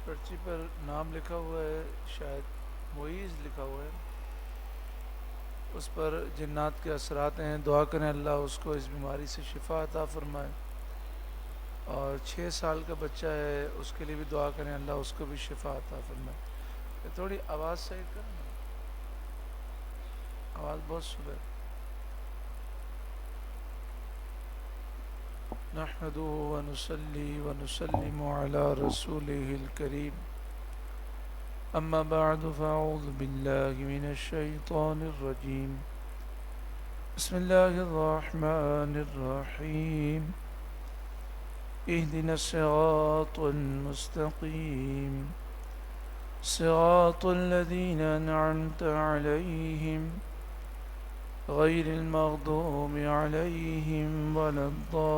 پرچی پر نام لکھا ہوا ہے، شاید معیز لکھا ہوا ہے، اس پر جنات کے اثرات ہیں. دعا کریں اللہ اس کو اس بیماری سے شفا عطا فرمائے. اور 6 سال کا بچہ ہے، اس کے لیے بھی دعا کریں اللہ اس کو بھی شفا عطا فرمائے. یہ تھوڑی آواز صحیح کرنا، آواز بہت سلو ہے. نحمده ونصلي ونسلم على رسوله الكريم. أما بعد فأعوذ بالله من الشيطان الرجيم. بسم الله الرحمن الرحيم. اهدنا الصراط المستقيم صراط الذين أنعمت عليهم غير المغضوب عليهم ولا الضالين.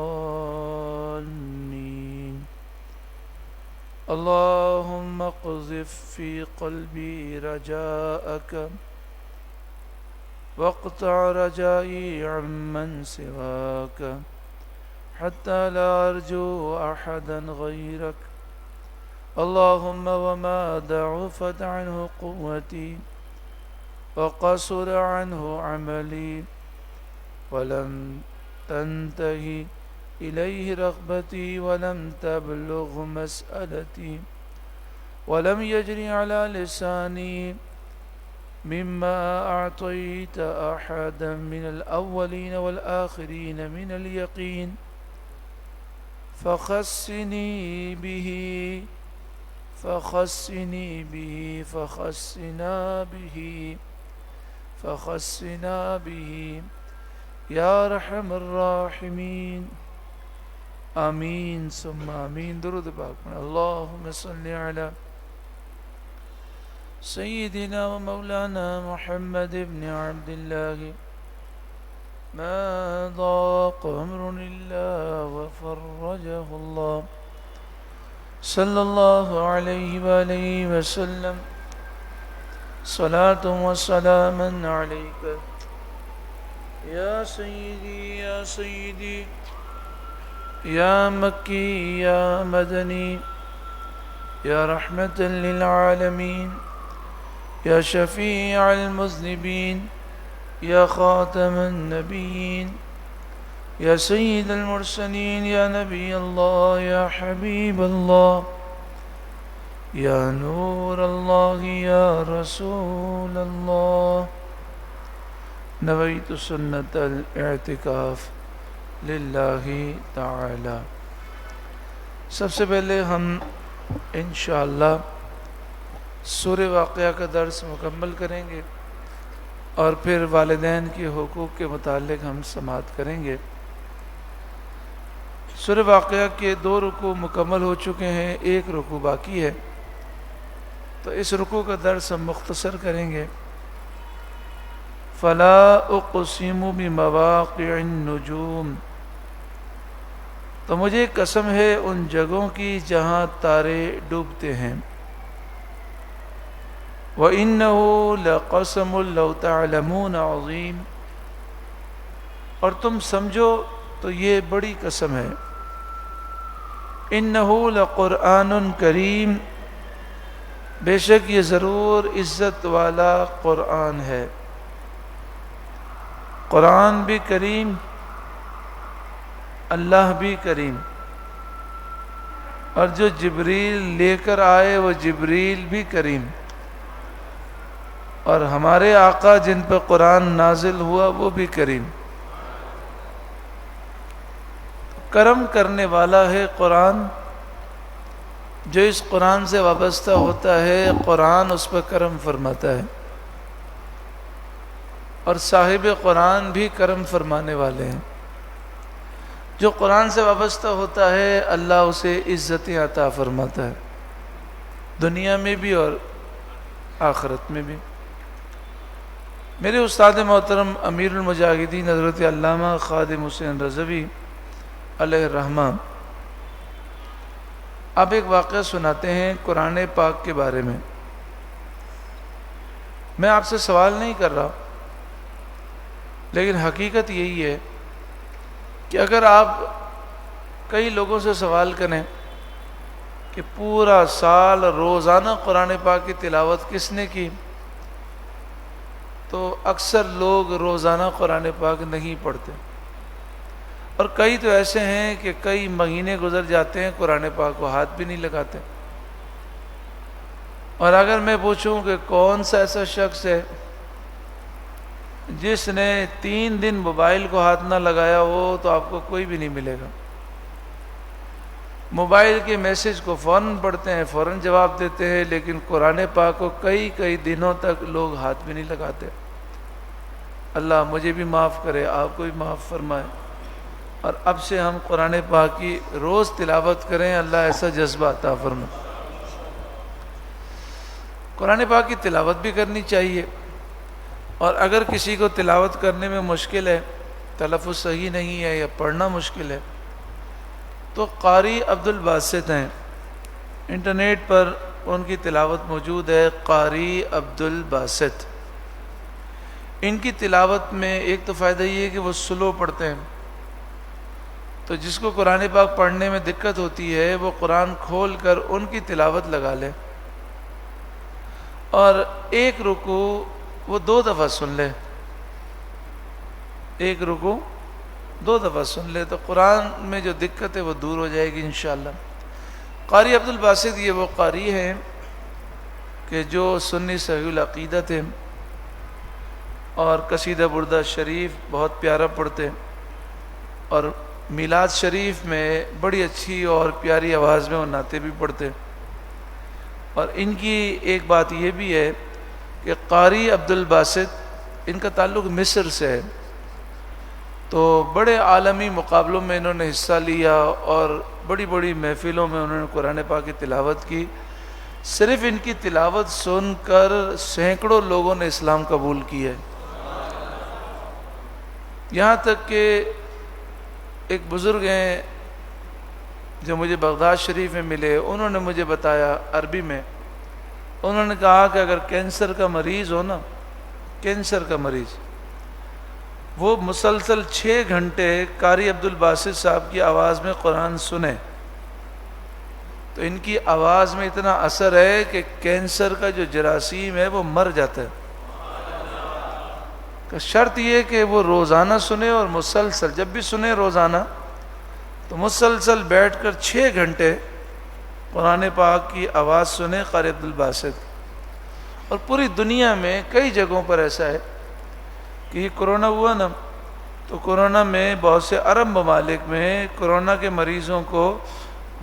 اللهم اقذف في قلبي رجاءك واقطع رجائي عمن سواك حتى لا أرجو أحدا غيرك. اللهم وما ضعفت عنه قوتي وقصر عنه عملي ولم تنتهي إليه رغبتي ولم تبلغ مسألتي ولم يجري على لساني مما أعطيت أحدا من الأولين والآخرين من اليقين فخصني به فخصنا به یا ارحم الراحمین. آمین ثم آمین. درود پاک پڑھیں. اللہم صلی علی سیدنا و مولانا محمد ابن عبد اللہ ما ضاق عمر اللہ وفرجہ اللہ صلی اللہ علیہ وآلہ وسلم. صلاة و سلاما علیک یا سیدی یا سیدی یا مکی یا مدنی یا رحمتا للعالمین یا شفیع المذنبین یا خاتم النبیین یا سید المرسلین یا نبی اللہ یا حبیب اللہ یا نور اللہ یا رسول اللہ. نویت سنت الاعتکاف للہ تعالی. سب سے پہلے ہم انشاءاللہ سورہ واقعہ کا درس مکمل کریں گے اور پھر والدین کے حقوق کے متعلق ہم سماعت کریں گے. سورہ واقعہ کے 2 رکوع مکمل ہو چکے ہیں، 1 رکوع باقی ہے، تو اس رکوع کا درس ہم مختصر کریں گے. فلا اقسم بمواقع النجوم، تو مجھے قسم ہے ان جگہوں کی جہاں تارے ڈوبتے ہیں. وَإِنَّهُ لَقَسَمٌ لَوْ تَعْلَمُونَ عَظِيمٌ، اور تم سمجھو تو یہ بڑی قسم ہے. إِنَّهُ لَقُرْآنٌ کریم، بے شک یہ ضرور عزت والا قرآن ہے. قرآن بھی کریم، اللہ بھی کریم، اور جو جبریل لے کر آئے وہ جبریل بھی کریم، اور ہمارے آقا جن پر قرآن نازل ہوا وہ بھی کریم. کرم کرنے والا ہے قرآن. جو اس قرآن سے وابستہ ہوتا ہے قرآن اس پر کرم فرماتا ہے، اور صاحب قرآن بھی کرم فرمانے والے ہیں. جو قرآن سے وابستہ ہوتا ہے اللہ اسے عزتیں عطا فرماتا ہے، دنیا میں بھی اور آخرت میں بھی. میرے استاد محترم امیر المجاہدین حضرت علامہ خادم حسین رضوی علیہ الرحمہ اب ایک واقعہ سناتے ہیں قرآن پاک کے بارے میں. میں آپ سے سوال نہیں کر رہا، لیکن حقیقت یہی ہے کہ اگر آپ کئی لوگوں سے سوال کریں کہ پورا سال روزانہ قرآن پاک کی تلاوت کس نے کی؟ تو اکثر لوگ روزانہ قرآن پاک نہیں پڑھتے، اور کئی تو ایسے ہیں کہ کئی مہینے گزر جاتے ہیں قرآن پاک کو ہاتھ بھی نہیں لگاتے۔ اور اگر میں پوچھوں کہ کون سا ایسا شخص ہے جس نے 3 دن موبائل کو ہاتھ نہ لگایا ہو، تو آپ کو کوئی بھی نہیں ملے گا۔ موبائل کے میسج کو فوراً پڑھتے ہیں، فوراً جواب دیتے ہیں، لیکن قرآن پاک کو کئی دنوں تک لوگ ہاتھ بھی نہیں لگاتے۔ اللہ مجھے بھی معاف کرے، آپ کو بھی معاف فرمائے، اور اب سے ہم قرآن پاک کی روز تلاوت کریں۔ اللہ ایسا جذبہ عطا فرمائے۔ قرآن پاک کی تلاوت بھی کرنی چاہیے، اور اگر کسی کو تلاوت کرنے میں مشکل ہے، تلفظ صحیح نہیں ہے یا پڑھنا مشکل ہے، تو قاری عبد الباسط ہیں، انٹرنیٹ پر ان کی تلاوت موجود ہے، قاری عبد الباسط۔ ان کی تلاوت میں ایک تو فائدہ یہ ہے کہ وہ سلو پڑھتے ہیں، تو جس کو قرآن پاک پڑھنے میں دقت ہوتی ہے وہ قرآن کھول کر ان کی تلاوت لگا لے، اور ایک رکوع وہ 2 دفعہ سن لے، ایک رکوع 2 دفعہ سن لے، تو قرآن میں جو دقت ہے وہ دور ہو جائے گی انشاءاللہ۔ قاری عبد الباسط یہ وہ قاری ہیں کہ جو سنی صحیح العقیدہ تھے، اور قصیدہ بردہ شریف بہت پیارا پڑھتے، اور میلاد شریف میں بڑی اچھی اور پیاری آواز میں وہ نعتیں بھی پڑھتے۔ اور ان کی ایک بات یہ بھی ہے کہ قاری عبد الباسط ان کا تعلق مصر سے ہے، تو بڑے عالمی مقابلوں میں انہوں نے حصہ لیا، اور بڑی بڑی محفلوں میں انہوں نے قرآن پاک کی تلاوت کی۔ صرف ان کی تلاوت سن کر سینکڑوں لوگوں نے اسلام قبول کیا ہے، یہاں تک کہ ایک بزرگ ہیں جو مجھے بغداد شریف میں ملے، انہوں نے مجھے بتایا عربی میں، انہوں نے کہا کہ اگر کینسر کا مریض ہو نا، کینسر کا مریض، وہ مسلسل 6 گھنٹے قاری عبد الباسط صاحب کی آواز میں قرآن سنے، تو ان کی آواز میں اتنا اثر ہے کہ کینسر کا جو جراثیم ہے وہ مر جاتا ہے۔ کہ شرط یہ کہ وہ روزانہ سنے، اور مسلسل جب بھی سنے روزانہ تو مسلسل بیٹھ کر 6 گھنٹے قرآن پاک کی آواز سنے قاری عبد الباسط۔ اور پوری دنیا میں کئی جگہوں پر ایسا ہے کہ یہ کرونا ہوا نا، تو کرونا میں بہت سے عرب ممالک میں کرونا کے مریضوں کو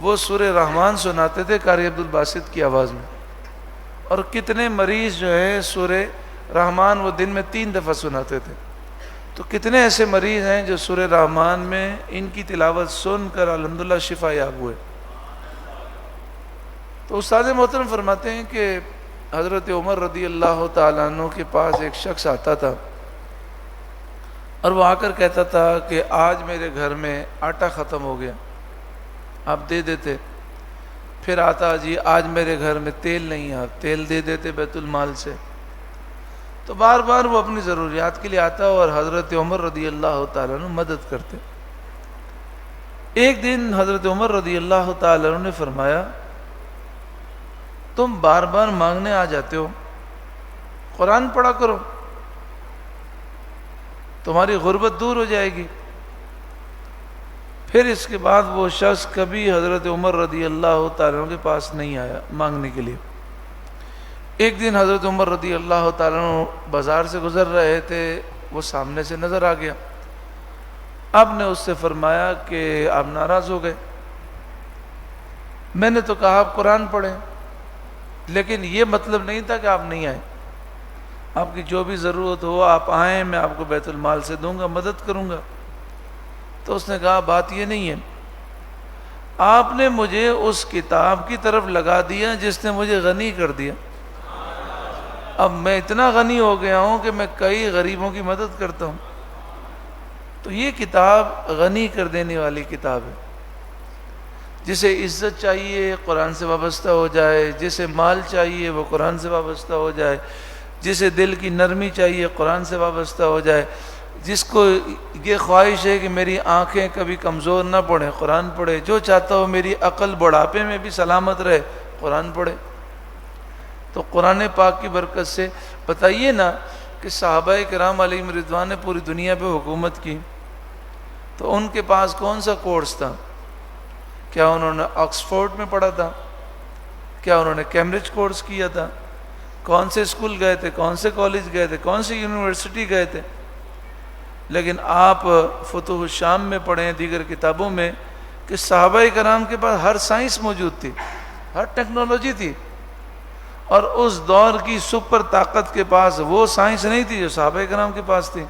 وہ سورہ رحمان سناتے تھے قاری عبد الباسط کی آواز میں، اور کتنے مریض جو ہیں سورہ رحمان وہ دن میں 3 دفعہ سناتے تھے۔ تو کتنے ایسے مریض ہیں جو سورہ رحمان میں ان کی تلاوت سن کر الحمدللہ شفا یاب ہوئے۔ تو استاد محترم فرماتے ہیں کہ حضرت عمر رضی اللہ تعالیٰ عنہ کے پاس ایک شخص آتا تھا، اور وہ آ کر کہتا تھا کہ آج میرے گھر میں آٹا ختم ہو گیا، آپ دے دیتے۔ پھر آتا، جی آج میرے گھر میں تیل نہیں ہے، آپ تیل دے دیتے بیت المال سے۔ تو بار بار وہ اپنی ضروریات کے لیے آتا، اور حضرت عمر رضی اللہ تعالیٰ عنہ مدد کرتے۔ ایک دن حضرت عمر رضی اللہ تعالیٰ عنہ نے فرمایا، تم بار بار مانگنے آ جاتے ہو، قرآن پڑھا کرو، تمہاری غربت دور ہو جائے گی۔ پھر اس کے بعد وہ شخص کبھی حضرت عمر رضی اللہ تعالیٰ عنہ کے پاس نہیں آیا مانگنے کے لیے۔ ایک دن حضرت عمر رضی اللہ تعالیٰ عنہ بازار سے گزر رہے تھے، وہ سامنے سے نظر آ گیا۔ آپ نے اس سے فرمایا کہ آپ ناراض ہو گئے، میں نے تو کہا آپ قرآن پڑھیں، لیکن یہ مطلب نہیں تھا کہ آپ نہیں آئیں، آپ کی جو بھی ضرورت ہو آپ آئیں، میں آپ کو بیت المال سے دوں گا، مدد کروں گا۔ تو اس نے کہا بات یہ نہیں ہے، آپ نے مجھے اس کتاب کی طرف لگا دیا جس نے مجھے غنی کر دیا۔ اب میں اتنا غنی ہو گیا ہوں کہ میں کئی غریبوں کی مدد کرتا ہوں۔ تو یہ کتاب غنی کر دینے والی کتاب ہے۔ جسے عزت چاہیے قرآن سے وابستہ ہو جائے، جسے مال چاہیے وہ قرآن سے وابستہ ہو جائے، جسے دل کی نرمی چاہیے قرآن سے وابستہ ہو جائے، جس کو یہ خواہش ہے کہ میری آنکھیں کبھی کمزور نہ پڑیں قرآن پڑھے، جو چاہتا ہو میری عقل بڑھاپے میں بھی سلامت رہے قرآن پڑھے۔ تو قرآن پاک کی برکت سے بتائیے نا کہ صحابہ کرام علیہم رضوان نے پوری دنیا پہ حکومت کی، تو ان کے پاس کون سا کورس تھا؟ کیا انہوں نے آکسفورڈ میں پڑھا تھا؟ کیا انہوں نے کیمبرج کورس کیا تھا؟ کون سے اسکول گئے تھے؟ کون سے کالج گئے تھے؟ کون سی یونیورسٹی گئے تھے؟ لیکن آپ فتوح الشام میں پڑھیں، دیگر کتابوں میں، کہ صحابہ کرام کے پاس ہر سائنس موجود تھی، ہر ٹیکنالوجی تھی، اور اس دور کی سپر طاقت کے پاس وہ سائنس نہیں تھی جو صحابہ کرام کے پاس تھی۔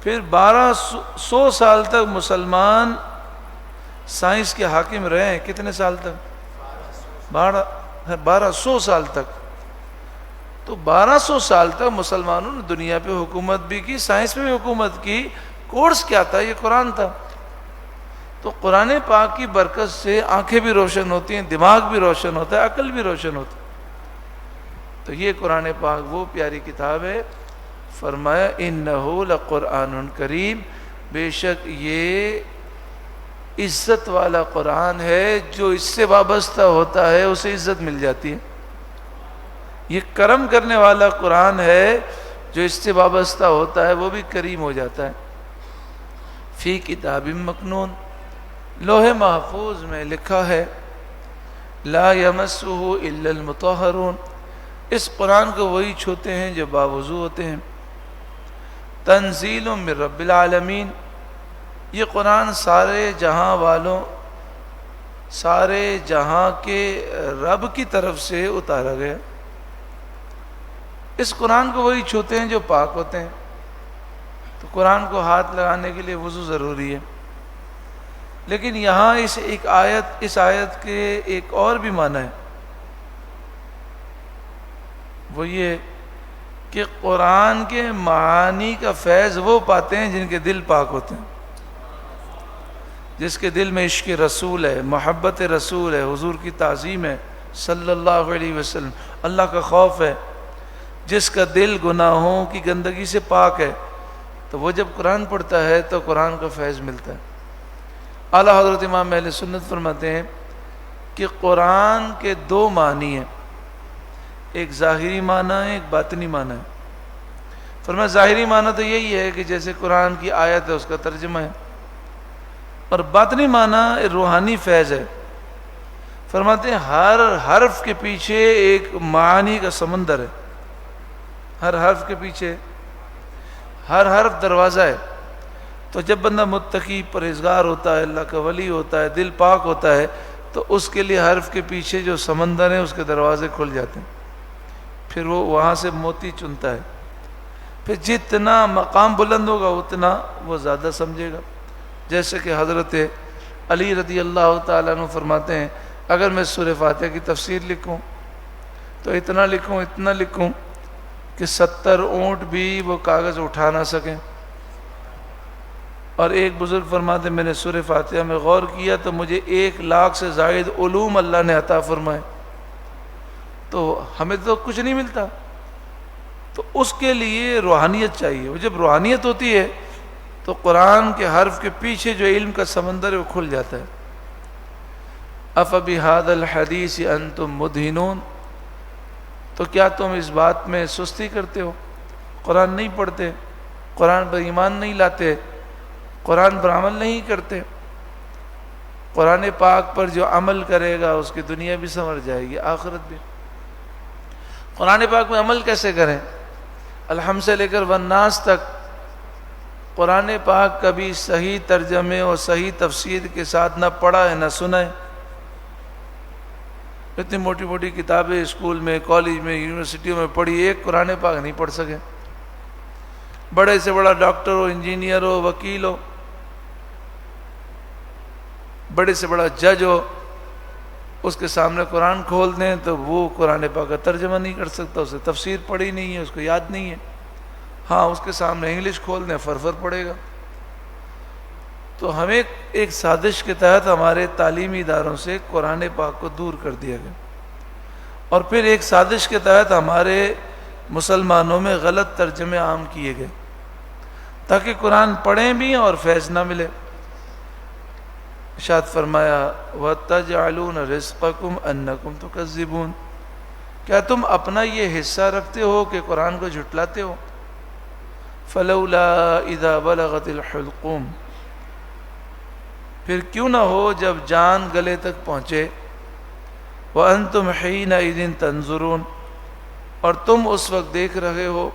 پھر 1200 سال تک مسلمان سائنس کے حاکم رہے ہیں۔ کتنے سال تک؟ 1200 سال تک۔ تو 1200 سال تک مسلمانوں نے دنیا پہ حکومت بھی کی، سائنس میں بھی حکومت کی۔ کورس کیا تھا؟ یہ قرآن تھا۔ تو قرآن پاک کی برکت سے آنکھیں بھی روشن ہوتی ہیں، دماغ بھی روشن ہوتا ہے، عقل بھی روشن ہوتا ہے۔ تو یہ قرآن پاک وہ پیاری کتاب ہے، فرمایا انہ لقرآن کریم، بے شک یہ عزت والا قرآن ہے، جو اس سے وابستہ ہوتا ہے اسے عزت مل جاتی ہے۔ یہ کرم کرنے والا قرآن ہے، جو اس سے وابستہ ہوتا ہے وہ بھی کریم ہو جاتا ہے۔ فی کتاب مکنون، لوح محفوظ میں لکھا ہے، لا یمسہ الا المطہرون، اس قرآن کو وہی چھوتے ہیں جو باوضو ہوتے ہیں۔ تنزیل من رب العالمین، یہ قرآن سارے جہاں والوں، سارے جہاں کے رب کی طرف سے اتارا گیا۔ اس قرآن کو وہی چھوتے ہیں جو پاک ہوتے ہیں۔ تو قرآن کو ہاتھ لگانے کے لیے وضو ضروری ہے۔ لیکن یہاں اس آیت کے ایک اور بھی معنی ہے، وہ یہ کہ قرآن کے معانی کا فیض وہ پاتے ہیں جن کے دل پاک ہوتے ہیں، جس کے دل میں عشق رسول ہے، محبت رسول ہے، حضور کی تعظیم ہے صلی اللہ علیہ وسلم، اللہ کا خوف ہے، جس کا دل گناہوں کی گندگی سے پاک ہے، تو وہ جب قرآن پڑھتا ہے تو قرآن کا فیض ملتا ہے۔ اعلیٰ حضرت امام اہل سنت فرماتے ہیں کہ قرآن کے دو معنی ہیں، ایک ظاہری معنی ہے، ایک باطنی معنی ہے۔ فرمایا ظاہری معنی تو یہی ہے کہ جیسے قرآن کی آیت ہے اس کا ترجمہ ہے، اور باطنی معنی روحانی فیض ہے۔ فرماتے ہیں ہر حرف کے پیچھے ایک معانی کا سمندر ہے، ہر حرف کے پیچھے، ہر حرف دروازہ ہے۔ تو جب بندہ متقی پرہیزگار ہوتا ہے، اللہ کا ولی ہوتا ہے، دل پاک ہوتا ہے، تو اس کے لیے حرف کے پیچھے جو سمندر ہے اس کے دروازے کھل جاتے ہیں، پھر وہ وہاں سے موتی چنتا ہے۔ پھر جتنا مقام بلند ہوگا اتنا وہ زیادہ سمجھے گا۔ جیسے کہ حضرت علی رضی اللہ تعالیٰ عنہ فرماتے ہیں، اگر میں سورہ فاتحہ کی تفسیر لکھوں تو اتنا لکھوں کہ 70 اونٹ بھی وہ کاغذ اٹھا نہ سکیں۔ اور ایک بزرگ فرماتے ہیں میں نے سورہ فاتحہ میں غور کیا تو مجھے 1,00,000 سے زائد علوم اللہ نے عطا فرمائے، تو ہمیں تو کچھ نہیں ملتا۔ تو اس کے لیے روحانیت چاہیے، اور جب روحانیت ہوتی ہے تو قرآن کے حرف کے پیچھے جو علم کا سمندر ہے وہ کھل جاتا ہے۔ افبہذا الحدیث انتم مدہنون، تو کیا تم اس بات میں سستی کرتے ہو؟ قرآن نہیں پڑھتے، قرآن پر ایمان نہیں لاتے، قرآن پر عمل نہیں کرتے۔ قرآن پاک پر جو عمل کرے گا اس کی دنیا بھی سنور جائے گی، آخرت بھی۔ قرآن پاک میں عمل کیسے کریں؟ الحمد سے لے کر والناس تک قرآن پاک کبھی صحیح ترجمے اور صحیح تفسیر کے ساتھ نہ پڑھا ہے نہ سنا ہے۔ اتنی موٹی موٹی کتابیں اسکول میں، کالج میں، یونیورسٹیوں میں پڑھی، ایک قرآن پاک نہیں پڑھ سکے۔ بڑے سے بڑا ڈاکٹر ہو، انجینئر ہو، وکیل ہو، بڑے سے بڑا جج ہو، اس کے سامنے قرآن کھول دیں تو وہ قرآن پاک کا ترجمہ نہیں کر سکتا، اسے تفسیر پڑھی نہیں ہے، اس کو یاد نہیں ہے۔ ہاں اس کے سامنے انگلش کھول دیں فرفر پڑے گا۔ تو ہمیں ایک سازش کے تحت ہمارے تعلیمی اداروں سے قرآن پاک کو دور کر دیا گیا، اور پھر ایک سازش کے تحت ہمارے مسلمانوں میں غلط ترجمے عام کیے گئے۔ تاکہ قرآن پڑھیں بھی اور فیض نہ ملے۔ ارشاد فرمایا وَتَجْعَلُونَ رِزْقَكُمْ أَنَّكُمْ تُكَذِّبُونَ، کیا تم اپنا یہ حصہ رکھتے ہو کہ قرآن کو جھٹلاتے ہو؟ فَلَوْلَا إِذَا بَلَغَتِ الْحُلْقُومَ، پھر کیوں نہ ہو جب جان گلے تک پہنچے، وَأَنْتُمْ حِينَئِذٍ تَنْظُرُونَ، اور تم اس وقت دیکھ رہے ہو،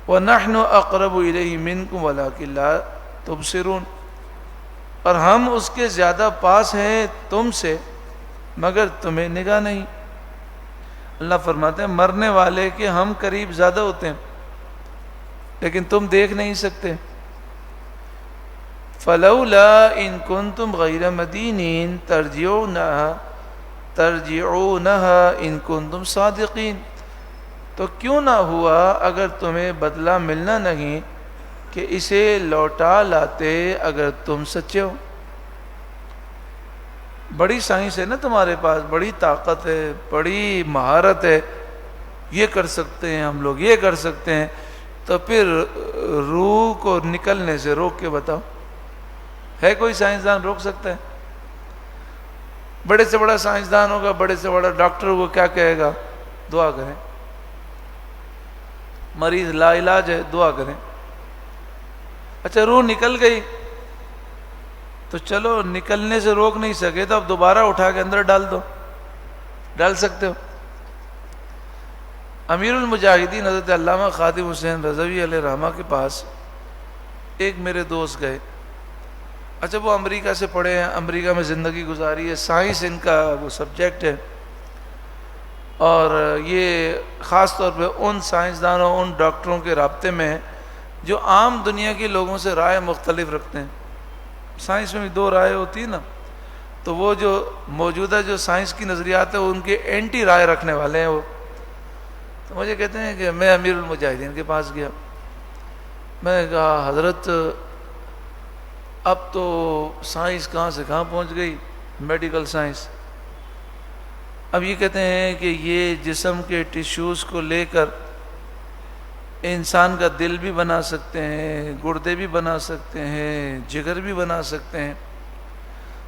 وَنَحْنُ أَقْرَبُ إِلَيْهِ مِنْكُمْ وَلَكِنْ لَا تُبْصِرُونَ، اور ہم اس کے زیادہ پاس ہیں تم سے مگر تمہیں نگاہ نہیں۔ اللہ فرماتے ہیں مرنے والے کے ہم قریب زیادہ ہوتے ہیں لیکن تم دیکھ نہیں سکتے۔ فَلَوْلَا إِن كُنتُمْ غَيْرَ مَدِينِينَ تَرْجِعُونَهَا إِن كُنتُمْ صَادِقِينَ، تو کیوں نہ ہوا اگر تمہیں بدلہ ملنا نہیں کہ اسے لوٹا لاتے اگر تم سچے ہو۔ بڑی سائنس ہے نا تمہارے پاس، بڑی طاقت ہے، بڑی مہارت ہے، یہ کر سکتے ہیں ہم لوگ، یہ کر سکتے ہیں، تو پھر روح کو نکلنے سے روک کے بتاؤ، ہے کوئی سائنسدان روک سکتا ہے؟ بڑے سے بڑا سائنسدان ہوگا، بڑے سے بڑا ڈاکٹر ہوگا، کیا کہے گا؟ دعا کریں۔ مریض لا علاج ہے، دعا کریں۔ اچھا روح نکل گئی تو چلو نکلنے سے روک نہیں سکے تو اب دوبارہ اٹھا کے اندر ڈال دو، ڈال سکتے ہو۔ امیر المجاہدین حضرت علامہ خادم حسین رضوی علیہ رحمہ کے پاس ایک میرے دوست گئے۔ اچھا وہ امریکہ سے پڑھے ہیں، امریکہ میں زندگی گزاری ہے، سائنس ان کا وہ سبجیکٹ ہے، اور یہ خاص طور پہ ان سائنسدانوں ان ڈاکٹروں کے رابطے میں ہیں جو عام دنیا کے لوگوں سے رائے مختلف رکھتے ہیں۔ سائنس میں بھی دو رائے ہوتی ہے نا، تو وہ جو موجودہ جو سائنس کی نظریات ہیں ان کے اینٹی رائے رکھنے والے ہیں وہ۔ تو مجھے کہتے ہیں کہ میں امیر المجاہدین کے پاس گیا، میں نے کہا حضرت اب تو سائنس کہاں سے کہاں پہنچ گئی، میڈیکل سائنس۔ اب یہ کہتے ہیں کہ یہ جسم کے ٹیشوز کو لے کر انسان کا دل بھی بنا سکتے ہیں، گردے بھی بنا سکتے ہیں، جگر بھی بنا سکتے ہیں۔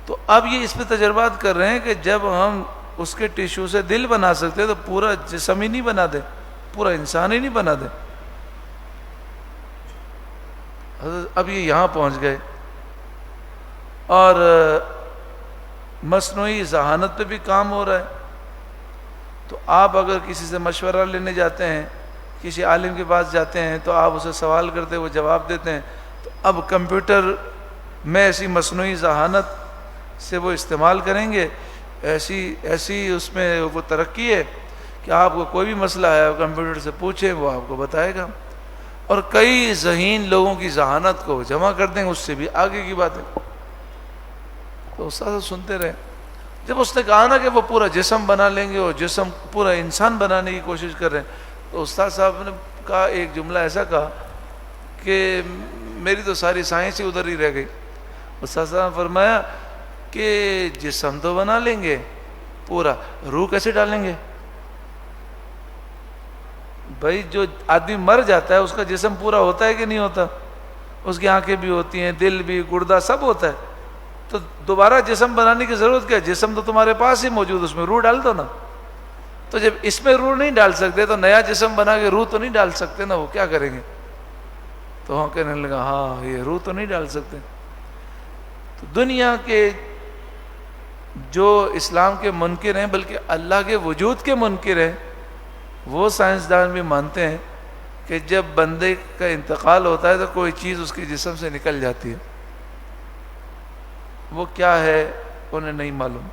تو اب یہ اس پہ تجربات کر رہے ہیں کہ جب ہم اس کے ٹیشو سے دل بنا سکتے تو پورا جسم ہی نہیں بنا دے، پورا انسان ہی نہیں بنا دے۔ اب یہ یہاں پہنچ گئے، اور مصنوعی ذہانت پہ بھی کام ہو رہا ہے۔ تو آپ اگر کسی سے مشورہ لینے جاتے ہیں، کسی عالم کے پاس جاتے ہیں، تو آپ اسے سوال کرتے وہ جواب دیتے ہیں، تو اب کمپیوٹر میں ایسی مصنوعی ذہانت سے وہ استعمال کریں گے، ایسی اس میں وہ ترقی ہے کہ آپ کو کوئی بھی مسئلہ ہے کمپیوٹر سے پوچھیں وہ آپ کو بتائے گا، اور کئی ذہین لوگوں کی ذہانت کو جمع کر دیں گے، اس سے بھی آگے کی بات ہے۔ تو استاد سنتے رہے، جب اس نے کہا نا کہ وہ پورا جسم بنا لیں گے اور جسم پورا انسان بنانے کی کوشش کر رہے ہیں، تو استاد صاحب نے کہا ایک جملہ ایسا کہا کہ میری تو ساری سائنس ہی ادھر ہی رہ گئی۔ استاد صاحب نے فرمایا کہ جسم تو بنا لیں گے پورا، روح کیسے ڈالیں گے؟ بھائی جو آدمی مر جاتا ہے اس کا جسم پورا ہوتا ہے کہ نہیں ہوتا؟ اس کی آنکھیں بھی ہوتی ہیں، دل بھی، گردہ سب ہوتا ہے، تو دوبارہ جسم بنانے کی ضرورت کیا ہے؟ جسم تو تمہارے پاس ہی موجود، اس میں روح ڈال دو نا۔ تو جب اس میں روح نہیں ڈال سکتے تو نیا جسم بنا کے روح تو نہیں ڈال سکتے نا، وہ کیا کریں گے؟ تو ہاں کہنے لگا ہاں یہ روح تو نہیں ڈال سکتے۔ تو دنیا کے جو اسلام کے منکر ہیں بلکہ اللہ کے وجود کے منکر ہیں، وہ سائنسدان بھی مانتے ہیں کہ جب بندے کا انتقال ہوتا ہے تو کوئی چیز اس کے جسم سے نکل جاتی ہے، وہ کیا ہے انہیں نہیں معلوم،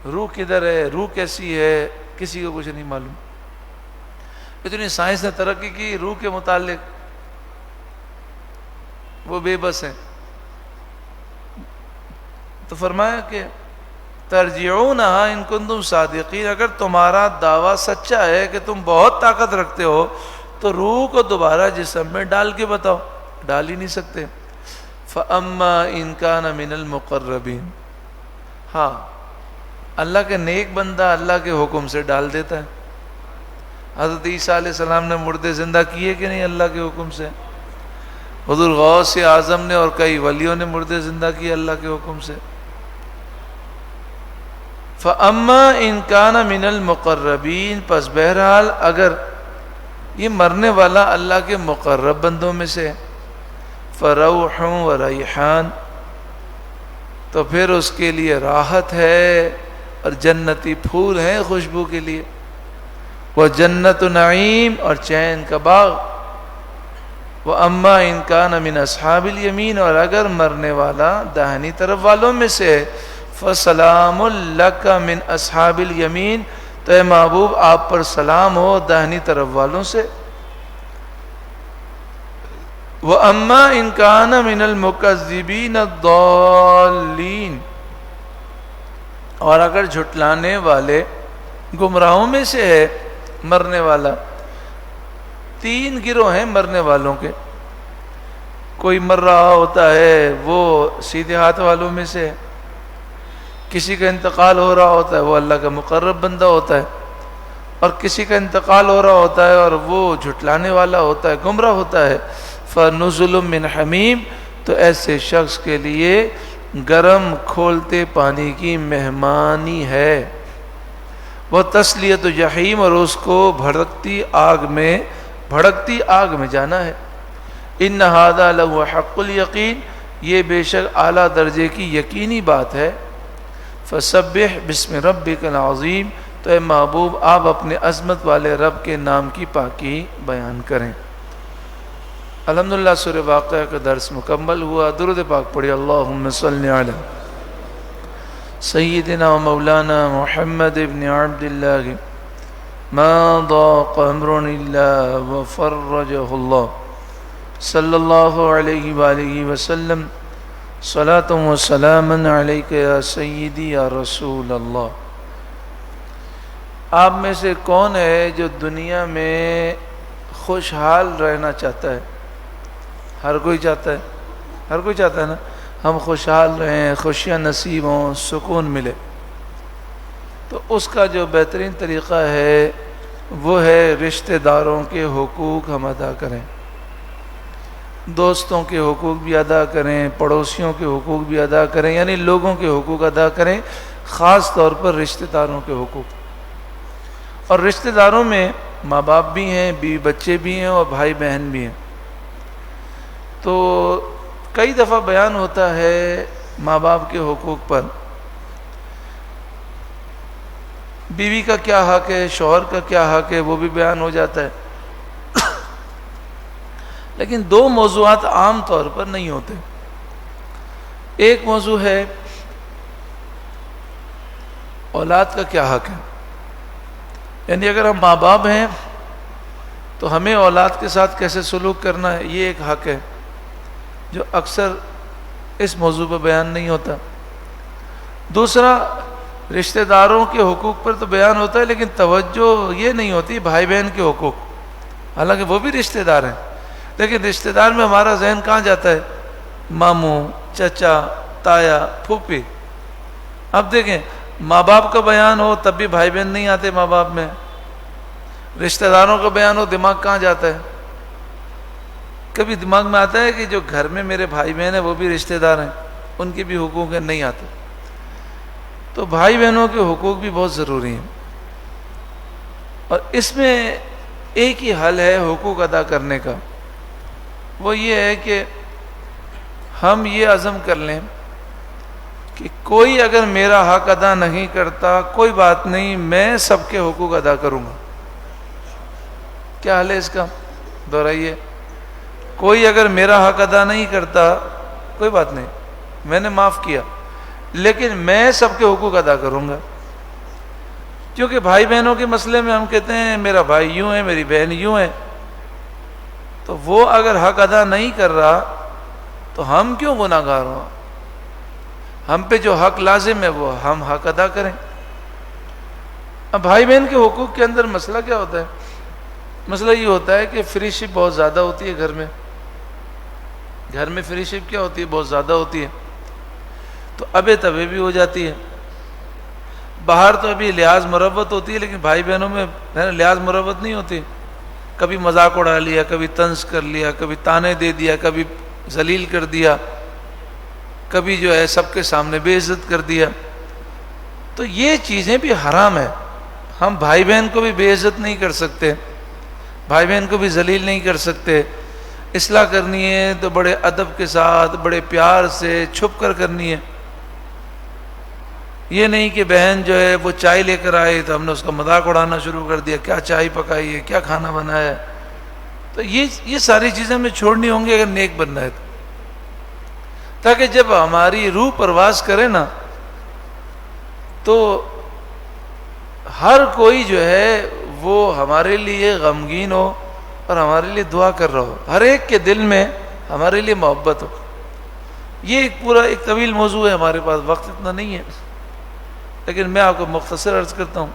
روح کدھر ہے، روح کیسی ہے، کسی کو کچھ نہیں معلوم۔ اتنی سائنس نے ترقی کی روح کے متعلق، وہ بے بس ہیں۔ تو فرمایا کہ ترجعونها ان کنتم صادقین، اگر تمہارا دعویٰ سچا ہے کہ تم بہت طاقت رکھتے ہو تو روح کو دوبارہ جسم میں ڈال کے بتاؤ، ڈال ہی نہیں سکتے۔ فَأَمَّا إِن كَانَ مِنَ الْمُقَرَّبِينَ، ہاں اللہ کے نیک بندہ اللہ کے حکم سے ڈال دیتا ہے۔ حضرت عیسیٰ علیہ السلام نے مردے زندہ کیے کہ نہیں اللہ کے حکم سے؟ حضور غوث اعظم نے اور کئی ولیوں نے مردے زندہ کیے اللہ کے حکم سے۔ فَأَمَّا إِن كَانَ مِنَ الْمُقَرَّبِينَ، پس بہرحال اگر یہ مرنے والا اللہ کے مقرب بندوں میں سے، فَرَوْحٌ وَرَيْحَانٌ، تو پھر اس کے لیے راحت ہے اور جنتی پھول ہیں خوشبو کے لیے، وَجَنَّةُ نَعِيم، اور چین کا باغ۔ وَأَمَّا إِن كَانَ مِنْ أَصْحَابِ الْيَمِينِ، اور اگر مرنے والا داہنی طرف والوں میں سے، فَسَلَامٌ لَكَ مِنْ أَصْحَابِ الْيَمِينِ، تو اے محبوب آپ پر سلام ہو داہنی طرف والوں سے۔ وَأَمَّا إِن كَانَ مِنَ الْمُكَذِّبِينَ الضَّالِّينَ، اور اگر جھٹلانے والے گمراہوں میں سے ہے مرنے والا، تین گروہ ہیں مرنے والوں کے، کوئی مر رہا ہوتا ہے وہ سیدھے ہاتھ والوں میں سے ہے، کسی کا انتقال ہو رہا ہوتا ہے وہ اللہ کا مقرب بندہ ہوتا ہے، اور کسی کا انتقال ہو رہا ہوتا ہے اور وہ جھٹلانے والا ہوتا ہے، گمراہ ہوتا ہے۔ فَنُزُلٌ مِّنْ حَمِيمٍ، تو ایسے شخص کے لیے گرم کھولتے پانی کی مہمانی ہے، وہ تسلیت جحیم، اور اس کو بھڑکتی آگ میں جانا ہے۔ ان ھذا لہو حق الیقین، یہ بے شک اعلیٰ درجے کی یقینی بات ہے۔ فسبح بسم ربک العظیم، تو اے محبوب آپ اپنے عظمت والے رب کے نام کی پاکی بیان کریں۔ الحمدللہ سورہ واقعہ کا درس مکمل ہوا۔ درود پاک پڑھی، اللہم صلی علی سیدنا و مولانا محمد ابن عبداللہ ما ضاق امر الا وفرجہ اللہ صلی اللہ علیہ وآلہ وسلم، صلاۃ و سلاما علیک یا سیدی یا رسول اللہ۔ آپ میں سے کون ہے جو دنیا میں خوشحال رہنا چاہتا ہے؟ ہر کوئی چاہتا ہے، ہر کوئی چاہتا ہے نا، ہم خوشحال رہیں، خوشیاں نصیب ہوں، سکون ملے۔ تو اس کا جو بہترین طریقہ ہے وہ ہے رشتہ داروں کے حقوق ہم ادا کریں، دوستوں کے حقوق بھی ادا کریں، پڑوسیوں کے حقوق بھی ادا کریں، یعنی لوگوں کے حقوق ادا کریں، خاص طور پر رشتہ داروں کے حقوق۔ اور رشتہ داروں میں ماں باپ بھی ہیں، بیوی بچے بھی ہیں، اور بھائی بہن بھی ہیں۔ تو کئی دفعہ بیان ہوتا ہے ماں باپ کے حقوق پر، بیوی کا کیا حق ہے، شوہر کا کیا حق ہے، وہ بھی بیان ہو جاتا ہے، لیکن دو موضوعات عام طور پر نہیں ہوتے۔ ایک موضوع ہے اولاد کا کیا حق ہے، یعنی اگر ہم ماں باپ ہیں تو ہمیں اولاد کے ساتھ کیسے سلوک کرنا ہے، یہ ایک حق ہے جو اکثر اس موضوع پر بیان نہیں ہوتا۔ دوسرا، رشتہ داروں کے حقوق پر تو بیان ہوتا ہے لیکن توجہ یہ نہیں ہوتی بھائی بہن کے حقوق، حالانکہ وہ بھی رشتہ دار ہیں، لیکن رشتہ دار میں ہمارا ذہن کہاں جاتا ہے؟ ماموں، چچا، تایا، پھوپھی۔ اب دیکھیں، ماں باپ کا بیان ہو تب بھی بھائی بہن نہیں آتے ماں باپ میں، رشتہ داروں کا بیان ہو دماغ کہاں جاتا ہے؟ کبھی دماغ میں آتا ہے کہ جو گھر میں میرے بھائی بہن ہیں وہ بھی رشتہ دار ہیں، ان کے بھی حقوق ہیں؟ نہیں آتے۔ تو بھائی بہنوں کے حقوق بھی بہت ضروری ہیں، اور اس میں ایک ہی حل ہے حقوق ادا کرنے کا، وہ یہ ہے کہ ہم یہ عزم کر لیں کہ کوئی اگر میرا حق ادا نہیں کرتا کوئی بات نہیں، میں سب کے حقوق ادا کروں گا۔ کیا حل ہے اس کا؟ دہرائیے، کوئی اگر میرا حق ادا نہیں کرتا کوئی بات نہیں، میں نے معاف کیا، لیکن میں سب کے حقوق ادا کروں گا۔ کیونکہ بھائی بہنوں کے مسئلے میں ہم کہتے ہیں میرا بھائی یوں ہے، میری بہن یوں ہے، تو وہ اگر حق ادا نہیں کر رہا تو ہم کیوں گناہ گار ہوں؟ ہم پہ جو حق لازم ہے وہ ہم حق ادا کریں۔ اب بھائی بہن کے حقوق کے اندر مسئلہ کیا ہوتا ہے؟ مسئلہ یہ ہوتا ہے کہ فری شپ بہت زیادہ ہوتی ہے گھر میں فری شپ کیا ہوتی ہے؟ بہت زیادہ ہوتی ہے، تو ابے تبے بھی ہو جاتی ہے۔ باہر تو ابھی لحاظ مروت ہوتی ہے، لیکن بھائی بہنوں میں لحاظ مروت نہیں ہوتی، کبھی مذاق اڑا لیا، کبھی طنز کر لیا، کبھی تانے دے دیا، کبھی ذلیل کر دیا، کبھی جو ہے سب کے سامنے بے عزت کر دیا. تو یہ چیزیں بھی حرام ہے. ہم بھائی بہن کو بھی بے عزت نہیں کر سکتے، بھائی بہن کو بھی ذلیل نہیں کر سکتے. اصلاح کرنی ہے تو بڑے ادب کے ساتھ، بڑے پیار سے، چھپ کر کرنی ہے. یہ نہیں کہ بہن جو ہے وہ چائے لے کر آئی تو ہم نے اس کا مذاق اڑانا شروع کر دیا، کیا چائے پکائی ہے، کیا کھانا بنایا ہے. تو یہ ساری چیزیں ہمیں چھوڑنی ہوں گی اگر نیک بننا ہے تاکہ جب ہماری روح پرواز کرے نا تو ہر کوئی جو ہے وہ ہمارے لیے غمگین ہو اور ہمارے لیے دعا کر رہا ہو، ہر ایک کے دل میں ہمارے لیے محبت ہو. یہ ایک طویل موضوع ہے، ہمارے پاس وقت اتنا نہیں ہے، لیکن میں آپ کو مختصر عرض کرتا ہوں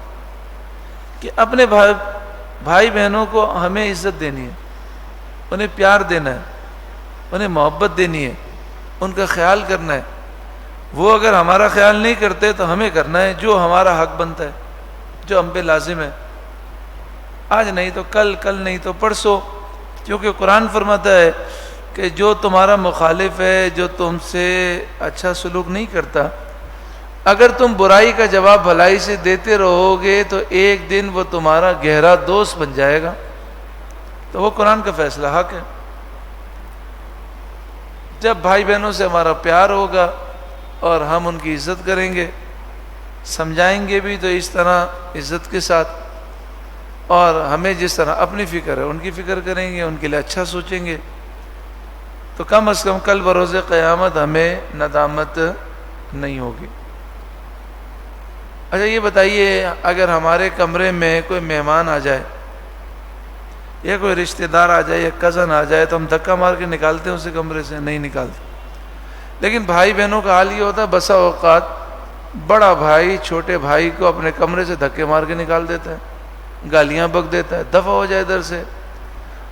کہ اپنے بھائی بہنوں کو ہمیں عزت دینی ہے، انہیں پیار دینا ہے، انہیں محبت دینی ہے، ان کا خیال کرنا ہے. وہ اگر ہمارا خیال نہیں کرتے تو ہمیں کرنا ہے جو ہمارا حق بنتا ہے، جو ہم پہ لازم ہے. آج نہیں تو کل، کل نہیں تو پرسوں. کیونکہ قرآن فرماتا ہے کہ جو تمہارا مخالف ہے، جو تم سے اچھا سلوک نہیں کرتا، اگر تم برائی کا جواب بھلائی سے دیتے رہو گے تو ایک دن وہ تمہارا گہرا دوست بن جائے گا. تو وہ قرآن کا فیصلہ حق ہے. جب بھائی بہنوں سے ہمارا پیار ہوگا اور ہم ان کی عزت کریں گے، سمجھائیں گے بھی تو اس طرح عزت کے ساتھ، اور ہمیں جس طرح اپنی فکر ہے ان کی فکر کریں گے، ان کے لیے اچھا سوچیں گے، تو کم از کم کل بروز قیامت ہمیں ندامت نہیں ہوگی. اچھا یہ بتائیے، اگر ہمارے کمرے میں کوئی مہمان آ جائے یا کوئی رشتہ دار آ جائے یا کزن آ جائے تو ہم دھکا مار کے نکالتے ہیں اسے کمرے سے؟ نہیں نکالتے. لیکن بھائی بہنوں کا حال یہ ہوتا ہے، بسا اوقات بڑا بھائی چھوٹے بھائی کو اپنے کمرے سے دھکے مار کے نکال دیتا ہے، گالیاں بک دیتا ہے، دفع ہو جائے ادھر سے.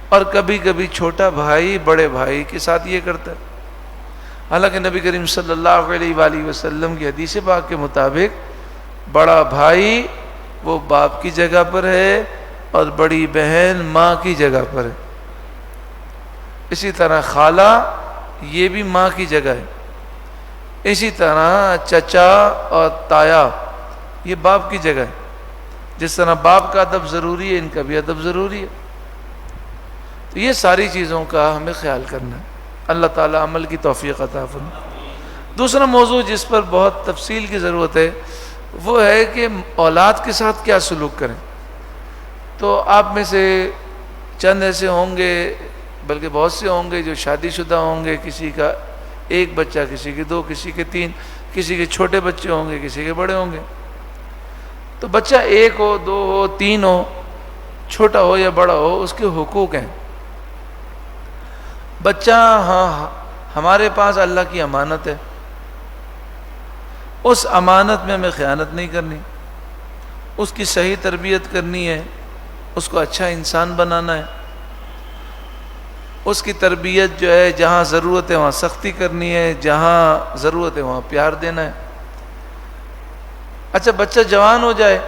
اور کبھی کبھی چھوٹا بھائی بڑے بھائی کے ساتھ یہ کرتا ہے. حالانکہ نبی کریم صلی اللہ علیہ وآلہ وسلم کی حدیث پاک کے مطابق بڑا بھائی وہ باپ کی جگہ پر ہے اور بڑی بہن ماں کی جگہ پر ہے. اسی طرح خالہ یہ بھی ماں کی جگہ ہے. اسی طرح چچا اور تایا یہ باپ کی جگہ ہے. جس طرح باپ کا ادب ضروری ہے، ان کا بھی ادب ضروری ہے. تو یہ ساری چیزوں کا ہمیں خیال کرنا ہے. اللہ تعالی عمل کی توفیق عطا فرمائے. دوسرا موضوع جس پر بہت تفصیل کی ضرورت ہے وہ ہے کہ اولاد کے ساتھ کیا سلوک کریں. تو آپ میں سے چند ایسے ہوں گے، بلکہ بہت سے ہوں گے جو شادی شدہ ہوں گے، کسی کا ایک بچہ، کسی کے دو، کسی کے تین، کسی کے چھوٹے بچے ہوں گے، کسی کے بڑے ہوں گے. تو بچہ ایک ہو، دو ہو، تین ہو، چھوٹا ہو یا بڑا ہو، اس کے حقوق ہیں. بچہ ہاں ہمارے پاس اللہ کی امانت ہے، اس امانت میں ہمیں خیانت نہیں کرنی، اس کی صحیح تربیت کرنی ہے، اس کو اچھا انسان بنانا ہے. اس کی تربیت جو ہے جہاں ضرورت ہے وہاں سختی کرنی ہے، جہاں ضرورت ہے وہاں پیار دینا ہے. اچھا بچہ جوان ہو جائے،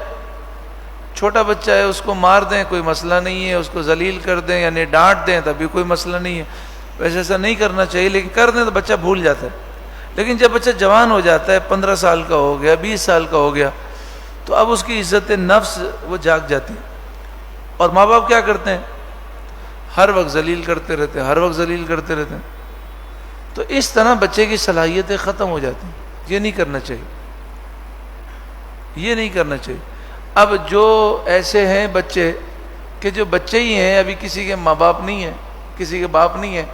چھوٹا بچہ ہے، اس کو مار دیں کوئی مسئلہ نہیں ہے، اس کو ذلیل کر دیں یعنی ڈانٹ دیں تب بھی کوئی مسئلہ نہیں ہے. ویسے ایسا نہیں کرنا چاہیے، لیکن کر دیں تو بچہ بھول جاتا ہے. لیکن جب بچہ جوان ہو جاتا ہے، 15 سال کا ہو گیا، 20 سال کا ہو گیا، تو اب اس کی عزت نفس وہ جاگ جاتی ہے. اور ماں باپ کیا کرتے ہیں؟ ہر وقت ذلیل کرتے رہتے ہیں، ہر وقت ذلیل کرتے رہتے ہیں. تو اس طرح بچے کی صلاحیتیں ختم ہو جاتی ہیں. یہ نہیں کرنا چاہیے، یہ نہیں کرنا چاہیے. اب جو ایسے ہیں بچے کہ جو بچے ہی ہیں، ابھی کسی کے ماں باپ نہیں ہیں، کسی کے باپ نہیں ہیں،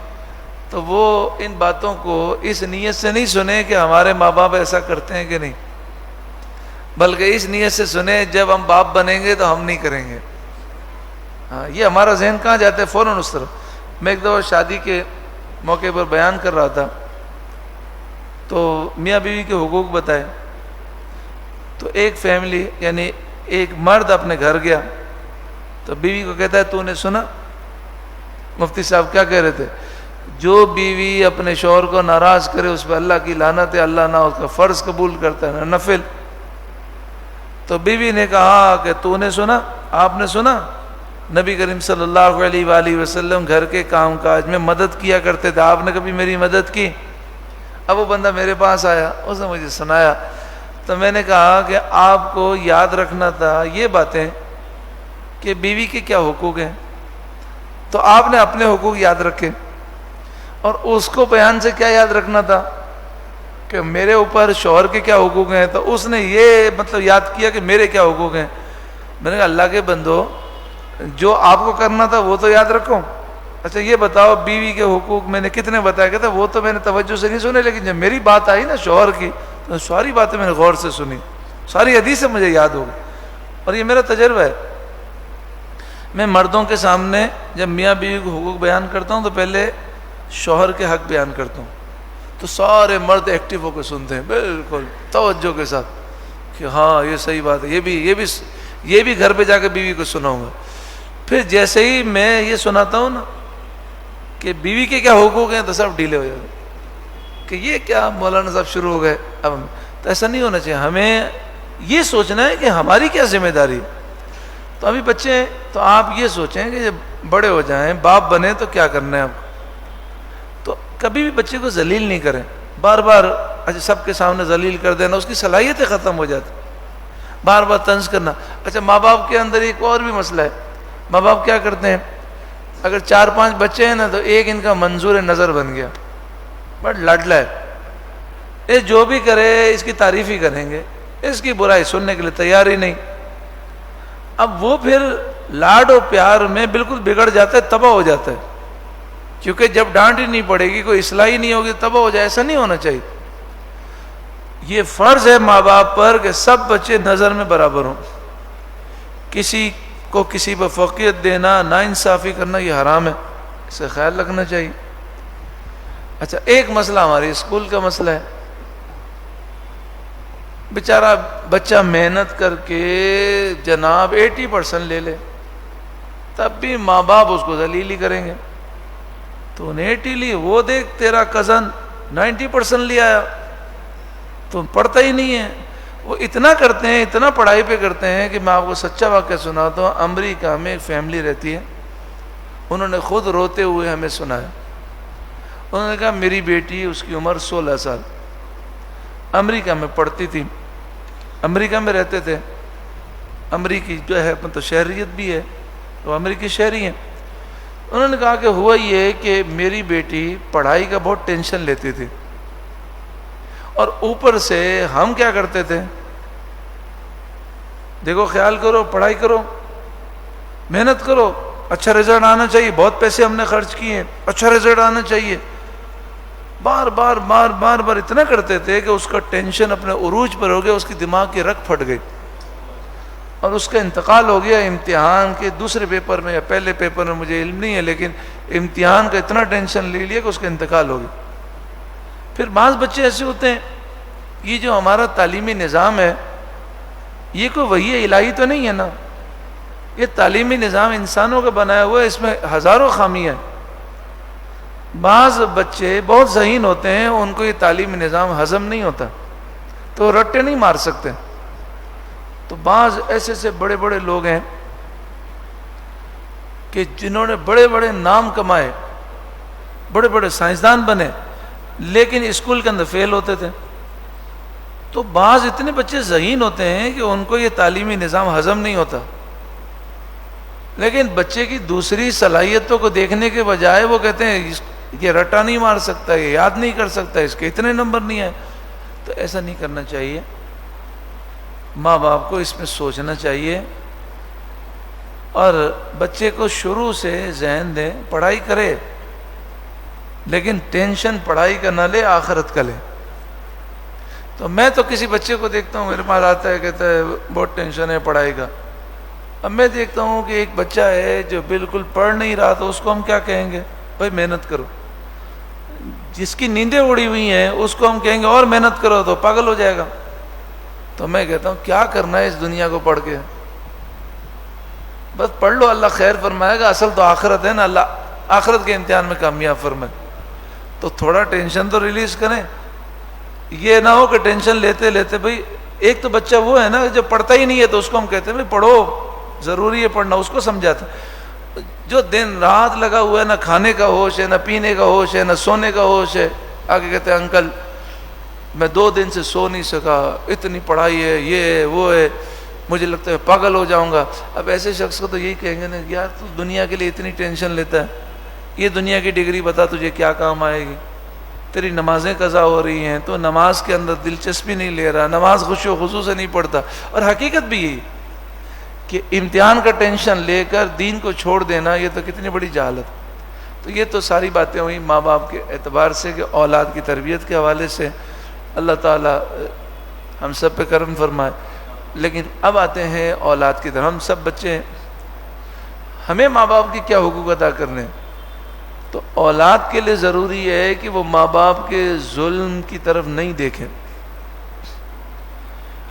تو وہ ان باتوں کو اس نیت سے نہیں سنے کہ ہمارے ماں باپ ایسا کرتے ہیں کہ نہیں، بلکہ اس نیت سے سنے جب ہم باپ بنیں گے تو ہم نہیں کریں گے. ہاں یہ ہمارا ذہن کہاں جاتا ہے فوراً اس طرف. میں ایک دفعہ شادی کے موقع پر بیان کر رہا تھا تو میاں بیوی کے حقوق بتائے. تو ایک فیملی یعنی ایک مرد اپنے گھر گیا تو بیوی کو کہتا ہے تو نے سنا مفتی صاحب کیا کہہ رہے تھے؟ جو بیوی اپنے شوہر کو ناراض کرے اس پہ اللہ کی لعنت ہے، اللہ نہ اس کا فرض قبول کرتا ہے نہ نفل. تو بیوی نے کہا کہ تو نے سنا، آپ نے سنا؟ نبی کریم صلی اللہ علیہ وآلہ وسلم گھر کے کام کاج میں مدد کیا کرتے تھے. آپ نے کبھی میری مدد کی؟ اب وہ بندہ میرے پاس آیا, اس نے مجھے سنایا, تو میں نے کہا کہ آپ کو یاد رکھنا تھا یہ باتیں کہ بیوی کے کیا حقوق ہیں, تو آپ نے اپنے حقوق یاد رکھے, اور اس کو بیان سے کیا یاد رکھنا تھا کہ میرے اوپر شوہر کے کیا حقوق ہیں, تو اس نے یہ مطلب یاد کیا کہ میرے کیا حقوق ہیں. میں نے کہا اللہ کے بندو, جو آپ کو کرنا تھا وہ تو یاد رکھو. اچھا یہ بتاؤ بیوی کے حقوق میں نے کتنے بتایا؟ کہتا وہ تو میں نے توجہ سے نہیں سنے, لیکن جب میری بات آئی نا شوہر کی تو ساری باتیں میں نے غور سے سنی, ساری حدیثیں مجھے یاد ہو گئی. اور یہ میرا تجربہ ہے, میں مردوں کے سامنے جب میاں بیوی کے حقوق بیان کرتا ہوں تو پہلے شوہر کے حق بیان کرتا ہوں, تو سارے مرد ایکٹیو ہو کے سنتے ہیں بالکل توجہ کے ساتھ کہ ہاں یہ صحیح بات ہے, یہ بھی گھر پہ جا کے بیوی کو سناؤں گا. پھر جیسے ہی میں یہ سناتا ہوں نا کہ بیوی کے کیا حقوق ہیں تو سب ڈھیلے ہو جاتے کہ یہ کیا مولانا صاحب شروع ہو گئے. اب تو ایسا نہیں ہونا چاہیے, ہمیں یہ سوچنا ہے کہ ہماری کیا ذمہ داری. تو ابھی بچے ہیں تو آپ یہ سوچیں کہ جب بڑے ہو جائیں باپ بنے تو کیا کرنا ہے آپ کو. تو کبھی بھی بچے کو ذلیل نہیں کریں, بار بار سب کے سامنے ذلیل کر دینا, اس کی صلاحیتیں ختم ہو جاتی. بار بار طنز کرنا. اچھا ماں باپ کے اندر ایک اور بھی مسئلہ ہے, ماں باپ کیا کرتے ہیں, اگر 4-5 بچے ہیں نا تو ایک ان کا منظور نظر بن گیا, بٹ لاڈلا ہے, یہ جو بھی کرے اس کی تعریف ہی کریں گے, اس کی برائی سننے کے لیے تیار ہی نہیں. اب وہ پھر لاڈ و پیار میں بالکل بگڑ جاتا ہے, تباہ ہو جاتا ہے, کیونکہ جب ڈانٹ ہی نہیں پڑے گی, کوئی اصلاح ہی نہیں ہوگی, تباہ ہو جائے. ایسا نہیں ہونا چاہیے. یہ فرض ہے ماں باپ پر کہ سب بچے نظر میں برابر ہوں. کسی کو کسی پر فوقیت دینا, نا انصافی کرنا یہ حرام ہے, اس سے خیال رکھنا چاہیے. اچھا ایک مسئلہ ہمارے اسکول کا مسئلہ ہے, بیچارہ بچہ محنت کر کے جناب 80% لے لے, تب بھی ماں باپ اس کو ذلیل ہی کریں گے. تو 80 لی, وہ دیکھ تیرا کزن 90% لے آیا, تو پڑھتا ہی نہیں ہے. وہ اتنا کرتے ہیں, اتنا پڑھائی پہ کرتے ہیں کہ میں آپ کو سچا واقعہ سناتا ہوں. امریکہ میں ایک فیملی رہتی ہے, انہوں نے خود روتے ہوئے ہمیں سنایا. انہوں نے کہا میری بیٹی, اس کی عمر 16 سال, امریکہ میں پڑھتی تھی, امریکہ میں رہتے تھے, امریکی جو ہے تو شہریت بھی ہے, وہ امریکی شہری ہیں. انہوں نے کہا کہ ہوا یہ کہ میری بیٹی پڑھائی کا بہت ٹینشن لیتی تھی, اور اوپر سے ہم کیا کرتے تھے, دیکھو خیال کرو, پڑھائی کرو, محنت کرو, اچھا رزلٹ آنا چاہیے, بہت پیسے ہم نے خرچ کیے, اچھا رزلٹ آنا چاہیے. بار بار بار بار بار اتنا کرتے تھے کہ اس کا ٹینشن اپنے عروج پر ہو گیا, اس کی دماغ کی رگ پھٹ گئی, اور اس کا انتقال ہو گیا امتحان کے دوسرے پیپر میں یا پہلے پیپر میں, مجھے علم نہیں ہے, لیکن امتحان کا اتنا ٹینشن لے لیا کہ اس کا انتقال ہو گیا. پھر بعض بچے ایسے ہوتے ہیں, یہ جو ہمارا تعلیمی نظام ہے یہ کوئی وحی الہی تو نہیں ہے نا, یہ تعلیمی نظام انسانوں کا بنایا ہوا ہے, اس میں ہزاروں خامیاں ہیں. بعض بچے بہت ذہین ہوتے ہیں, ان کو یہ تعلیمی نظام ہضم نہیں ہوتا, تو رٹے نہیں مار سکتے. تو بعض ایسے بڑے بڑے لوگ ہیں کہ جنہوں نے بڑے بڑے نام کمائے, بڑے بڑے سائنسدان بنے, لیکن اسکول کے اندر فیل ہوتے تھے. تو بعض اتنے بچے ذہین ہوتے ہیں کہ ان کو یہ تعلیمی نظام ہضم نہیں ہوتا, لیکن بچے کی دوسری صلاحیتوں کو دیکھنے کے بجائے وہ کہتے ہیں یہ رٹا نہیں مار سکتا, یہ یاد نہیں کر سکتا, اس کے اتنے نمبر نہیں ہیں. تو ایسا نہیں کرنا چاہیے. ماں باپ کو اس میں سوچنا چاہیے, اور بچے کو شروع سے ذہن دیں, پڑھائی کرے لیکن ٹینشن پڑھائی کا نہ لے, آخرت کا لے. تو میں تو کسی بچے کو دیکھتا ہوں, میرے پاس آتا ہے, کہتا ہے بہت ٹینشن ہے پڑھائی کا. اب میں دیکھتا ہوں کہ ایک بچہ ہے جو بالکل پڑھ نہیں رہا, تو اس کو ہم کیا کہیں گے, بھائی محنت کرو. جس کی نیندیں اڑی ہوئی ہیں اس کو ہم کہیں گے اور محنت کرو, تو پاگل ہو جائے گا. تو میں کہتا ہوں کیا کرنا ہے اس دنیا کو پڑھ کے, بس پڑھ لو, اللہ خیر فرمائے گا, اصل تو آخرت ہے نا, اللہ آخرت کے امتحان میں کامیاب فرمائے. تو تھوڑا ٹینشن تو ریلیز کریں, یہ نہ ہو کہ ٹینشن لیتے لیتے, بھائی ایک تو بچہ وہ ہے نا جو پڑھتا ہی نہیں ہے, تو اس کو ہم کہتے ہیں بھائی پڑھو, ضروری ہے پڑھنا، اس کو سمجھاتا. جو دن رات لگا ہوا ہے، نہ کھانے کا ہوش ہے، نہ پینے کا ہوش ہے، نہ سونے کا ہوش ہے، آگے کہتے ہیں انکل میں 2 دن سے سو نہیں سکا، اتنی پڑھائی ہے، یہ ہے وہ ہے، مجھے لگتا ہے پاگل ہو جاؤں گا. اب ایسے شخص کو تو یہی کہیں گے نا، یار تو دنیا کے لیے اتنی ٹینشن لیتا ہے، یہ دنیا کی ڈگری بتا تجھے کیا کام آئے گی؟ تیری نمازیں قضا ہو رہی ہیں، تو نماز کے اندر دلچسپی نہیں لے رہا، نماز خشوع و خضوع سے نہیں پڑھتا. اور حقیقت بھی یہی کہ امتحان کا ٹینشن لے کر دین کو چھوڑ دینا، یہ تو کتنی بڑی جہالت. تو یہ تو ساری باتیں ہوئی ماں باپ کے اعتبار سے کہ اولاد کی تربیت کے حوالے سے. اللہ تعالی ہم سب پہ کرم فرمائے. لیکن اب آتے ہیں اولاد کی طرف. ہم سب بچے ہیں، ہمیں ماں باپ کی کیا حقوق ادا کرنے ہیں؟ تو اولاد کے لیے ضروری ہے کہ وہ ماں باپ کے ظلم کی طرف نہیں دیکھیں.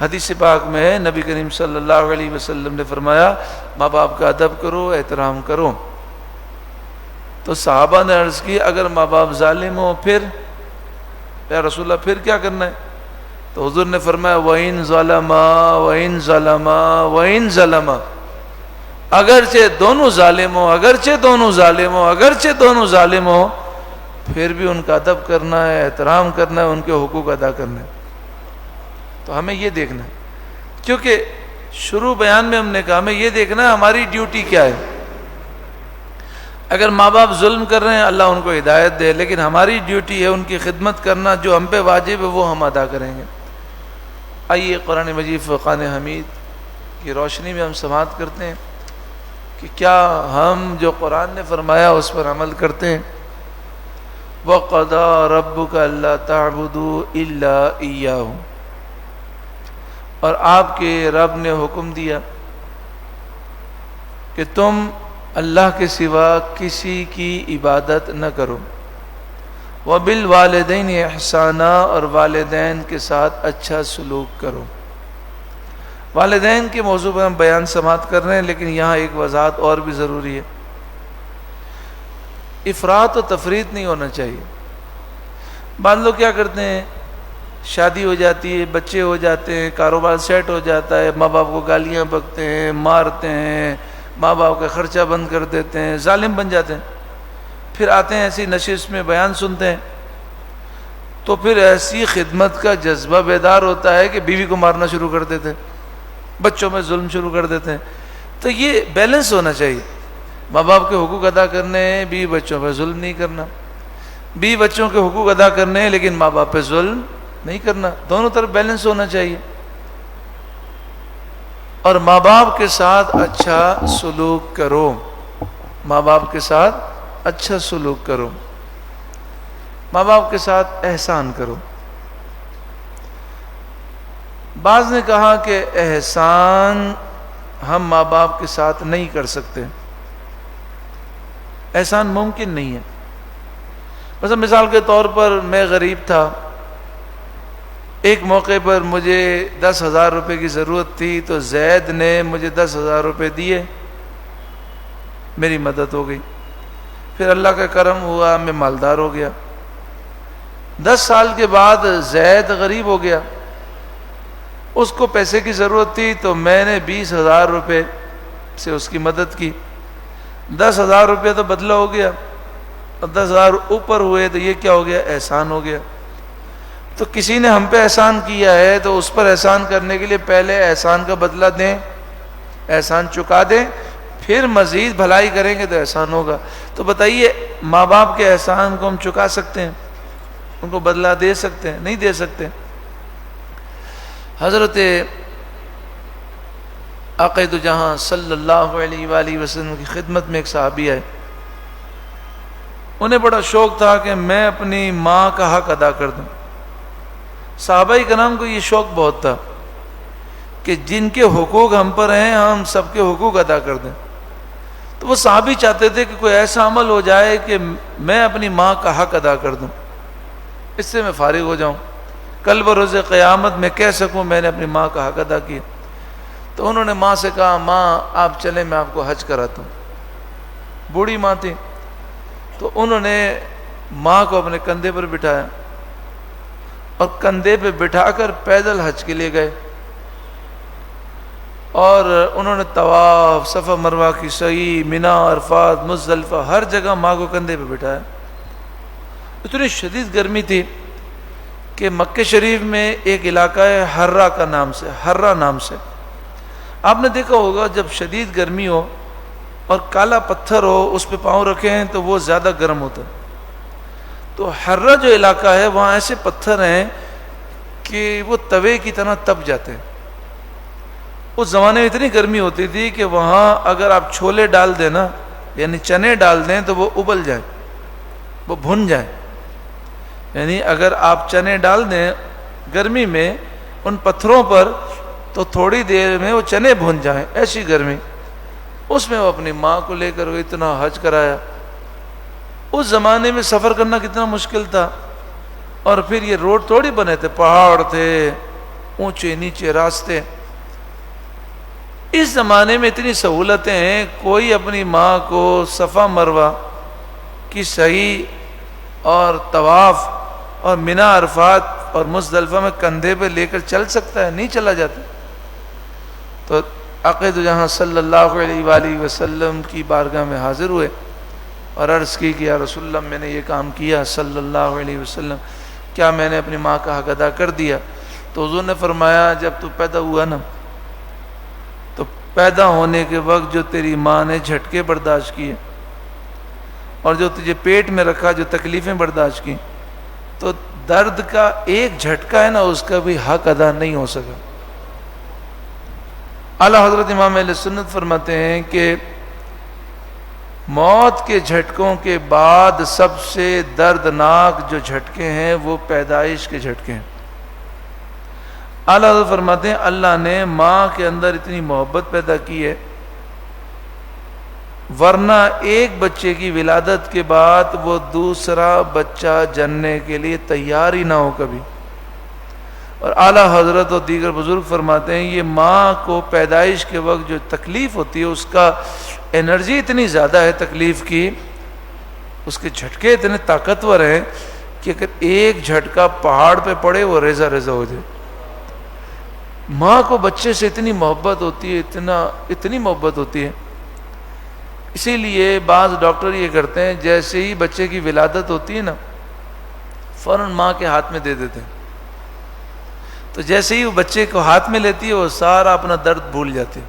حدیث پاک میں ہے، نبی کریم صلی اللہ علیہ وسلم نے فرمایا ماں باپ کا ادب کرو، احترام کرو. تو صحابہ نے عرض کی اگر ماں باپ ظالم ہو پھر یا رسول اللہ پھر کیا کرنا ہے؟ تو حضور نے فرمایا وَإِن ظَلَمَا وَإِن ظَلَمَا وَإِن ظَلَمَا، اگرچہ دونوں ظالم ہو، اگرچہ دونوں ظالم ہو، اگرچہ دونوں ظالم ہو، پھر بھی ان کا ادب کرنا ہے، احترام کرنا ہے، ان کے حقوق ادا کرنا ہے. تو ہمیں یہ دیکھنا ہے، کیونکہ شروع بیان میں ہم نے کہا ہمیں یہ دیکھنا ہے ہماری ڈیوٹی کیا ہے. اگر ماں باپ ظلم کر رہے ہیں اللہ ان کو ہدایت دے، لیکن ہماری ڈیوٹی ہے ان کی خدمت کرنا، جو ہم پہ واجب ہے وہ ہم ادا کریں گے. آئیے قرآن مجید فرقان حمید کی روشنی میں ہم سماعت کرتے ہیں کہ کیا ہم جو قرآن نے فرمایا اس پر عمل کرتے ہیں. وَقَضَىٰ رَبُّكَ أَلَّا تَعْبُدُوا إِلَّا إِيَّاهُ، اور آپ کے رب نے حکم دیا کہ تم اللہ کے سوا کسی کی عبادت نہ کرو. وَبِالْوَالِدَيْنِ إِحْسَانًا، اور والدین کے ساتھ اچھا سلوک کرو. والدین کے موضوع پر ہم بیان سماعت کر رہے ہیں، لیکن یہاں ایک وضاحت اور بھی ضروری ہے. افراط و تفریط نہیں ہونا چاہیے. بعض لوگ کیا کرتے ہیں، شادی ہو جاتی ہے، بچے ہو جاتے ہیں، کاروبار سیٹ ہو جاتا ہے، ماں باپ کو گالیاں بکتے ہیں، مارتے ہیں، ماں باپ کا خرچہ بند کر دیتے ہیں، ظالم بن جاتے ہیں. پھر آتے ہیں ایسی نشست میں بیان سنتے ہیں تو پھر ایسی خدمت کا جذبہ بیدار ہوتا ہے کہ بیوی کو مارنا شروع کر دیتے ہیں، بچوں میں ظلم شروع کر دیتے ہیں. تو یہ بیلنس ہونا چاہیے. ماں باپ کے حقوق ادا کرنے ہیں، بیوی بچوں پہ ظلم نہیں کرنا. بیوی بچوں کے حقوق ادا کرنے ہیں لیکن ماں باپ پہ ظلم نہیں کرنا. دونوں طرف بیلنس ہونا چاہیے. اور ماں باپ کے ساتھ اچھا سلوک کرو، ماں باپ کے ساتھ اچھا سلوک کرو، ماں باپ کے ساتھ احسان کرو. بعض نے کہا کہ احسان ہم ماں باپ کے ساتھ نہیں کر سکتے، احسان ممکن نہیں ہے. مثلا مثال کے طور پر میں غریب تھا، ایک موقع پر مجھے 10,000 روپے کی ضرورت تھی تو زید نے مجھے 10,000 روپے دیے، میری مدد ہو گئی. پھر اللہ کا کرم ہوا، میں مالدار ہو گیا. 10 سال کے بعد زید غریب ہو گیا، اس کو پیسے کی ضرورت تھی تو میں نے 20,000 روپے سے اس کی مدد کی. 10,000 روپے تو بدلہ ہو گیا، اور 10,000 اوپر ہوئے تو یہ کیا ہو گیا؟ احسان ہو گیا. تو کسی نے ہم پہ احسان کیا ہے تو اس پر احسان کرنے کے لیے پہلے احسان کا بدلہ دیں، احسان چکا دیں، پھر مزید بھلائی کریں گے تو احسان ہوگا. تو بتائیے ماں باپ کے احسان کو ہم چکا سکتے ہیں؟ ان کو بدلہ دے سکتے ہیں؟ نہیں دے سکتے. حضرت عقید جہاں صلی اللہ علیہ وآلہ وسلم کی خدمت میں ایک صحابی ہے، انہیں بڑا شوق تھا کہ میں اپنی ماں کا حق ادا کر دوں. صحابہ کرام کو یہ شوق بہت تھا کہ جن کے حقوق ہم پر ہیں ہم سب کے حقوق ادا کر دیں. تو وہ صحابی چاہتے تھے کہ کوئی ایسا عمل ہو جائے کہ میں اپنی ماں کا حق ادا کر دوں، اس سے میں فارغ ہو جاؤں، کل بروز قیامت میں کہہ سکوں میں نے اپنی ماں کا حق ادا کیا. تو انہوں نے ماں سے کہا ماں آپ چلیں میں آپ کو حج کراتا ہوں. بوڑھی ماں تھی تو انہوں نے ماں کو اپنے کندھے پر بٹھایا اور کندھے پہ بٹھا کر پیدل حج کے لیے گئے. اور انہوں نے طواف، صفا مروہ کی سعی، مینا، عرفات، مزدلفہ، ہر جگہ ماں کو کندھے پہ بٹھایا۔ اتنی شدید گرمی تھی کہ مکہ شریف میں ایک علاقہ ہے حرہ کا نام سے، حرہ نام سے، آپ نے دیکھا ہوگا جب شدید گرمی ہو اور کالا پتھر ہو اس پہ پاؤں رکھیں تو وہ زیادہ گرم ہوتا ہے۔ تو حرہ جو علاقہ ہے وہاں ایسے پتھر ہیں کہ وہ توے کی طرح تپ جاتے ہیں۔ اس زمانے میں اتنی گرمی ہوتی تھی کہ وہاں اگر آپ چھولے ڈال دیں نا، یعنی چنے ڈال دیں تو وہ ابل جائیں، وہ بھن جائیں۔ یعنی اگر آپ چنے ڈال دیں گرمی میں ان پتھروں پر تو تھوڑی دیر میں وہ چنے بھن جائیں، ایسی گرمی۔ اس میں وہ اپنی ماں کو لے کر وہ اتنا حج کرایا۔ اس زمانے میں سفر کرنا کتنا مشکل تھا، اور پھر یہ روڈ تھوڑی بنے تھے، پہاڑ تھے، اونچے نیچے راستے۔ اس زمانے میں اتنی سہولتیں ہیں، کوئی اپنی ماں کو صفا مروہ کی سعی اور طواف اور مینا، عرفات اور مزدلفہ میں کندھے پہ لے کر چل سکتا ہے؟ نہیں چلا جاتا۔ تو عقید جہاں صلی اللہ علیہ وآلہ وسلم کی بارگاہ میں حاضر ہوئے اور عرض کی کہ یا رسول اللہ میں نے یہ کام کیا صلی اللہ علیہ وسلم، کیا میں نے اپنی ماں کا حق ادا کر دیا؟ تو حضور نے فرمایا جب تو پیدا ہوا نا، تو پیدا ہونے کے وقت جو تیری ماں نے جھٹکے برداشت کیے اور جو تجھے پیٹ میں رکھا جو تکلیفیں برداشت کی، تو درد کا ایک جھٹکا ہے نا اس کا بھی حق ادا نہیں ہو سکا۔ اعلیٰ حضرت امام اہل سنت فرماتے ہیں کہ موت کے جھٹکوں کے بعد سب سے دردناک جو جھٹکے ہیں وہ پیدائش کے جھٹکے ہیں۔ اعلیٰ حضرت فرماتے ہیں اللہ نے ماں کے اندر اتنی محبت پیدا کی ہے، ورنہ ایک بچے کی ولادت کے بعد وہ دوسرا بچہ جننے کے لیے تیار ہی نہ ہو کبھی۔ اور اعلیٰ حضرت اور دیگر بزرگ فرماتے ہیں یہ ماں کو پیدائش کے وقت جو تکلیف ہوتی ہے اس کا انرجی اتنی زیادہ ہے تکلیف کی، اس کے جھٹکے اتنے طاقتور ہیں کہ اگر ایک جھٹکا پہاڑ پہ پڑے وہ ریزہ ریزہ ہو جائے۔ ماں کو بچے سے اتنی محبت ہوتی ہے، اتنی محبت ہوتی ہے، اسی لیے بعض ڈاکٹر یہ کرتے ہیں جیسے ہی بچے کی ولادت ہوتی ہے نا فوراً ماں کے ہاتھ میں دے دیتے ہیں، تو جیسے ہی وہ بچے کو ہاتھ میں لیتی ہے وہ سارا اپنا درد بھول جاتی ہے۔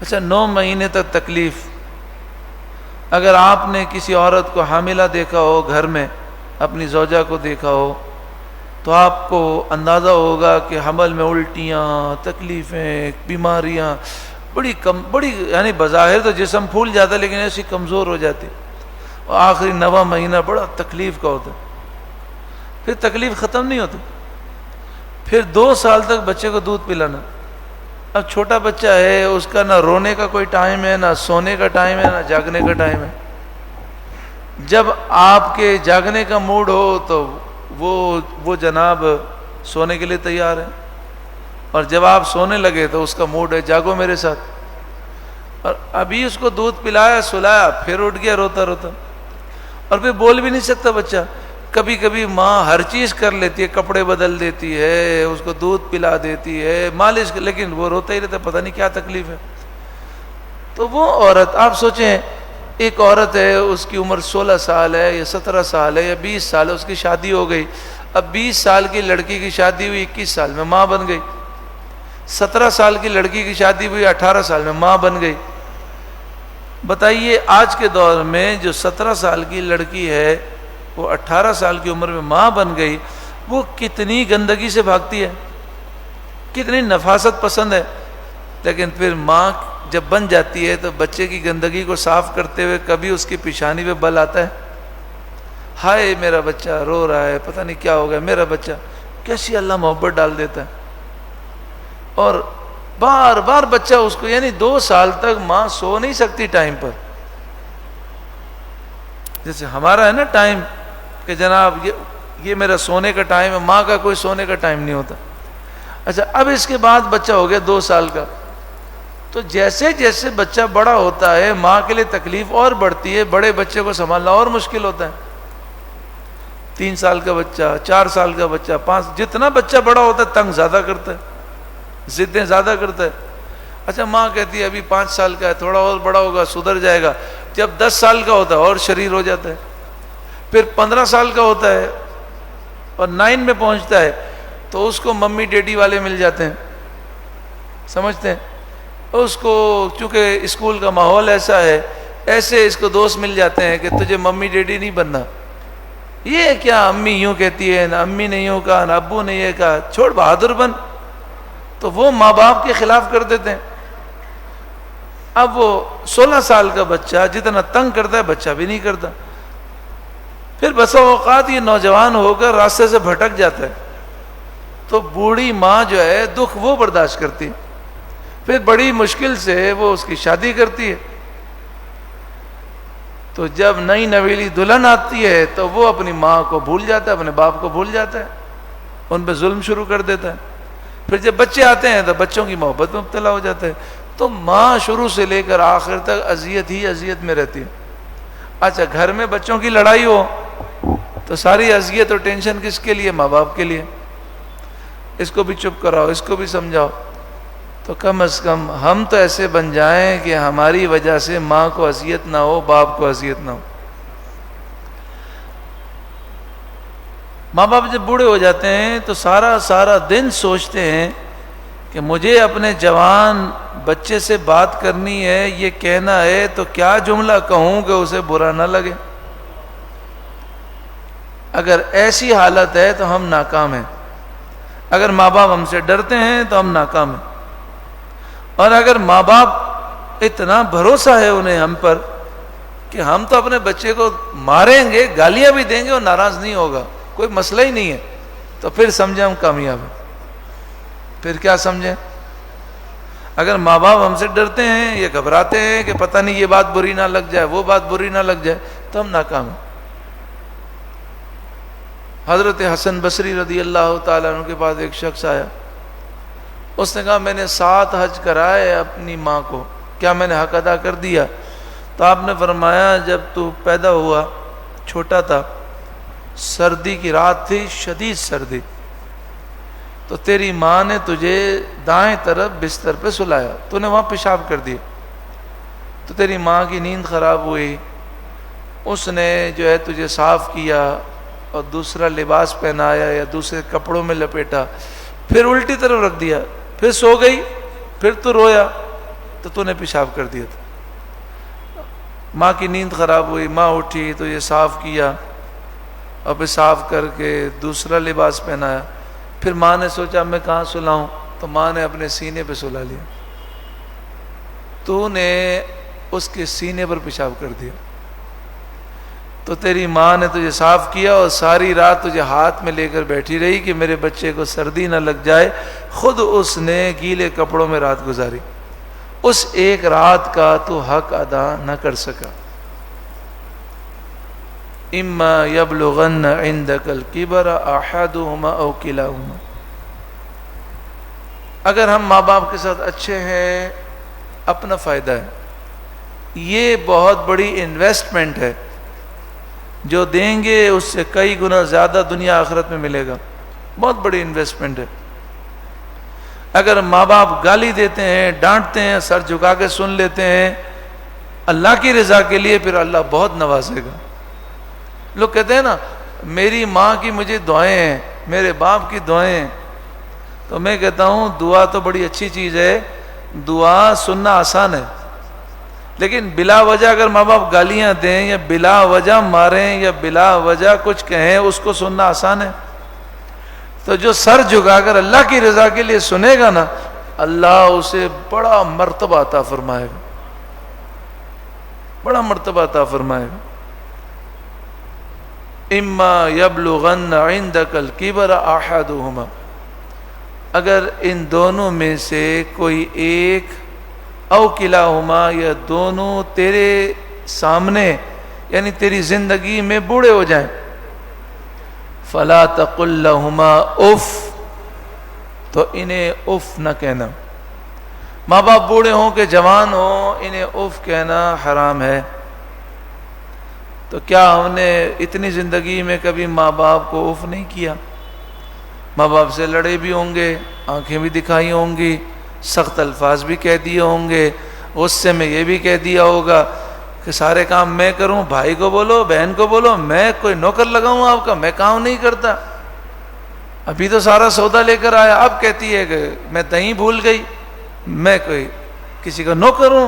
اچھا 9 مہینے تک تکلیف، اگر آپ نے کسی عورت کو حاملہ دیکھا ہو گھر میں، اپنی زوجہ کو دیکھا ہو، تو آپ کو اندازہ ہوگا کہ حمل میں الٹیاں، تکلیفیں، بیماریاں، بڑی یعنی بظاہر تو جسم پھول جاتا ہے لیکن ایسی کمزور ہو جاتی، اور آخری 9واں مہینہ بڑا تکلیف کا ہوتا ہے، پھر تکلیف ختم نہیں ہوتی، پھر 2 سال تک بچے کو دودھ پلانا۔ اب چھوٹا بچہ ہے، اس کا نہ رونے کا کوئی ٹائم ہے، نہ سونے کا ٹائم ہے، نہ جاگنے کا ٹائم ہے۔ جب آپ کے جاگنے کا موڈ ہو تو وہ جناب سونے کے لیے تیار ہے، اور جب آپ سونے لگے تو اس کا موڈ ہے جاگو میرے ساتھ، اور ابھی اس کو دودھ پلایا سلایا پھر اٹھ گیا روتا روتا، اور پھر بول بھی نہیں سکتا بچہ۔ کبھی کبھی ماں ہر چیز کر لیتی ہے، کپڑے بدل دیتی ہے، اس کو دودھ پلا دیتی ہے، مالش، لیکن وہ روتا ہی رہتا ہے، پتہ نہیں کیا تکلیف ہے۔ تو وہ عورت، آپ سوچیں ایک عورت ہے، اس کی عمر 16 سال ہے یا 17 سال ہے یا 20 سال ہے، اس کی شادی ہو گئی، اب 20 سال کی لڑکی کی شادی ہوئی 21 سال میں ماں بن گئی، 17 سال کی لڑکی کی شادی ہوئی 18 سال میں ماں بن گئی۔ بتائیے آج کے دور میں جو 17 سال کی لڑکی ہے وہ 18 سال کی عمر میں ماں بن گئی، وہ کتنی گندگی سے بھاگتی ہے، کتنی نفاست پسند ہے، لیکن پھر ماں جب بن جاتی ہے تو بچے کی گندگی کو صاف کرتے ہوئے کبھی اس کی پیشانی پہ بل آتا ہے، ہائے میرا بچہ رو رہا ہے، پتہ نہیں کیا ہو گیا میرا بچہ، کیسی اللہ محبت ڈال دیتا ہے۔ اور بار بار بچہ اس کو، یعنی 2 سال تک ماں سو نہیں سکتی ٹائم پر، جیسے ہمارا ہے نا ٹائم کہ جناب یہ میرا سونے کا ٹائم ہے، ماں کا کوئی سونے کا ٹائم نہیں ہوتا۔ اچھا اب اس کے بعد بچہ ہو گیا 2 سال کا، تو جیسے جیسے بچہ بڑا ہوتا ہے ماں کے لیے تکلیف اور بڑھتی ہے، بڑے بچے کو سنبھالنا اور مشکل ہوتا ہے۔ 3 سال کا بچہ، 4 سال کا بچہ، 5، جتنا بچہ بڑا ہوتا ہے تنگ زیادہ کرتا ہے، ضدیں زیادہ کرتا ہے۔ اچھا ماں کہتی ہے ابھی 5 سال کا ہے، تھوڑا اور بڑا ہوگا سدھر جائے گا. جب 10 سال کا ہوتا ہے اور شریر ہو جاتا ہے. پھر 15 سال کا ہوتا ہے اور 9 میں پہنچتا ہے تو اس کو ممی ڈیڈی والے مل جاتے ہیں، سمجھتے ہیں. اس کو چونکہ اسکول کا ماحول ایسا ہے، ایسے اس کو دوست مل جاتے ہیں کہ تجھے ممی ڈیڈی نہیں بننا. یہ کیا امی یوں کہتی ہے، نہ امی نے یوں کہا، نہ ابو نے یہ کہا، چھوڑ بہادر بن. تو وہ ماں باپ کے خلاف کر دیتے ہیں. اب وہ 16 سال کا بچہ جتنا تنگ کرتا ہے بچہ بھی نہیں کرتا. پھر بسا اوقات یہ نوجوان ہو کر راستے سے بھٹک جاتا ہے تو بوڑھی ماں جو ہے دکھ وہ برداشت کرتی ہے. پھر بڑی مشکل سے وہ اس کی شادی کرتی ہے. تو جب نئی نویلی دلہن آتی ہے تو وہ اپنی ماں کو بھول جاتا ہے، اپنے باپ کو بھول جاتا ہے، ان پہ ظلم شروع کر دیتا ہے. پھر جب بچے آتے ہیں تو بچوں کی محبت میں مبتلا ہو جاتا ہے. تو ماں شروع سے لے کر آخر تک اذیت ہی اذیت میں رہتی ہے. اچھا گھر میں بچوں کی لڑائی ہو تو ساری اذیت اور ٹینشن کس کے لیے؟ ماں باپ کے لیے. اس کو بھی چپ کراؤ، اس کو بھی سمجھاؤ. تو کم از کم ہم تو ایسے بن جائیں کہ ہماری وجہ سے ماں کو اذیت نہ ہو، باپ کو اذیت نہ ہو. ماں باپ جب بوڑھے ہو جاتے ہیں تو سارا دن سوچتے ہیں کہ مجھے اپنے جوان بچے سے بات کرنی ہے، یہ کہنا ہے تو کیا جملہ کہوں کہ اسے برا نہ لگے. اگر ایسی حالت ہے تو ہم ناکام ہیں. اگر ماں باپ ہم سے ڈرتے ہیں تو ہم ناکام ہیں. اور اگر ماں باپ اتنا بھروسہ ہے انہیں ہم پر کہ ہم تو اپنے بچے کو ماریں گے، گالیاں بھی دیں گے اور ناراض نہیں ہوگا، کوئی مسئلہ ہی نہیں ہے، تو پھر سمجھیں ہم کامیاب ہیں. پھر کیا سمجھیں؟ اگر ماں باپ ہم سے ڈرتے ہیں، یہ گھبراتے ہیں کہ پتہ نہیں یہ بات بری نہ لگ جائے، وہ بات بری نہ لگ جائے، تو ہم ناکام ہیں. حضرت حسن بصری رضی اللہ تعالیٰ عنہ کے پاس ایک شخص آیا. اس نے کہا میں نے 7 حج کرائے اپنی ماں کو، کیا میں نے حق ادا کر دیا؟ تو آپ نے فرمایا جب تو پیدا ہوا چھوٹا تھا، سردی کی رات تھی، شدید سردی، تو تیری ماں نے تجھے دائیں طرف بستر پہ سلایا، تو نے وہاں پیشاب کر دیا، تو تیری ماں کی نیند خراب ہوئی، اس نے جو ہے تجھے صاف کیا اور دوسرا لباس پہنایا یا دوسرے کپڑوں میں لپیٹا، پھر الٹی طرف رکھ دیا، پھر سو گئی، پھر تو رویا تو نے پیشاب کر دیا تھا. ماں کی نیند خراب ہوئی، ماں اٹھی تو یہ صاف کیا اور پھر صاف کر کے دوسرا لباس پہنایا. پھر ماں نے سوچا میں کہاں سلاؤں، تو ماں نے اپنے سینے پہ سلا لیا، تو نے اس کے سینے پر پیشاب کر دیا. تو تیری ماں نے تجھے صاف کیا اور ساری رات تجھے ہاتھ میں لے کر بیٹھی رہی کہ میرے بچے کو سردی نہ لگ جائے. خود اس نے گیلے کپڑوں میں رات گزاری. اس ایک رات کا تو حق ادا نہ کر سکا. اما یبلغن عندک الکبر احدهما او کلاهما. اگر ہم ماں باپ کے ساتھ اچھے ہیں اپنا فائدہ ہے. یہ بہت بڑی انویسٹمنٹ ہے، جو دیں گے اس سے کئی گنا زیادہ دنیا آخرت میں ملے گا. بہت بڑی انویسٹمنٹ ہے. اگر ماں باپ گالی دیتے ہیں، ڈانٹتے ہیں، سر جھکا کے سن لیتے ہیں اللہ کی رضا کے لیے، پھر اللہ بہت نوازے گا. لوگ کہتے ہیں نا میری ماں کی مجھے دعائیں ہیں، میرے باپ کی دعائیں ہیں. تو میں کہتا ہوں دعا تو بڑی اچھی چیز ہے، دعا سننا آسان ہے، لیکن بلا وجہ اگر ماں باپ گالیاں دیں یا بلا وجہ ماریں یا بلا وجہ کچھ کہیں، اس کو سننا آسان ہے. تو جو سر جھکا کر اللہ کی رضا کے لیے سنے گا نا، اللہ اسے بڑا مرتبہ عطا فرمائے گا، بڑا مرتبہ عطا فرمائے گا. اما یبلغن عندک الکبر احدهما. اگر ان دونوں میں سے کوئی ایک، او کلاہما، یا دونوں تیرے سامنے یعنی تیری زندگی میں بوڑھے ہو جائیں، فلا تقل لہما اف، تو انہیں اف نہ کہنا. ماں باپ بوڑھے ہوں کہ جوان ہوں، انہیں اف کہنا حرام ہے. تو کیا ہم نے اتنی زندگی میں کبھی ماں باپ کو اف نہیں کیا؟ ماں باپ سے لڑے بھی ہوں گے، آنکھیں بھی دکھائی ہوں گی، سخت الفاظ بھی کہہ دیے ہوں گے، غصے میں یہ بھی کہہ دیا ہوگا کہ سارے کام میں کروں، بھائی کو بولو، بہن کو بولو، میں کوئی نوکر لگاؤں آپ کا، میں کام نہیں کرتا، ابھی تو سارا سودا لے کر آیا، اب کہتی ہے کہ میں دہی بھول گئی، میں کوئی کسی کا نوکر ہوں،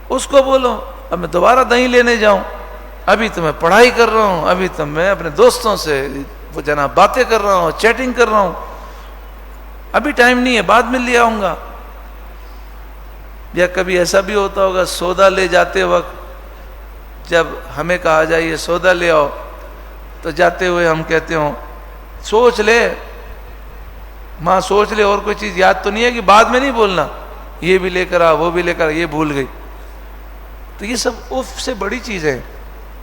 اس کو بولو اب میں دوبارہ دہی لینے جاؤں، ابھی تو میں پڑھائی کر رہا ہوں، ابھی تو میں اپنے دوستوں سے وہ جناب باتیں کر رہا ہوں، چیٹنگ کر رہا ہوں، ابھی ٹائم نہیں ہے، بعد میں لے آؤں گا۔ یا کبھی ایسا بھی ہوتا ہوگا سودا لے جاتے وقت جب ہمیں کہا جائے یہ سودا لے آؤ تو جاتے ہوئے ہم کہتے ہوں سوچ لے ماں، سوچ لے، اور کوئی چیز یاد تو نہیں ہے کہ بعد میں نہیں بولنا، یہ بھی لے کر آ، وہ بھی لے کر آ، یہ بھول گئی۔ تو یہ سب اف سے بڑی چیز ہے۔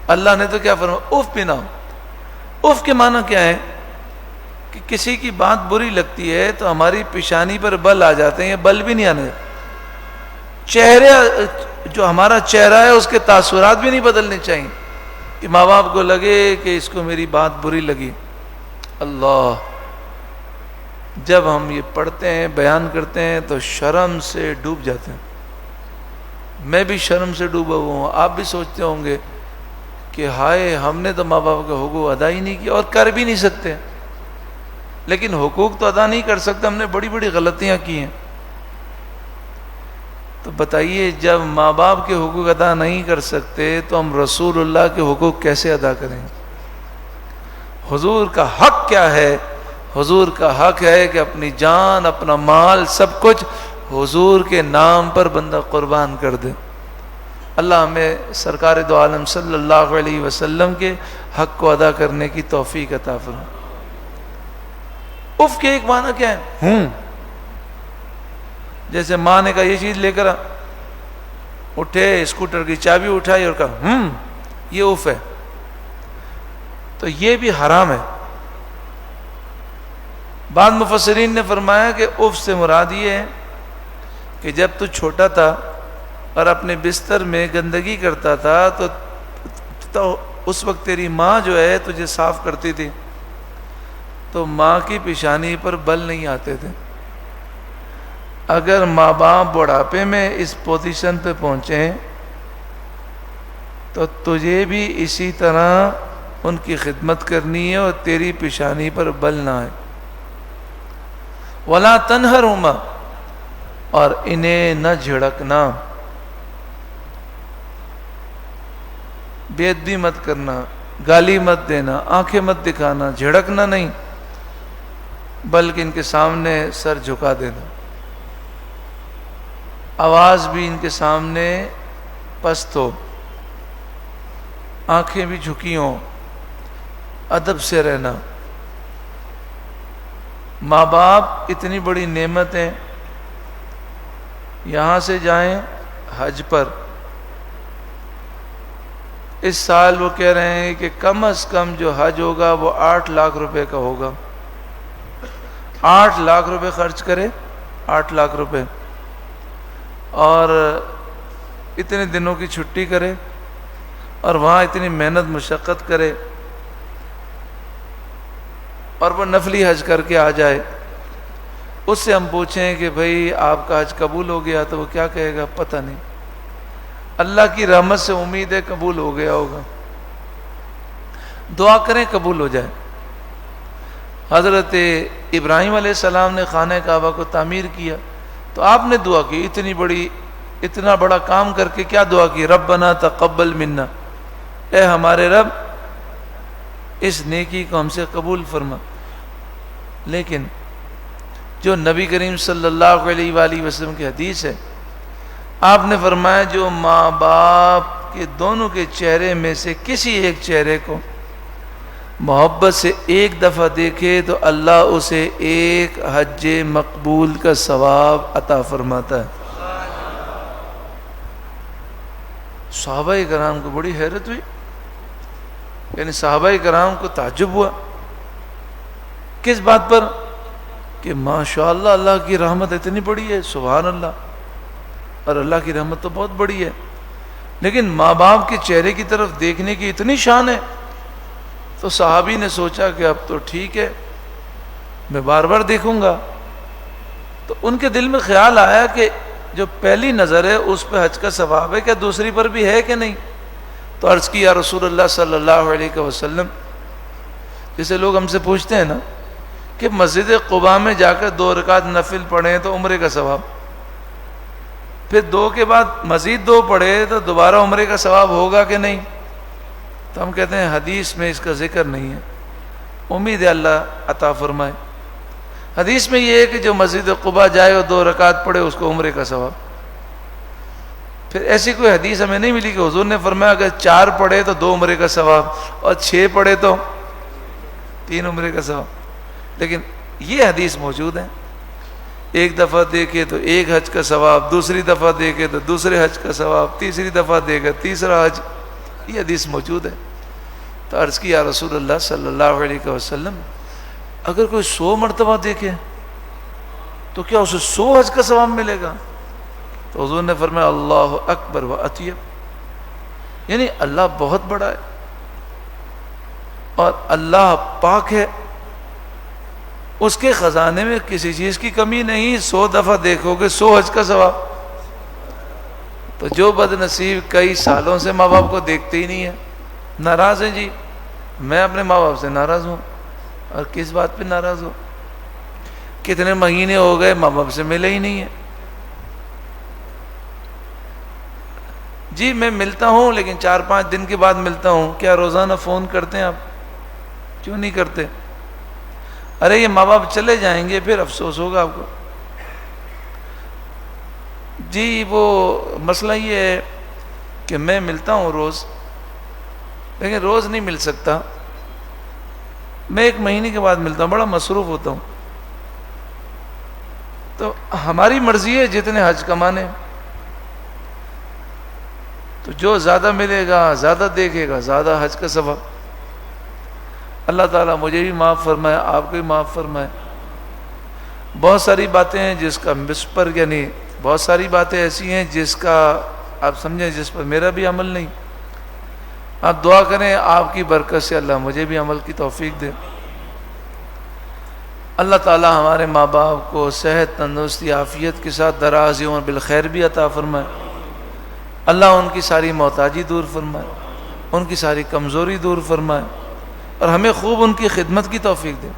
اللہ نے تو کیا فرمایا، اف بھی نہ ہو۔ اف کے معنی کیا ہے کہ کسی کی بات بری لگتی ہے تو ہماری پیشانی پر بل آ جاتے ہیں، یہ بل بھی نہیں آنے، چہرے جو ہمارا چہرہ ہے اس کے تاثرات بھی نہیں بدلنے چاہیے کہ ماں باپ کو لگے کہ اس کو میری بات بری لگی۔ اللہ، جب ہم یہ پڑھتے ہیں بیان کرتے ہیں تو شرم سے ڈوب جاتے ہیں۔ میں بھی شرم سے ڈوبا ہوا ہوں، آپ بھی سوچتے ہوں گے کہ ہائے ہم نے تو ماں باپ کے حقوق ادا ہی نہیں کیا، اور کر بھی نہیں سکتے، لیکن حقوق تو ادا نہیں کر سکتے، ہم نے بڑی بڑی غلطیاں کی ہیں۔ تو بتائیے جب ماں باپ کے حقوق ادا نہیں کر سکتے تو ہم رسول اللہ کے حقوق کیسے ادا کریں؟ حضور کا حق کیا ہے؟ حضور کا حق ہے کہ اپنی جان، اپنا مال، سب کچھ حضور کے نام پر بندہ قربان کر دے۔ اللہ ہمیں سرکار دو عالم صلی اللہ علیہ وسلم کے حق کو ادا کرنے کی توفیق عطا فرمائے۔ اف کے ایک معنی کیا ہے؟ جیسے ماں نے کہا یہ چیز لے کر آ، اٹھے اسکوٹر کی چابی اٹھائی اور کہا یہ اف ہے، تو یہ بھی حرام ہے۔ بعض مفسرین نے فرمایا کہ اف سے مراد یہ ہے کہ جب تو چھوٹا تھا اور اپنے بستر میں گندگی کرتا تھا تو اس وقت تیری ماں جو ہے تجھے صاف کرتی تھی، تو ماں کی پیشانی پر بل نہیں آتے تھے۔ اگر ماں باپ بڑھاپے میں اس پوزیشن پہ پہنچیں تو تجھے بھی اسی طرح ان کی خدمت کرنی ہے اور تیری پیشانی پر بل نہ آئے۔ وَلَا تَنْهَرْهُمَا، اور انہیں نہ جھڑکنا، بے ادبی مت کرنا، گالی مت دینا، آنکھیں مت دکھانا، جھڑکنا نہیں، بلکہ ان کے سامنے سر جھکا دینا، آواز بھی ان کے سامنے پست ہو، آنکھیں بھی جھکی ہوں، ادب سے رہنا۔ ماں باپ اتنی بڑی نعمت ہے، یہاں سے جائیں حج پر، اس سال وہ کہہ رہے ہیں کہ کم از کم جو حج ہوگا وہ 8 لاکھ روپے کا ہوگا، 8 لاکھ روپے خرچ کرے، 8 لاکھ روپے، اور اتنے دنوں کی چھٹی کرے اور وہاں اتنی محنت مشقت کرے اور وہ نفلی حج کر کے آ جائے۔ اس سے ہم پوچھیں کہ بھائی آپ کا حج قبول ہو گیا، تو وہ کیا کہے گا؟ پتہ نہیں، اللہ کی رحمت سے امید ہے قبول ہو گیا ہوگا، دعا کریں قبول ہو جائے۔ حضرت ابراہیم علیہ السلام نے خانہ کعبہ کو تعمیر کیا تو آپ نے دعا کی، اتنا بڑا کام کر کے کیا دعا کی؟ ربنا تقبل منا، اے ہمارے رب اس نیکی کو ہم سے قبول فرما۔ لیکن جو نبی کریم صلی اللہ علیہ وآلہ وسلم کی حدیث ہے، آپ نے فرمایا جو ماں باپ کے دونوں کے چہرے میں سے کسی ایک چہرے کو محبت سے ایک دفعہ دیکھے تو اللہ اسے ایک حج مقبول کا ثواب عطا فرماتا ہے۔ صحابہ کرام کو بڑی حیرت ہوئی، یعنی صحابہ کرام کو تعجب ہوا، کس بات پر؟ کہ ماشاءاللہ اللہ کی رحمت اتنی بڑی ہے، سبحان اللہ، اور اللہ کی رحمت تو بہت بڑی ہے، لیکن ماں باپ کے چہرے کی طرف دیکھنے کی اتنی شان ہے۔ تو صحابی نے سوچا کہ اب تو ٹھیک ہے، میں بار بار دیکھوں گا۔ تو ان کے دل میں خیال آیا کہ جو پہلی نظر ہے اس پہ حج کا ثواب ہے، کیا دوسری پر بھی ہے کہ نہیں؟ تو عرض کی یا رسول اللہ صلی اللہ علیہ وسلم، جیسے لوگ ہم سے پوچھتے ہیں نا کہ مسجد قباء میں جا کر 2 رکعت نفل پڑھیں تو عمرے کا ثواب، پھر 2 کے بعد مزید 2 پڑھے تو دوبارہ عمرے کا ثواب ہوگا کہ نہیں؟ تو ہم کہتے ہیں حدیث میں اس کا ذکر نہیں ہے، امید ہے اللہ عطا فرمائے۔ حدیث میں یہ ہے کہ جو مسجد قباء جائے اور 2 رکعت پڑھے اس کو عمرے کا ثواب۔ پھر ایسی کوئی حدیث ہمیں نہیں ملی کہ حضور نے فرمایا اگر 4 پڑھے تو 2 عمرے کا ثواب اور 6 پڑھے تو 3 عمرے کا ثواب، لیکن یہ حدیث موجود ہے، ایک دفعہ دیکھے تو 1 حج کا ثواب، دوسری دفعہ دیکھے تو دوسرے حج کا ثواب، تیسری دفعہ دیکھے تیسرا حج، یہ حدیث موجود ہے۔ تو عرض کی یا رسول اللہ صلی اللہ علیہ وسلم، اگر کوئی 100 مرتبہ دیکھے تو کیا اسے 100 حج کا ثواب ملے گا؟ تو حضور نے فرمایا اللہ اکبر و اطیب، یعنی اللہ بہت بڑا ہے اور اللہ پاک ہے، اس کے خزانے میں کسی چیز کی کمی نہیں، 100 دفعہ دیکھو گے 100 حج کا ثواب۔ تو جو بد نصیب کئی سالوں سے ماں باپ کو دیکھتے ہی نہیں ہے، ناراض ہیں جی، میں اپنے ماں باپ سے ناراض ہوں، اور کس بات پہ ناراض ہو؟ کتنے مہینے ہو گئے ماں باپ سے ملے ہی نہیں ہے۔ جی میں ملتا ہوں لیکن 4-5 دن کے بعد ملتا ہوں، کیا روزانہ فون کرتے ہیں آپ؟ کیوں نہیں کرتے؟ ارے یہ ماں باپ چلے جائیں گے پھر افسوس ہوگا آپ کو۔ جی وہ مسئلہ یہ ہے کہ میں ملتا ہوں روز، لیکن روز نہیں مل سکتا، میں 1 مہینے کے بعد ملتا ہوں، بڑا مصروف ہوتا ہوں۔ تو ہماری مرضی ہے جتنے حج کمانے، تو جو زیادہ ملے گا زیادہ دیکھے گا زیادہ حج کا ثواب۔ اللہ تعالیٰ مجھے بھی معاف فرمائے، آپ کو بھی معاف فرمائے۔ بہت ساری باتیں ہیں جس کا مس پر، یعنی بہت ساری باتیں ایسی ہیں جس کا آپ سمجھیں جس پر میرا بھی عمل نہیں، آپ دعا کریں آپ کی برکت سے اللہ مجھے بھی عمل کی توفیق دے۔ اللہ تعالیٰ ہمارے ماں باپ کو صحت، تندرستی، عافیت کے ساتھ دراز عمر بالخیر بھی عطا فرمائے۔ اللہ ان کی ساری محتاجی دور فرمائے، ان کی ساری کمزوری دور فرمائے، اور ہمیں خوب ان کی خدمت کی توفیق دے۔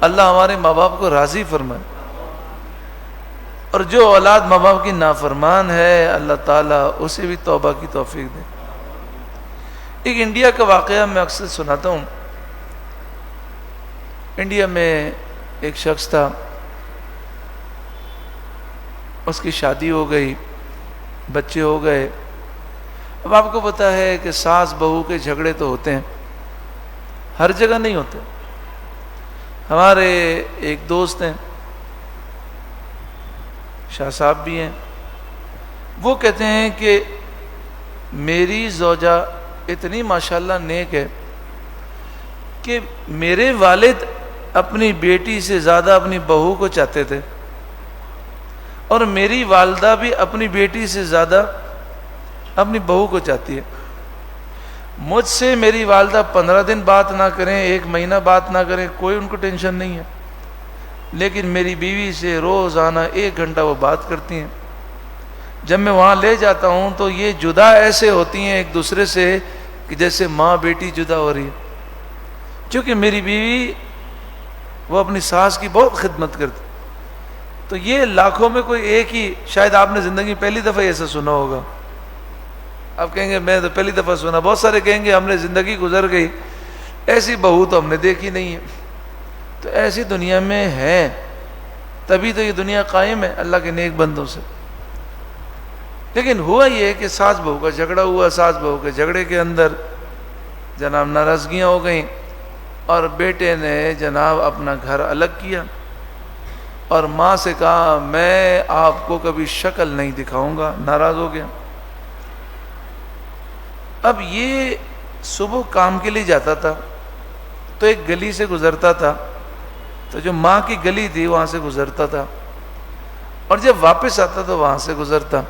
اللہ ہمارے ماں باپ کو راضی فرمائے، اور جو اولاد ماں باپ کی نافرمان ہے اللہ تعالیٰ اسے بھی توبہ کی توفیق دے۔ ایک انڈیا کا واقعہ میں اکثر سناتا ہوں۔ انڈیا میں ایک شخص تھا، اس کی شادی ہو گئی، بچے ہو گئے۔ اب آپ کو پتہ ہے کہ ساس بہو کے جھگڑے تو ہوتے ہیں، ہر جگہ نہیں ہوتے۔ ہمارے ایک دوست ہیں، شاہ صاحب بھی ہیں، وہ کہتے ہیں کہ میری زوجہ اتنی ماشاءاللہ نیک ہے کہ میرے والد اپنی بیٹی سے زیادہ اپنی بہو کو چاہتے تھے، اور میری والدہ بھی اپنی بیٹی سے زیادہ اپنی بہو کو چاہتی ہے۔ مجھ سے میری والدہ 15 دن بات نہ کریں، 1 مہینہ بات نہ کریں، کوئی ان کو ٹینشن نہیں ہے، لیکن میری بیوی سے روزانہ 1 گھنٹہ وہ بات کرتی ہیں۔ جب میں وہاں لے جاتا ہوں تو یہ جدا ایسے ہوتی ہیں ایک دوسرے سے کہ جیسے ماں بیٹی جدا ہو رہی ہے، کیونکہ میری بیوی وہ اپنی ساس کی بہت خدمت کرتی۔ تو یہ لاکھوں میں کوئی ایک ہی، شاید آپ نے زندگی پہلی دفعہ ایسا سنا ہوگا۔ آپ کہیں گے میں تو پہلی دفعہ سنا، بہت سارے کہیں گے ہم نے زندگی گزر گئی، ایسی بہو تو ہم نے دیکھی نہیں ہے۔ تو ایسی دنیا میں ہے، تبھی تو یہ دنیا قائم ہے اللہ کے نیک بندوں سے۔ لیکن ہوا یہ کہ ساس بہو کا جھگڑا ہوا، ساس بہو کے جھگڑے کے اندر جناب ناراضگیاں ہو گئیں، اور بیٹے نے جناب اپنا گھر الگ کیا، اور ماں سے کہا میں آپ کو کبھی شکل نہیں دکھاؤں گا، ناراض ہو گیا۔ اب یہ صبح کام کے لیے جاتا تھا تو ایک گلی سے گزرتا تھا، تو جو ماں کی گلی تھی وہاں سے گزرتا تھا، اور جب واپس آتا تو وہاں سے گزرتا۔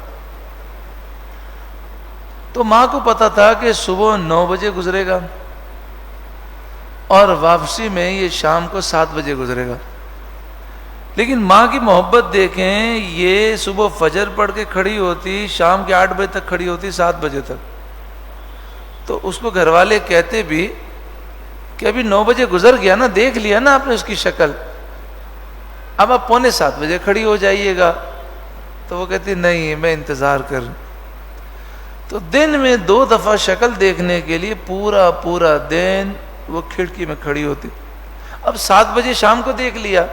تو ماں کو پتا تھا کہ صبح 9 بجے گزرے گا اور واپسی میں یہ شام کو 7 بجے گزرے گا، لیکن ماں کی محبت دیکھیں، یہ صبح فجر پڑھ کے کھڑی ہوتی، شام کے 8 بجے تک کھڑی ہوتی، 7 بجے تک، تو اس کو گھر والے کہتے بھی کہ ابھی 9 بجے گزر گیا نا، دیکھ لیا نا آپ نے اس کی شکل، اب آپ 6:45 بجے کھڑی ہو جائیے گا، تو وہ کہتی نہیں میں انتظار کر. تو دن میں 2 دفعہ شکل دیکھنے کے لیے پورا دن وہ کھڑکی میں کھڑی ہوتی. اب 7 بجے شام کو دیکھ لیا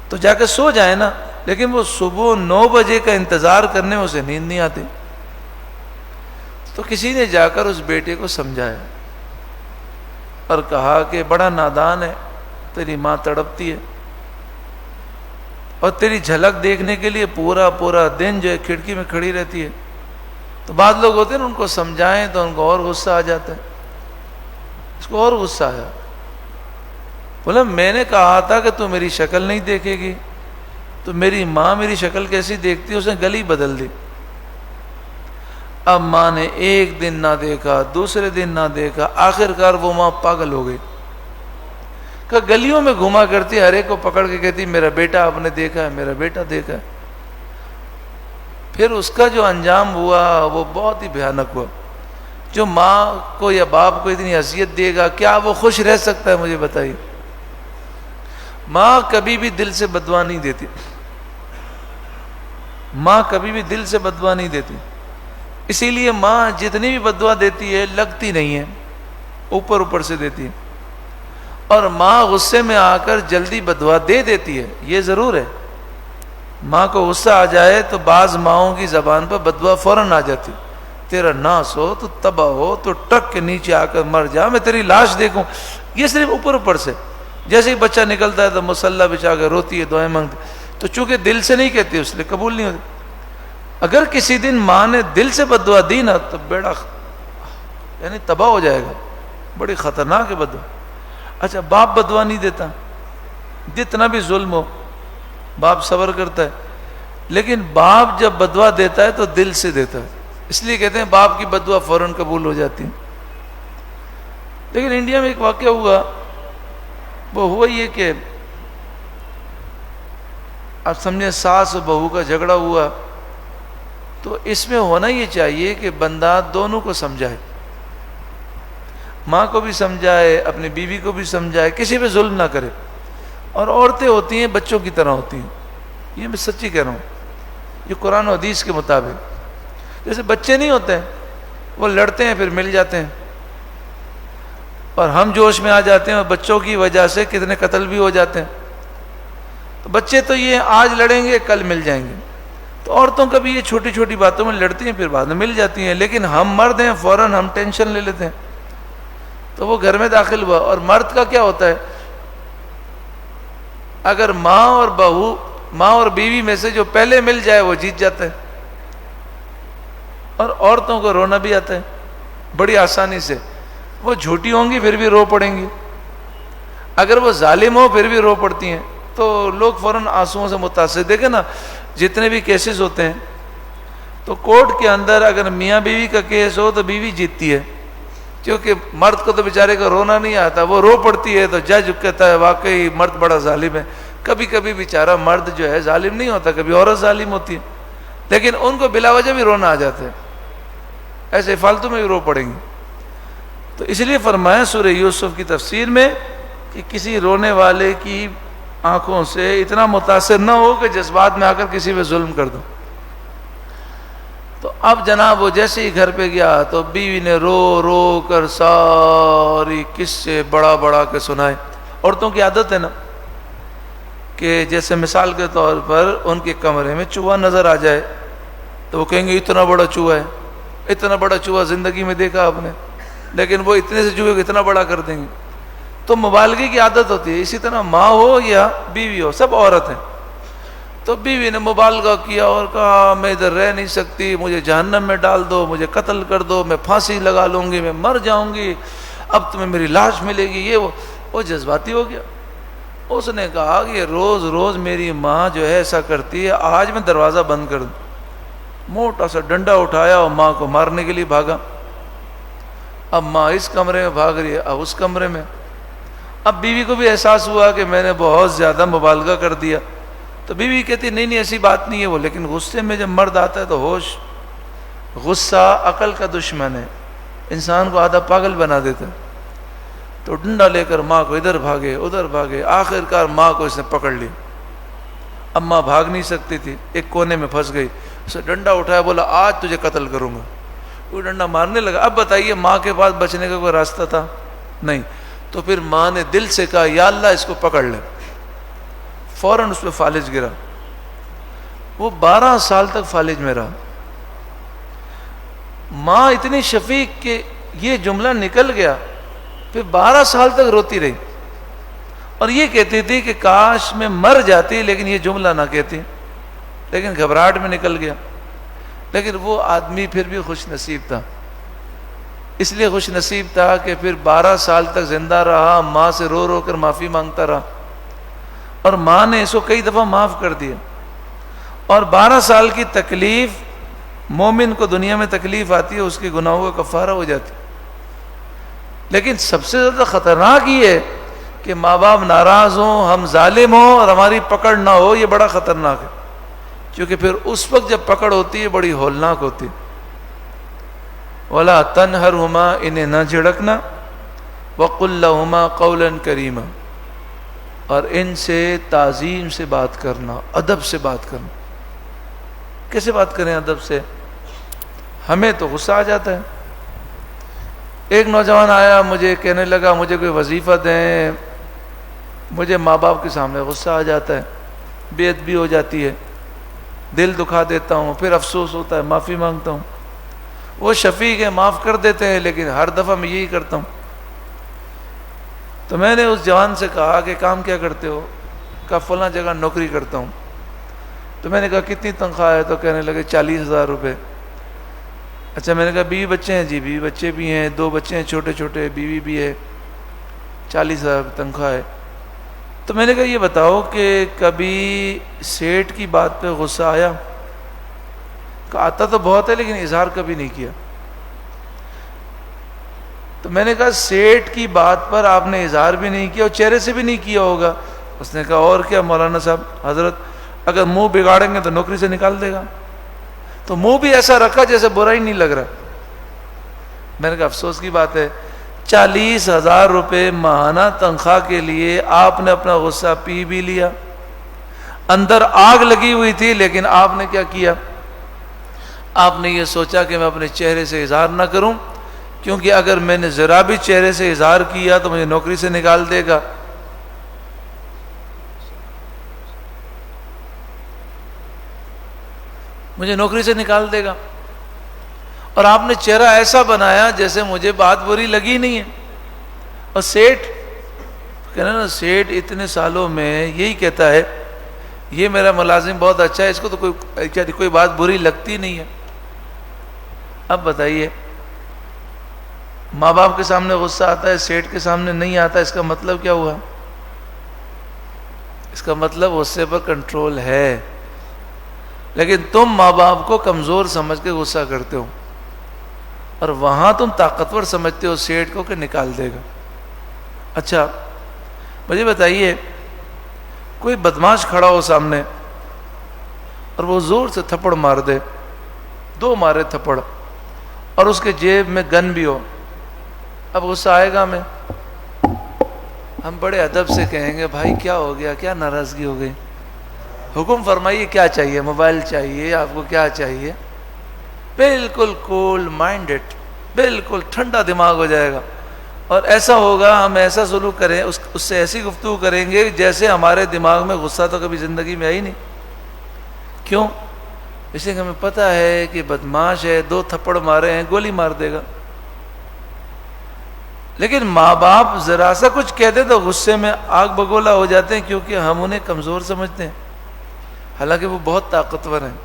تو جا کے سو جائے نا، لیکن وہ صبح 9 بجے کا انتظار کرنے میں اسے نیند نہیں آتی. تو کسی نے جا کر اس بیٹے کو سمجھایا اور کہا کہ بڑا نادان ہے، تیری ماں تڑپتی ہے اور تیری جھلک دیکھنے کے لیے پورا دن جو ہے کھڑکی میں کھڑی رہتی ہے. تو بعض لوگ ہوتے ہیں نا، ان کو سمجھائیں تو ان کو اور غصہ آ جاتا ہے. اس کو اور غصہ آیا، بولا میں نے کہا تھا کہ تو میری شکل نہیں دیکھے گی، تو میری ماں میری شکل کیسی دیکھتی ہے، اس نے گلی بدل دی. اب ماں نے ایک دن نہ دیکھا، دوسرے دن نہ دیکھا، آخر کار وہ ماں پاگل ہو گئی. کہ گلیوں میں گھوما کرتی، ہر ایک کو پکڑ کے کہتی میرا بیٹا آپ نے دیکھا ہے، میرا بیٹا دیکھا ہے. پھر اس کا جو انجام ہوا وہ بہت ہی بھیانک ہوا. جو ماں کو یا باپ کو اتنی اذیت دے گا، کیا وہ خوش رہ سکتا ہے؟ مجھے بتائیے. ماں کبھی بھی دل سے بددعا نہیں دیتی، ماں کبھی بھی دل سے بددعا نہیں دیتی. اسی لیے ماں جتنی بھی بددعا دیتی ہے لگتی نہیں ہے، اوپر سے دیتی ہے. اور ماں غصے میں آ کر جلدی بددعا دے دیتی ہے، یہ ضرور ہے. ماں کو غصہ آ جائے تو بعض ماؤں کی زبان پر بددعا فوراً آ جاتی. تیرا ناس ہو، تو تباہ ہو، تو ٹرک کے نیچے آ کر مر جا، میں تیری لاش دیکھوں. یہ صرف اوپر سے. جیسے ہی بچہ نکلتا ہے تو مصلی بچھا کر روتی ہے، دعائیں مانگتی. تو چونکہ دل سے نہیں کہتی، اس لیے قبول نہیں ہوتی. اگر کسی دن ماں نے دل سے بددعا دی نا تو بیڑا یعنی تباہ ہو جائے گا، بڑی خطرناک ہے بددعا. اچھا باپ بددعا نہیں دیتا، جتنا بھی ظلم ہو باپ صبر کرتا ہے، لیکن باپ جب بددعا دیتا ہے تو دل سے دیتا ہے. اس لیے کہتے ہیں باپ کی بددعا فوراً قبول ہو جاتی ہے. لیکن انڈیا میں ایک واقعہ ہوا، وہ ہوا یہ کہ اب سمجھیں ساس و بہو کا جھگڑا ہوا. تو اس میں ہونا یہ چاہیے کہ بندہ دونوں کو سمجھائے، ماں کو بھی سمجھائے، اپنی بیوی کو بھی سمجھائے، کسی پہ ظلم نہ کرے. اور عورتیں ہوتی ہیں بچوں کی طرح ہوتی ہیں، یہ میں سچی کہہ رہا ہوں، یہ قرآن و حدیث کے مطابق. جیسے بچے نہیں ہوتے ہیں، وہ لڑتے ہیں پھر مل جاتے ہیں، اور ہم جوش میں آ جاتے ہیں اور بچوں کی وجہ سے کتنے قتل بھی ہو جاتے ہیں. تو بچے تو یہ آج لڑیں گے کل مل جائیں گے. تو عورتوں کا بھی یہ چھوٹی چھوٹی باتوں میں لڑتی ہیں پھر بعد میں مل جاتی ہیں. لیکن ہم مرد ہیں، فوراً ہم ٹینشن لے لیتے ہیں. تو وہ گھر میں داخل ہوا. اور مرد کا کیا ہوتا ہے، اگر ماں اور بہو، ماں اور بیوی میں سے جو پہلے مل جائے وہ جیت جاتا ہے. اور عورتوں کو رونا بھی آتا ہے بڑی آسانی سے. وہ جھوٹی ہوں گی پھر بھی رو پڑیں گی، اگر وہ ظالم ہو پھر بھی رو پڑتی ہیں. تو لوگ فوراً آنسوؤں سے متاثر. دیکھیں نا جتنے بھی کیسز ہوتے ہیں تو کورٹ کے اندر اگر میاں بیوی کا کیس ہو تو بیوی جیتتی ہے، کیونکہ مرد کو تو بیچارے کو رونا نہیں آتا، وہ رو پڑتی ہے. تو جج کہتا ہے واقعی مرد بڑا ظالم ہے. کبھی کبھی بیچارہ مرد جو ہے ظالم نہیں ہوتا، کبھی عورت ظالم ہوتی ہے، لیکن ان کو بلا وجہ بھی رونا آ جاتا ہے، ایسے فالتو میں بھی رو پڑیں گے. تو اس لیے فرمایا سورہ یوسف کی تفسیر میں کہ کسی رونے والے کی آنکھوں سے اتنا متاثر نہ ہو کہ جذبات میں آ کر کسی پہ ظلم کر دو. تو اب جناب وہ جیسے ہی گھر پہ گیا تو بیوی نے رو رو کر ساری قصے بڑا کے سنائے. عورتوں کی عادت ہے نا کہ جیسے مثال کے طور پر ان کے کمرے میں چوہا نظر آ جائے تو وہ کہیں گے اتنا بڑا چوہا ہے، اتنا بڑا چوہا زندگی میں دیکھا آپ نے، لیکن وہ اتنے سے چوہے کو اتنا بڑا کر دیں گے. تو مبالغے کی عادت ہوتی ہے. اسی طرح ماں ہو یا بیوی ہو، سب عورت ہیں. تو بیوی نے مبالغہ کیا اور کہا میں ادھر رہ نہیں سکتی، مجھے جہنم میں ڈال دو، مجھے قتل کر دو، میں پھانسی لگا لوں گی، میں مر جاؤں گی، اب تمہیں میری لاش ملے گی. یہ وہ جذباتی ہو گیا. اس نے کہا کہ روز روز میری ماں جو ہے ایسا کرتی ہے، آج میں دروازہ بند کر دوں. موٹا سا ڈنڈا اٹھایا اور ماں کو مارنے کے لیے بھاگا. اب ماں اس کمرے میں بھاگ رہی ہے، اب اس کمرے میں. اب بیوی کو بھی احساس ہوا کہ میں نے بہت زیادہ مبالغہ کر دیا. تو بیوی کہتی نہیں نہیں ایسی بات نہیں ہے وہ، لیکن غصے میں جب مرد آتا ہے تو ہوش، غصہ عقل کا دشمن ہے، انسان کو آدھا پاگل بنا دیتا ہے. تو ڈنڈا لے کر ماں کو ادھر بھاگے ادھر بھاگے، آخر کار ماں کو اس نے پکڑ لی. اب ماں بھاگ نہیں سکتی تھی، ایک کونے میں پھنس گئی. اسے ڈنڈا اٹھایا، بولا آج تجھے قتل کروں گا. وہ ڈنڈا مارنے لگا. اب بتائیے ماں کے پاس بچنے کا کوئی راستہ تھا؟ نہیں. تو پھر ماں نے دل سے کہا یا اللہ اس کو پکڑ لے. فوراً اس پہ فالج گرا. وہ 12 سال تک فالج میں رہا. ماں اتنی شفیق کہ یہ جملہ نکل گیا، پھر 12 سال تک روتی رہی اور یہ کہتی تھی کہ کاش میں مر جاتی لیکن یہ جملہ نہ کہتی، لیکن گھبراہٹ میں نکل گیا. لیکن وہ آدمی پھر بھی خوش نصیب تھا، اس لیے خوش نصیب تھا کہ پھر 12 سال تک زندہ رہا، ماں سے رو رو کر معافی مانگتا رہا اور ماں نے اس کو کئی دفعہ معاف کر دیا. اور 12 سال کی تکلیف، مومن کو دنیا میں تکلیف آتی ہے، اس کے گناہوں کا کفارہ ہو جاتی. لیکن سب سے زیادہ خطرناک یہ ہے کہ ماں باپ ناراض ہوں، ہم ظالم ہوں اور ہماری پکڑ نہ ہو. یہ بڑا خطرناک ہے، کیونکہ پھر اس وقت جب پکڑ ہوتی ہے بڑی ہولناک ہوتی ہے. وَلَا تَنْهَرْهُمَا، انہیں نہ جھڑکنا. وَقُلْ لَهُمَا قَوْلًا كَرِيمًا، اور ان سے تعظیم سے بات کرنا، ادب سے بات کرنا. کیسے بات کریں ادب سے؟ ہمیں تو غصہ آ جاتا ہے. ایک نوجوان آیا، مجھے کہنے لگا مجھے کوئی وظیفہ دیں، مجھے ماں باپ کے سامنے غصہ آ جاتا ہے، بے ادبی ہو جاتی ہے، دل دکھا دیتا ہوں، پھر افسوس ہوتا ہے، معافی مانگتا ہوں. وہ شفیق ہے، معاف کر دیتے ہیں، لیکن ہر دفعہ میں یہی کرتا ہوں. تو میں نے اس جوان سے کہا کہ کام کیا کرتے ہو؟ کہا فلاں جگہ نوکری کرتا ہوں. تو میں نے کہا کتنی تنخواہ ہے؟ تو کہنے لگے 40,000 روپے. اچھا، میں نے کہا بیوی بچے ہیں؟ جی بیوی بچے بھی ہیں، 2 بچے ہیں چھوٹے چھوٹے، بیوی بھی ہے، 40,000 تنخواہ ہے. تو میں نے کہا یہ بتاؤ کہ کبھی سیٹ کی بات پہ غصہ آیا؟ کہا آتا تو بہت ہے لیکن اظہار کبھی نہیں کیا. تو میں نے کہا سیٹ کی بات پر آپ نے اظہار بھی نہیں کیا اور چہرے سے بھی نہیں کیا ہوگا. اس نے کہا اور کیا مولانا صاحب، حضرت اگر منہ بگاڑیں گے تو نوکری سے نکال دے گا. تو منہ بھی ایسا رکھا جیسے برا ہی نہیں لگ رہا. میں نے کہا افسوس کی بات ہے، 40,000 روپے ماہانہ تنخواہ کے لیے آپ نے اپنا غصہ پی بھی لیا، اندر آگ لگی ہوئی تھی، لیکن آپ نے کیا کیا؟ آپ نے یہ سوچا کہ میں اپنے چہرے سے اظہار نہ کروں، کیونکہ اگر میں نے ذرا بھی چہرے سے اظہار کیا تو مجھے نوکری سے نکال دے گا. مجھے نوکری سے نکال دے گا. اور آپ نے چہرہ ایسا بنایا جیسے مجھے بات بری لگی نہیں ہے. اور سیٹ کہنا نا، سیٹ اتنے سالوں میں یہی کہتا ہے یہ میرا ملازم بہت اچھا ہے، اس کو تو کوئی بات بری لگتی نہیں ہے. اب بتائیے، ماں باپ کے سامنے غصہ آتا ہے، سیٹ کے سامنے نہیں آتا، اس کا مطلب کیا ہوا؟ اس کا مطلب غصے پر کنٹرول ہے. لیکن تم ماں باپ کو کمزور سمجھ کے غصہ کرتے ہو اور وہاں تم طاقتور سمجھتے ہو سیٹ کو کہ نکال دے گا. اچھا مجھے بتائیے، کوئی بدماش کھڑا ہو سامنے اور وہ زور سے تھپڑ مار دے، 2 مارے تھپڑ، اور اس کے جیب میں گن بھی ہو، اب غصہ آئے گا؟ ہمیں ہم بڑے ادب سے کہیں گے بھائی کیا ہو گیا، کیا ناراضگی ہو گئی، حکم فرمائیے کیا چاہیے، موبائل چاہیے آپ کو، کیا چاہیے؟ بالکل کول مائنڈڈ، بالکل ٹھنڈا دماغ ہو جائے گا. اور ایسا ہوگا، ہم ایسا سلوک کریں، اس سے ایسی گفتگو کریں گے جیسے ہمارے دماغ میں غصہ تو کبھی زندگی میں آئی نہیں. کیوں؟ اس لیے کہ ہمیں پتہ ہے کہ بدماش ہے، 2 تھپڑ مارے ہیں، گولی مار دے گا. لیکن ماں باپ ذرا سا کچھ کہہ دے تو غصے میں آگ بگولا ہو جاتے ہیں، کیونکہ ہم انہیں کمزور سمجھتے ہیں، حالانکہ وہ بہت طاقتور ہیں.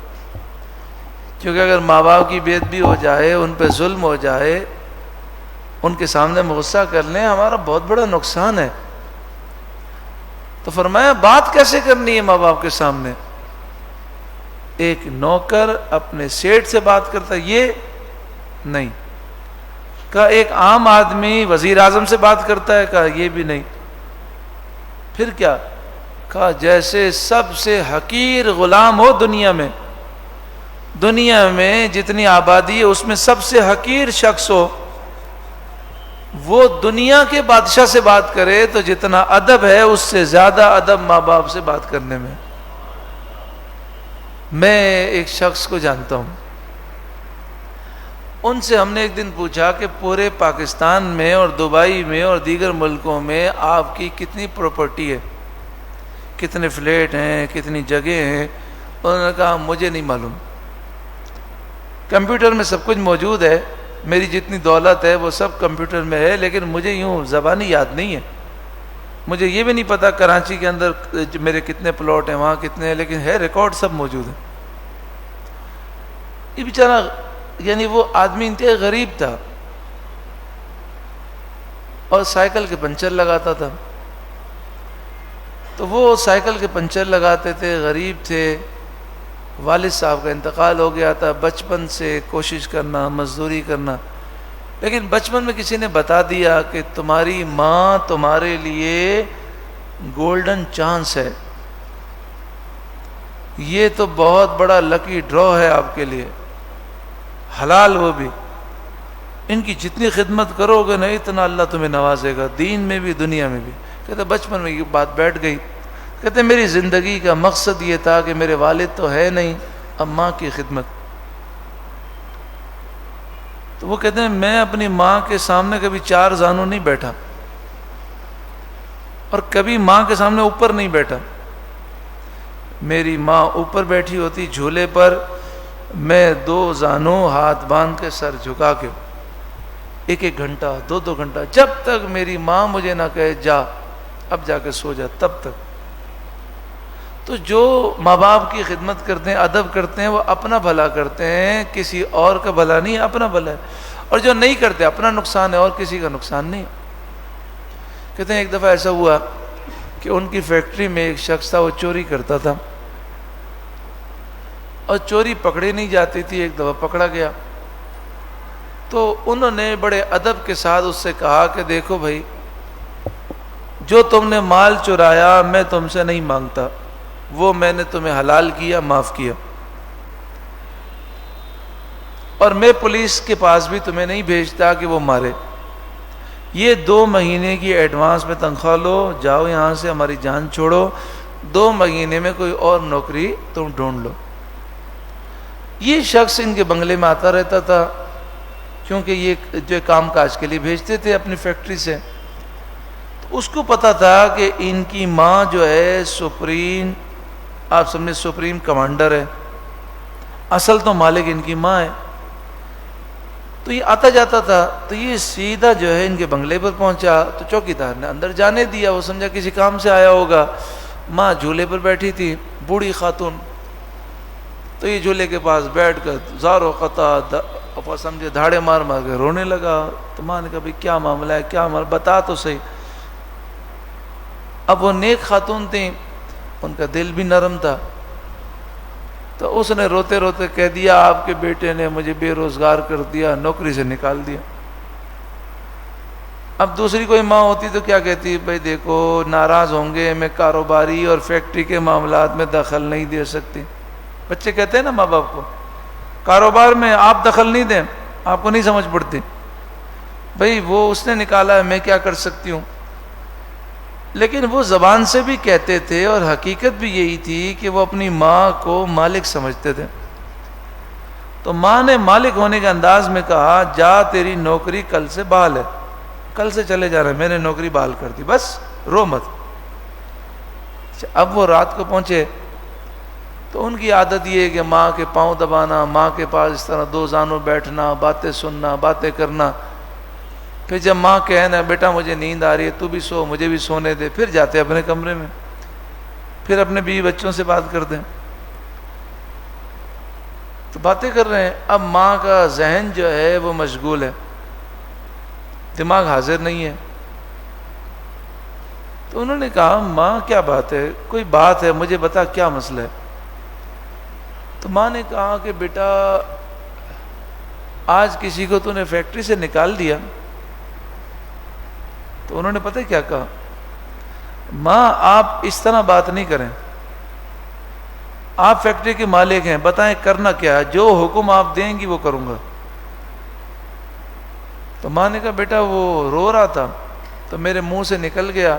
کیونکہ اگر ماں باپ کی بے ادبی ہو جائے، ان پہ ظلم ہو جائے، ان کے سامنے ہم غصہ کر لیں، ہمارا بہت بڑا نقصان ہے. تو فرمایا بات کیسے کرنی ہے ماں باپ کے سامنے؟ ایک نوکر اپنے سیٹ سے بات کرتا ہے یہ نہیں. کہا ایک عام آدمی وزیر اعظم سے بات کرتا ہے؟ کہا یہ بھی نہیں. پھر کیا؟ کہا جیسے سب سے حقیر غلام ہو دنیا میں جتنی آبادی ہے اس میں سب سے حقیر شخص ہو، وہ دنیا کے بادشاہ سے بات کرے تو جتنا ادب ہے اس سے زیادہ ادب ماں باپ سے بات کرنے میں۔ میں ایک شخص کو جانتا ہوں، ان سے ہم نے ایک دن پوچھا کہ پورے پاکستان میں اور دبئی میں اور دیگر ملکوں میں آپ کی کتنی پراپرٹی ہے، کتنے فلیٹ ہیں، کتنی جگہ ہیں؟ انہوں نے کہا مجھے نہیں معلوم، کمپیوٹر میں سب کچھ موجود ہے، میری جتنی دولت ہے وہ سب کمپیوٹر میں ہے، لیکن مجھے یوں زبانی یاد نہیں ہے، مجھے یہ بھی نہیں پتا کراچی کے اندر میرے کتنے پلاٹ ہیں، وہاں کتنے ہیں، لیکن ہے ریکارڈ سب موجود ہے۔ یہ بیچارہ یعنی وہ آدمی انتہائی غریب تھا اور سائیکل کے پنچر لگاتا تھا، تو وہ سائیکل کے پنچر لگاتے تھے، غریب تھے، والد صاحب کا انتقال ہو گیا تھا، بچپن سے کوشش کرنا، مزدوری کرنا، لیکن بچپن میں کسی نے بتا دیا کہ تمہاری ماں تمہارے لیے گولڈن چانس ہے، یہ تو بہت بڑا لکی ڈرا ہے آپ کے لیے، حلال وہ بھی، ان کی جتنی خدمت کرو گے نا اتنا اللہ تمہیں نوازے گا، دین میں بھی دنیا میں بھی۔ کہتے بچپن میں یہ بات بیٹھ گئی، کہتے میری زندگی کا مقصد یہ تھا کہ میرے والد تو ہے نہیں، اب ماں کی خدمت۔ تو وہ کہتے ہیں میں اپنی ماں کے سامنے کبھی چار زانوں نہیں بیٹھا اور کبھی ماں کے سامنے اوپر نہیں بیٹھا، میری ماں اوپر بیٹھی ہوتی جھولے پر، میں دو زانوں ہاتھ باندھ کے سر جھکا کے ایک ایک گھنٹہ، دو دو گھنٹہ، جب تک میری ماں مجھے نہ کہے جا اب جا کے سو جا، تب تک۔ تو جو ماں باپ کی خدمت کرتے ہیں، ادب کرتے ہیں، وہ اپنا بھلا کرتے ہیں، کسی اور کا بھلا نہیں، اپنا بھلا ہے، اور جو نہیں کرتے اپنا نقصان ہے اور کسی کا نقصان نہیں۔ کہتے ہیں ایک دفعہ ایسا ہوا کہ ان کی فیکٹری میں ایک شخص تھا، وہ چوری کرتا تھا اور چوری پکڑی نہیں جاتی تھی، ایک دفعہ پکڑا گیا تو انہوں نے بڑے ادب کے ساتھ اس سے کہا کہ دیکھو بھائی، جو تم نے مال چرایا میں تم سے نہیں مانگتا، وہ میں نے تمہیں حلال کیا، معاف کیا، اور میں پولیس کے پاس بھی تمہیں نہیں بھیجتا کہ وہ مارے، یہ 2 مہینے کی ایڈوانس میں تنخواہ لو، جاؤ یہاں سے، ہماری جان چھوڑو، 2 مہینے میں کوئی اور نوکری تم ڈھونڈ لو۔ یہ شخص ان کے بنگلے میں آتا رہتا تھا، کیونکہ یہ جو کام کاج کے لیے بھیجتے تھے اپنی فیکٹری سے، تو اس کو پتا تھا کہ ان کی ماں جو ہے سپریم، آپ سمجھے سپریم کمانڈر ہے، اصل تو مالک ان کی ماں ہے، تو یہ آتا جاتا تھا، تو یہ سیدھا جو ہے ان کے بنگلے پر پہنچا تو چوکیدار نے اندر جانے دیا، وہ سمجھا کسی کام سے آیا ہوگا، ماں جھولے پر بیٹھی تھی، بوڑھی خاتون، تو یہ جھولے کے پاس بیٹھ کر زارو قطع سمجھے دھاڑے مار مار کے رونے لگا۔ تو ماں نے کہا بھائی کیا معاملہ ہے، کیا معاملہ، بتا تو صحیح۔ اب وہ نیک خاتون تھیں، ان کا دل بھی نرم تھا، تو اس نے روتے روتے کہہ دیا آپ کے بیٹے نے مجھے بے روزگار کر دیا، نوکری سے نکال دیا۔ اب دوسری کوئی ماں ہوتی تو کیا کہتی، بھائی دیکھو ناراض ہوں گے، میں کاروباری اور فیکٹری کے معاملات میں دخل نہیں دے سکتی۔ بچے کہتے ہیں نا ماں باپ کو، کاروبار میں آپ دخل نہیں دیں، آپ کو نہیں سمجھ پڑتی، بھائی وہ اس نے نکالا ہے، میں کیا کر سکتی ہوں۔ لیکن وہ زبان سے بھی کہتے تھے اور حقیقت بھی یہی تھی کہ وہ اپنی ماں کو مالک سمجھتے تھے۔ تو ماں نے مالک ہونے کے انداز میں کہا جا تیری نوکری کل سے بحال ہے، کل سے چلے جا رہے ہیں، میں نے نوکری بحال کر دی، بس رو مت۔ اب وہ رات کو پہنچے تو ان کی عادت یہ ہے کہ ماں کے پاؤں دبانا، ماں کے پاس اس طرح 2 زانوں بیٹھنا، باتیں سننا، باتیں کرنا، پھر جب ماں کہنا بیٹا مجھے نیند آ رہی ہے تو بھی سو، مجھے بھی سونے دے، پھر جاتے اپنے کمرے میں، پھر اپنے بیوی بچوں سے بات کرتے ہیں، تو باتیں کر رہے ہیں۔ اب ماں کا ذہن جو ہے وہ مشغول ہے، دماغ حاضر نہیں ہے۔ تو انہوں نے کہا ماں کیا بات ہے، کوئی بات ہے مجھے بتا، کیا مسئلہ ہے۔ تو ماں نے کہا کہ بیٹا آج کسی کو تو نے فیکٹری سے نکال دیا۔ تو انہوں نے پتہ کیا کہا، ماں آپ اس طرح بات نہیں کریں، آپ فیکٹری کے مالک ہیں، بتائیں کرنا کیا ہے، جو حکم آپ دیں گی وہ کروں گا۔ تو ماں نے کہا بیٹا وہ رو رہا تھا تو میرے منہ سے نکل گیا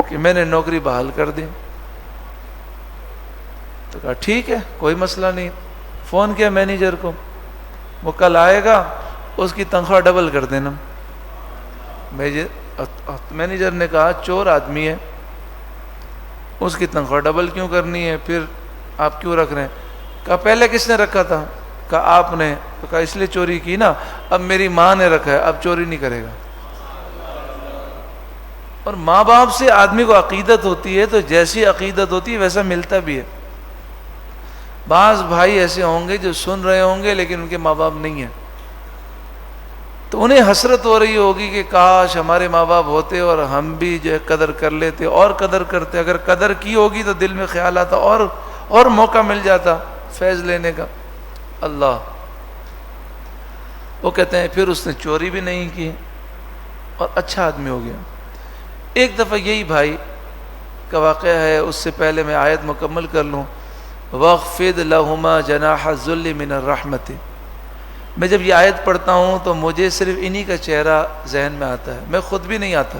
کہ میں نے نوکری بحال کر دی۔ تو کہا ٹھیک ہے کوئی مسئلہ نہیں، فون کیا مینیجر کو، وہ کل آئے گا، اس کی تنخواہ ڈبل کر دینا۔ مینیجر نے کہا چور آدمی ہے، اس کی تنخواہ ڈبل کیوں کرنی ہے، پھر آپ کیوں رکھ رہے ہیں؟ کہا پہلے کس نے رکھا تھا؟ کہا آپ نے۔ تو کہا اس لیے چوری کی نا، اب میری ماں نے رکھا ہے، اب چوری نہیں کرے گا۔ اور ماں باپ سے آدمی کو عقیدت ہوتی ہے، تو جیسی عقیدت ہوتی ہے ویسا ملتا بھی ہے۔ بعض بھائی ایسے ہوں گے جو سن رہے ہوں گے لیکن ان کے ماں باپ نہیں ہیں، تو انہیں حسرت ہو رہی ہوگی کہ کاش ہمارے ماں باپ ہوتے اور ہم بھی جو ہے قدر کر لیتے اور قدر کرتے۔ اگر قدر کی ہوگی تو دل میں خیال آتا اور موقع مل جاتا فیض لینے کا۔ اللہ، وہ کہتے ہیں پھر اس نے چوری بھی نہیں کی اور اچھا آدمی ہو گیا۔ ایک دفعہ یہی بھائی کا واقعہ ہے، اس سے پہلے میں آیت مکمل کر لوں۔ وَاخْفِضْ لَهُمَا جَنَاحَ الذُّلِّ مِنَ الرَّحْمَةِ۔ میں جب یہ آیت پڑھتا ہوں تو مجھے صرف انہی کا چہرہ ذہن میں آتا ہے، میں خود بھی نہیں آتا۔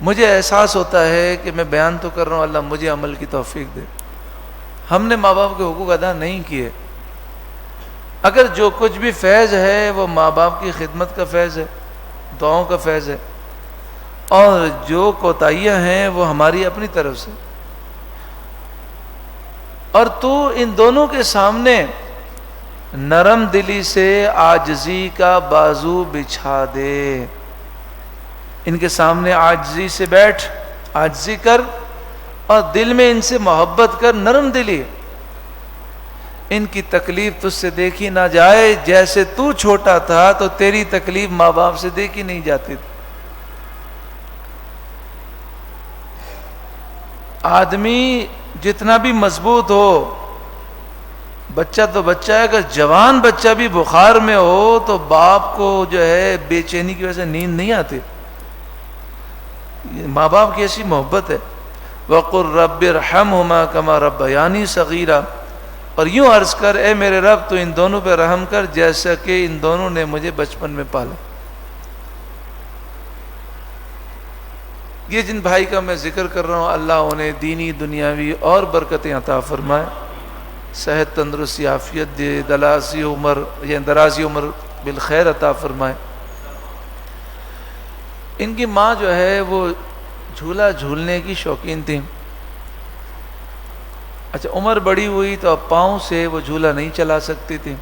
مجھے احساس ہوتا ہے کہ میں بیان تو کر رہا ہوں، اللہ مجھے عمل کی توفیق دے۔ ہم نے ماں باپ کے حقوق ادا نہیں کیے۔ اگر جو کچھ بھی فیض ہے وہ ماں باپ کی خدمت کا فیض ہے، دعاؤں کا فیض ہے، اور جو کوتاہیاں ہیں وہ ہماری اپنی طرف سے۔ اور تو ان دونوں کے سامنے نرم دلی سے عاجزی کا بازو بچھا دے، ان کے سامنے عاجزی سے بیٹھ، عاجزی کر، اور دل میں ان سے محبت کر، نرم دلی۔ ان کی تکلیف تجھ سے دیکھی نہ جائے، جیسے تو چھوٹا تھا تو تیری تکلیف ماں باپ سے دیکھی نہیں جاتی تھی۔ آدمی جتنا بھی مضبوط ہو، بچہ تو بچہ ہے، اگر جوان بچہ بھی بخار میں ہو تو باپ کو جو ہے بے چینی کی وجہ سے نیند نہیں آتی۔ ماں باپ کی ایسی محبت ہے۔ وَقُلْ رَبِّ ارْحَمْهُمَا كَمَا رَبَّيَانِي صَغِيرًا، اور یوں عرض کر اے میرے رب تو ان دونوں پہ رحم کر جیسا کہ ان دونوں نے مجھے بچپن میں پالا۔ یہ جن بھائی کا میں ذکر کر رہا ہوں، اللہ انہیں دینی دنیاوی اور برکتیں عطا فرمائے، صحت تندرستی عافیت دے، درازی عمر بالخیر عطا فرمائے۔ ان کی ماں جو ہے وہ جھولا جھولنے کی شوقین تھی۔ اچھا عمر بڑی ہوئی تو اب پاؤں سے وہ جھولا نہیں چلا سکتی تھی،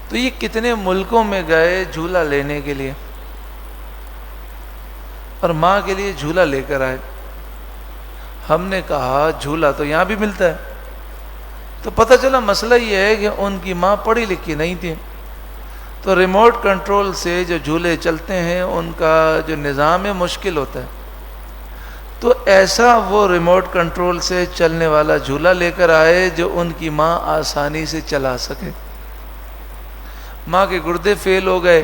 تو یہ کتنے ملکوں میں گئے جھولا لینے کے لیے، اور ماں کے لیے جھولا لے کر آئے۔ ہم نے کہا جھولا تو یہاں بھی ملتا ہے، تو پتہ چلا مسئلہ یہ ہے کہ ان کی ماں پڑھی لکھی نہیں تھی، تو ریموٹ کنٹرول سے جو جھولے چلتے ہیں ان کا جو نظام ہے مشکل ہوتا ہے، تو ایسا وہ ریموٹ کنٹرول سے چلنے والا جھولا لے کر آئے جو ان کی ماں آسانی سے چلا سکے۔ ماں کے گردے فیل ہو گئے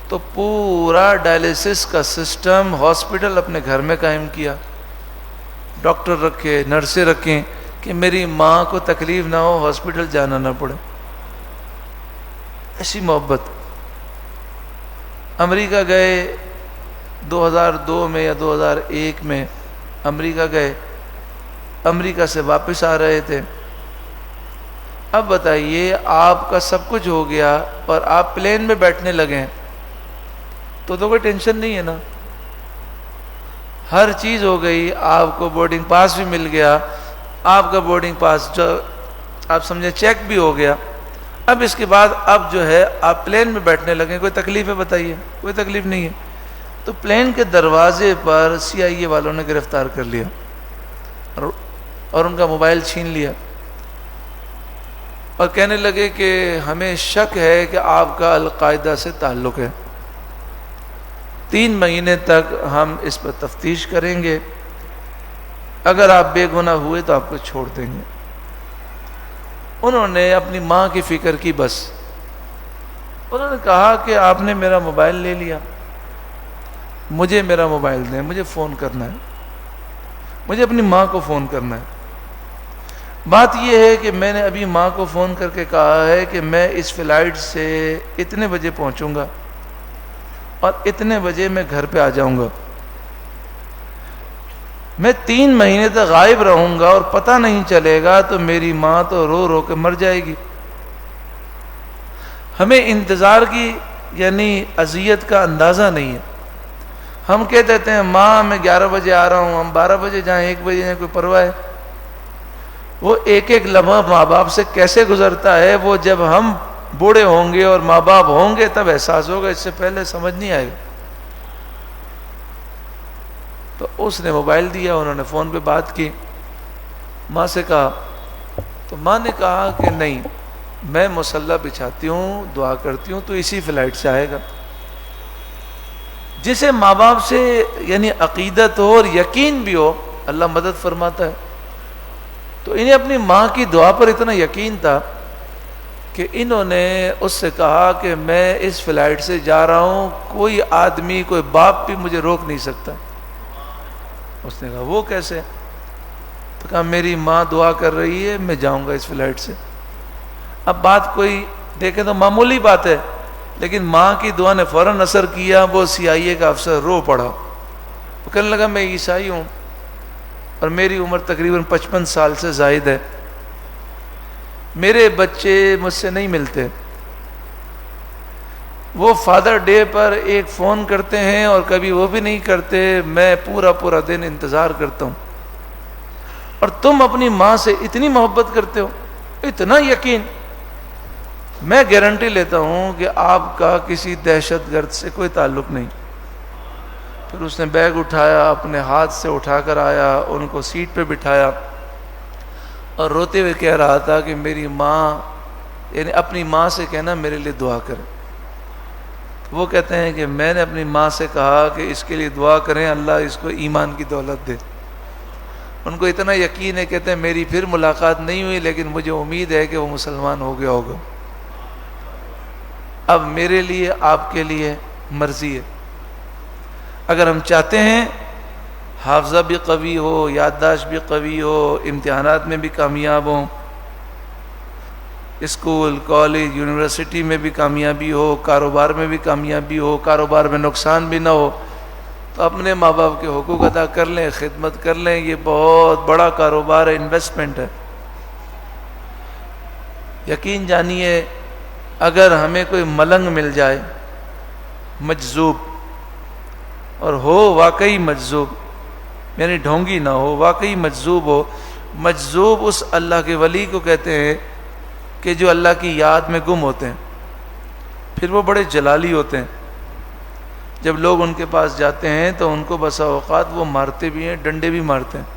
تو پورا ڈائلیسس کا سسٹم ہاسپٹل اپنے گھر میں قائم کیا، ڈاکٹر رکھے، نرسیں رکھیں کہ میری ماں کو تکلیف نہ ہو، ہاسپٹل جانا نہ پڑے۔ ایسی محبت۔ امریکہ گئے 2002 میں یا 2001 میں امریکہ گئے، امریکہ سے واپس آ رہے تھے۔ اب بتائیے آپ کا سب کچھ ہو گیا اور آپ پلین میں بیٹھنے لگے تو کوئی ٹینشن نہیں ہے نا، ہر چیز ہو گئی، آپ کو بورڈنگ پاس بھی مل گیا، آپ کا بورڈنگ پاس جو آپ سمجھیں چیک بھی ہو گیا۔ اب اس کے بعد اب جو ہے آپ پلین میں بیٹھنے لگے، کوئی تکلیف ہے بتائیے؟ کوئی تکلیف نہیں ہے۔ تو پلین کے دروازے پر CIA والوں نے گرفتار کر لیا اور ان کا موبائل چھین لیا، اور کہنے لگے کہ ہمیں شک ہے کہ آپ کا القاعدہ سے تعلق ہے، 3 مہینے تک ہم اس پر تفتیش کریں گے، اگر آپ بے گناہ ہوئے تو آپ کو چھوڑ دیں گے۔ انہوں نے اپنی ماں کی فکر کی، بس انہوں نے کہا کہ آپ نے میرا موبائل لے لیا، مجھے میرا موبائل دیں، مجھے فون کرنا ہے، مجھے اپنی ماں کو فون کرنا ہے۔ بات یہ ہے کہ میں نے ابھی ماں کو فون کر کے کہا ہے کہ میں اس فلائٹ سے اتنے بجے پہنچوں گا اور اتنے بجے میں گھر پہ آ جاؤں گا۔ میں 3 مہینے تک غائب رہوں گا اور پتہ نہیں چلے گا تو میری ماں تو رو رو کے مر جائے گی۔ ہمیں انتظار کی یعنی اذیت کا اندازہ نہیں ہے۔ ہم کہہ دیتے ہیں ماں میں 11 بجے آ رہا ہوں، ہم 12 بجے جائیں 1 بجے جائیں، کوئی پرواہ ہے؟ وہ ایک ایک لمحہ ماں باپ سے کیسے گزرتا ہے، وہ جب ہم بوڑھے ہوں گے اور ماں باپ ہوں گے تب احساس ہوگا، اس سے پہلے سمجھ نہیں آئے گا۔ تو اس نے موبائل دیا، انہوں نے فون پہ بات کی، ماں سے کہا، تو ماں نے کہا کہ نہیں، میں مصلی بچھاتی ہوں، دعا کرتی ہوں، تو اسی فلائٹ سے آئے گا۔ جسے ماں باپ سے یعنی عقیدت ہو اور یقین بھی ہو، اللہ مدد فرماتا ہے۔ تو انہیں اپنی ماں کی دعا پر اتنا یقین تھا کہ انہوں نے اس سے کہا کہ میں اس فلائٹ سے جا رہا ہوں، کوئی آدمی، کوئی باپ بھی مجھے روک نہیں سکتا۔ اس نے کہا وہ کیسے؟ تو کہا میری ماں دعا کر رہی ہے، میں جاؤں گا اس فلائٹ سے۔ اب بات کوئی دیکھیں تو معمولی بات ہے، لیکن ماں کی دعا نے فوراً اثر کیا۔ وہ CIA کا افسر رو پڑا، وہ کہنے لگا میں عیسائی ہوں اور میری عمر تقریباً 55 سال سے زائد ہے، میرے بچے مجھ سے نہیں ملتے، وہ فادر ڈے پر ایک فون کرتے ہیں اور کبھی وہ بھی نہیں کرتے، میں پورا دن انتظار کرتا ہوں، اور تم اپنی ماں سے اتنی محبت کرتے ہو، اتنا یقین، میں گارنٹی لیتا ہوں کہ آپ کا کسی دہشت گرد سے کوئی تعلق نہیں۔ پھر اس نے بیگ اٹھایا، اپنے ہاتھ سے اٹھا کر آیا، ان کو سیٹ پہ بٹھایا اور روتے ہوئے کہہ رہا تھا کہ میری ماں، یعنی اپنی ماں سے کہنا میرے لیے دعا کرے۔ وہ کہتے ہیں کہ میں نے اپنی ماں سے کہا کہ اس کے لیے دعا کریں، اللہ اس کو ایمان کی دولت دے۔ ان کو اتنا یقین ہے، کہتے ہیں میری پھر ملاقات نہیں ہوئی لیکن مجھے امید ہے کہ وہ مسلمان ہو گیا ہوگا۔ اب میرے لیے، آپ کے لیے مرضی ہے، اگر ہم چاہتے ہیں حافظہ بھی قوی ہو، یادداشت بھی قوی ہو، امتحانات میں بھی کامیاب ہوں، اسکول، کالج، یونیورسٹی میں بھی کامیابی ہو، کاروبار میں بھی کامیابی ہو، کاروبار میں نقصان بھی نہ ہو، تو اپنے ماں باپ کے حقوق ادا کر لیں، خدمت کر لیں۔ یہ بہت بڑا کاروبار ہے، انویسٹمنٹ ہے۔ یقین جانیے اگر ہمیں کوئی ملنگ مل جائے، مجذوب، اور ہو واقعی مجذوب، یعنی ڈھونگی نہ ہو، واقعی مجذوب ہو، مجذوب اس اللہ کے ولی کو کہتے ہیں کہ جو اللہ کی یاد میں گم ہوتے ہیں، پھر وہ بڑے جلالی ہوتے ہیں۔ جب لوگ ان کے پاس جاتے ہیں تو ان کو بسا اوقات وہ مارتے بھی ہیں، ڈنڈے بھی مارتے ہیں،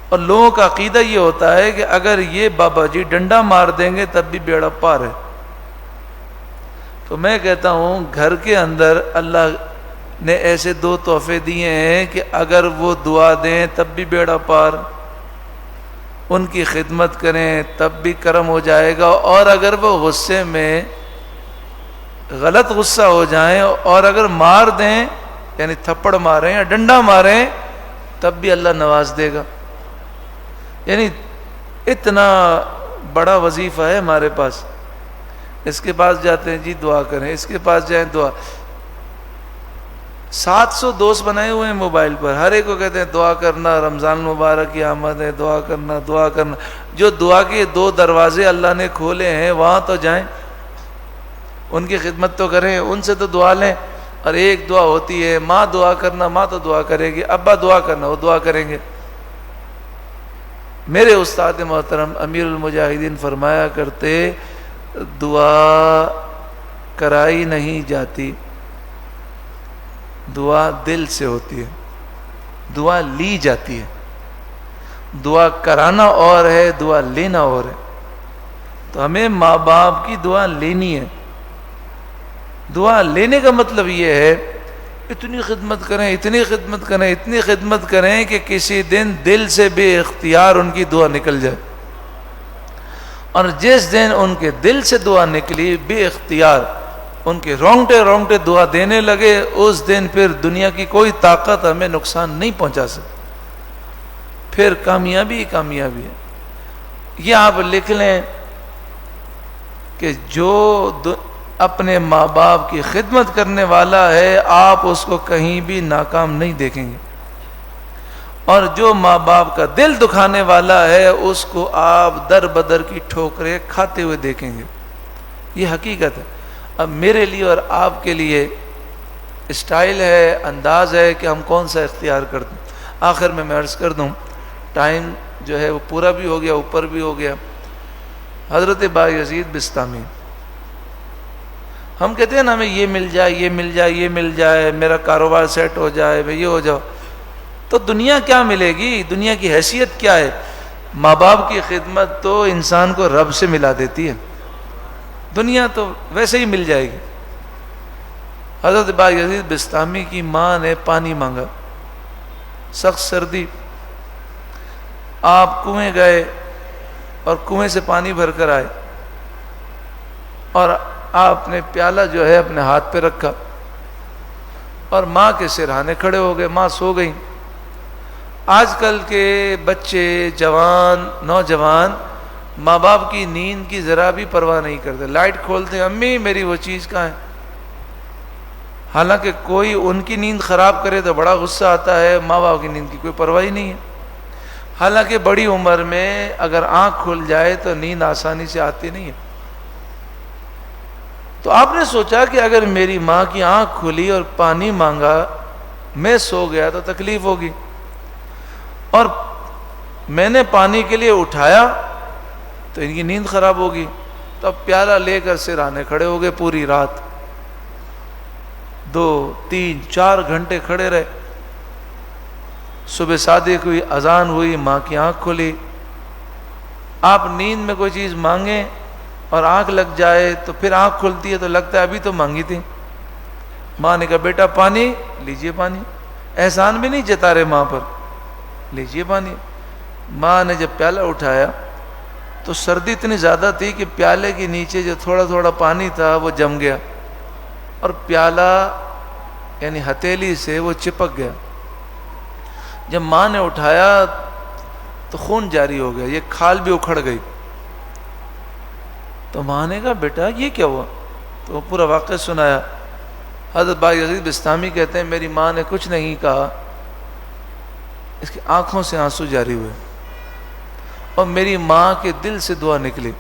اور لوگوں کا عقیدہ یہ ہوتا ہے کہ اگر یہ بابا جی ڈنڈا مار دیں گے تب بھی بیڑا پار ہے۔ تو میں کہتا ہوں گھر کے اندر اللہ نے ایسے 2 تحفے دیے ہیں کہ اگر وہ دعا دیں تب بھی بیڑا پار، ان کی خدمت کریں تب بھی کرم ہو جائے گا، اور اگر وہ غصے میں غلط غصہ ہو جائیں اور اگر مار دیں، یعنی تھپڑ ماریں یا ڈنڈا ماریں، تب بھی اللہ نواز دے گا۔ یعنی اتنا بڑا وظیفہ ہے ہمارے پاس۔ اس کے پاس جاتے ہیں جی دعا کریں، اس کے پاس جائیں دعا۔ 700 دوست بنائے ہوئے ہیں موبائل پر، ہر ایک کو کہتے ہیں دعا کرنا، رمضان مبارک کی آمد ہے، دعا کرنا، دعا کرنا۔ جو دعا کے 2 دروازے اللہ نے کھولے ہیں وہاں تو جائیں، ان کی خدمت تو کریں، ان سے تو دعا لیں۔ اور ایک دعا ہوتی ہے ماں دعا کرنا، ماں تو دعا کرے گی، ابا دعا کرنا، وہ دعا کریں گے۔ میرے استاد محترم امیر المجاہدین فرمایا کرتے، دعا کرائی نہیں جاتی، دعا دل سے ہوتی ہے، دعا لی جاتی ہے۔ دعا کرانا اور ہے، دعا لینا اور ہے۔ تو ہمیں ماں باپ کی دعا لینی ہے۔ دعا لینے کا مطلب یہ ہے اتنی خدمت کریں، اتنی خدمت کریں، اتنی خدمت کریں کہ کسی دن دل سے بے اختیار ان کی دعا نکل جائے، اور جس دن ان کے دل سے دعا نکلی بے اختیار، ان کے رونگٹے دعا دینے لگے، اس دن پھر دنیا کی کوئی طاقت ہمیں نقصان نہیں پہنچا سکتی، پھر کامیابی کامیابی ہے۔ یہ آپ لکھ لیں کہ جو اپنے ماں باپ کی خدمت کرنے والا ہے آپ اس کو کہیں بھی ناکام نہیں دیکھیں گے، اور جو ماں باپ کا دل دکھانے والا ہے اس کو آپ در بدر کی ٹھوکریں کھاتے ہوئے دیکھیں گے۔ یہ حقیقت ہے۔ اب میرے لیے اور آپ کے لیے اسٹائل ہے، انداز ہے کہ ہم کون سا اختیار کرتے ہیں۔ آخر میں عرض کر دوں، ٹائم جو ہے وہ پورا بھی ہو گیا، اوپر بھی ہو گیا۔ حضرت بایزید بسطامی، ہم کہتے ہیں نا ہمیں یہ مل جائے، یہ مل جائے، یہ مل جائے، میرا کاروبار سیٹ ہو جائے، میں یہ ہو جاؤ، تو دنیا کیا ملے گی؟ دنیا کی حیثیت کیا ہے؟ ماں باپ کی خدمت تو انسان کو رب سے ملا دیتی ہے، دنیا تو ویسے ہی مل جائے گی۔ حضرت بایزید بسطامی کی ماں نے پانی مانگا، سخت سردی، آپ کنویں گئے اور کنویں سے پانی بھر کر آئے، اور آپ نے پیالہ جو ہے اپنے ہاتھ پہ رکھا اور ماں کے سرہانے کھڑے ہو گئے، ماں سو گئیں۔ آج کل کے بچے، جوان، نوجوان ماں باپ کی نیند کی ذرا بھی پرواہ نہیں کرتے، لائٹ کھولتے ہیں، امی میری وہ چیز کہاں ہے؟ حالانکہ کوئی ان کی نیند خراب کرے تو بڑا غصہ آتا ہے، ماں باپ کی نیند کی کوئی پرواہ ہی نہیں ہے۔ حالانکہ بڑی عمر میں اگر آنکھ کھل جائے تو نیند آسانی سے آتی نہیں ہے۔ تو آپ نے سوچا کہ اگر میری ماں کی آنکھ کھلی اور پانی مانگا، میں سو گیا تو تکلیف ہوگی، اور میں نے پانی کے لیے اٹھایا تو ان کی نیند خراب ہوگی۔ تو اب پیالہ لے کر سرہانے کھڑے ہو گئے، پوری رات 2 3 4 گھنٹے کھڑے رہے۔ صبح صادق ہوئی، اذان ہوئی، ماں کی آنکھ کھلی۔ آپ نیند میں کوئی چیز مانگیں اور آنکھ لگ جائے تو پھر آنکھ کھلتی ہے تو لگتا ہے ابھی تو مانگی تھی۔ ماں نے کہا بیٹا پانی لیجئے، پانی، احسان بھی نہیں جتا رہے ماں پر، لیجئے پانی۔ ماں نے جب پیالہ اٹھایا تو سردی اتنی زیادہ تھی کہ پیالے کے نیچے جو تھوڑا تھوڑا پانی تھا وہ جم گیا، اور پیالہ یعنی ہتھیلی سے وہ چپک گیا۔ جب ماں نے اٹھایا تو خون جاری ہو گیا، یہ کھال بھی اکھڑ گئی۔ تو ماں نے کہا بیٹا یہ کیا ہوا؟ تو وہ پورا واقعہ سنایا۔ حضرت بایزید بسطامی کہتے ہیں میری ماں نے کچھ نہیں کہا، اس کی آنکھوں سے آنسو جاری ہوئے، اور میری ماں کے دل سے دعا نکلی۔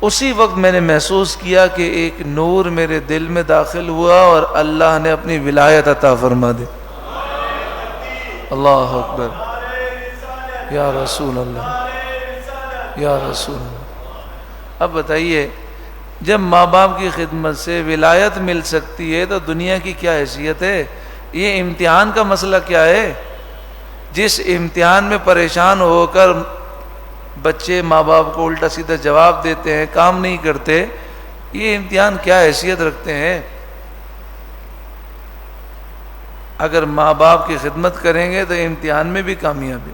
اسی وقت میں نے محسوس کیا کہ ایک نور میرے دل میں داخل ہوا اور اللہ نے اپنی ولایت عطا فرما دی۔ اللہ اکبر، یا رسول اللہ، یا رسول اللہ۔ اب بتائیے جب ماں باپ کی خدمت سے ولایت مل سکتی ہے تو دنیا کی کیا حیثیت ہے؟ یہ امتحان کا مسئلہ کیا ہے؟ جس امتحان میں پریشان ہو کر بچے ماں باپ کو الٹا سیدھا جواب دیتے ہیں، کام نہیں کرتے، یہ امتحان کیا حیثیت رکھتے ہیں؟ اگر ماں باپ کی خدمت کریں گے تو امتحان میں بھی کامیابی۔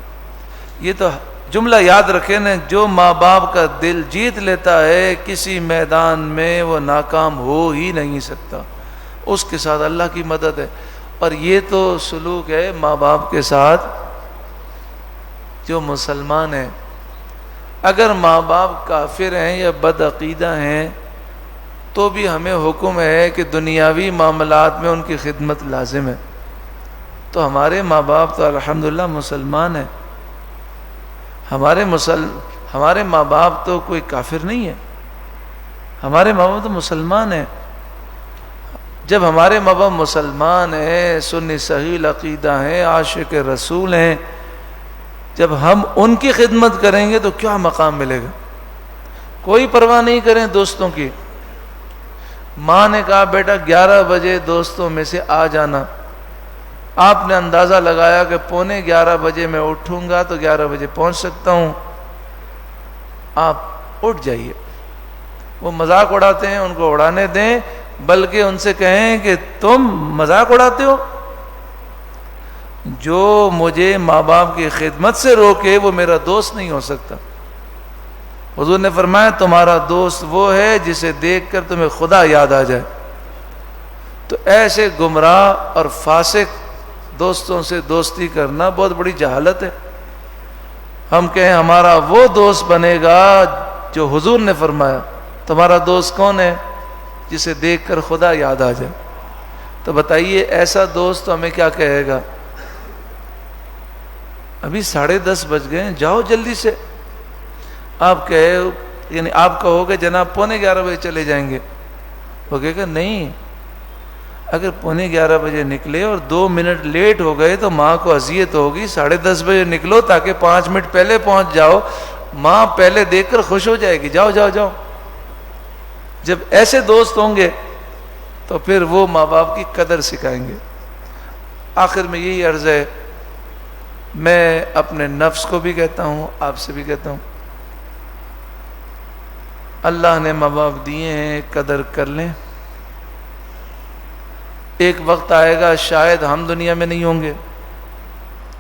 یہ تو جملہ یاد رکھیں نا، جو ماں باپ کا دل جیت لیتا ہے کسی میدان میں وہ ناکام ہو ہی نہیں سکتا، اس کے ساتھ اللہ کی مدد ہے۔ اور یہ تو سلوک ہے ماں باپ کے ساتھ جو مسلمان ہیں۔ اگر ماں باپ کافر ہیں یا بدعقیدہ ہیں تو بھی ہمیں حکم ہے کہ دنیاوی معاملات میں ان کی خدمت لازم ہے۔ تو ہمارے ماں باپ تو الحمدللہ مسلمان ہیں، ہمارے ماں باپ تو کوئی کافر نہیں ہے، ہمارے ماں باپ تو مسلمان ہیں۔ جب ہمارے ماں باپ مسلمان ہیں، سنی صحیح عقیدہ ہیں، عاشق رسول ہیں، جب ہم ان کی خدمت کریں گے تو کیا مقام ملے گا؟ کوئی پرواہ نہیں کریں دوستوں کی۔ ماں نے کہا بیٹا 11 بجے دوستوں میں سے آ جانا۔ آپ نے اندازہ لگایا کہ 11:15 بجے میں اٹھوں گا تو 11 بجے پہنچ سکتا ہوں، آپ اٹھ جائیے۔ وہ مذاق اڑاتے ہیں، ان کو اڑانے دیں، بلکہ ان سے کہیں کہ تم مذاق اڑاتے ہو، جو مجھے ماں باپ کی خدمت سے روکے وہ میرا دوست نہیں ہو سکتا۔ حضور نے فرمایا تمہارا دوست وہ ہے جسے دیکھ کر تمہیں خدا یاد آ جائے۔ تو ایسے گمراہ اور فاسق دوستوں سے دوستی کرنا بہت بڑی جہالت ہے۔ ہم کہیں ہمارا وہ دوست بنے گا جو حضور نے فرمایا، تمہارا دوست کون ہے؟ جسے دیکھ کر خدا یاد آ جائے۔ تو بتائیے ایسا دوست تو ہمیں کیا کہے گا؟ ابھی 10:30 بج گئے، جاؤ جلدی سے۔ آپ یعنی آپ کہو گے جناب 11:15 بجے چلے جائیں گے، وہ کہے گا نہیں، اگر 11:15 بجے نکلے اور 2 منٹ لیٹ ہو گئے تو ماں کو اذیت ہوگی، 10:30 بجے نکلو تاکہ 5 منٹ پہلے پہنچ جاؤ، ماں پہلے دیکھ کر خوش ہو جائے گی، جاؤ جاؤ جاؤ۔ جب ایسے دوست ہوں گے تو پھر وہ ماں باپ کی قدر سکھائیں گے۔ آخر میں یہی عرض ہے، میں اپنے نفس کو بھی کہتا ہوں، آپ سے بھی کہتا ہوں، اللہ نے ماں باپ دیے ہیں، قدر کر لیں۔ ایک وقت آئے گا شاید ہم دنیا میں نہیں ہوں گے،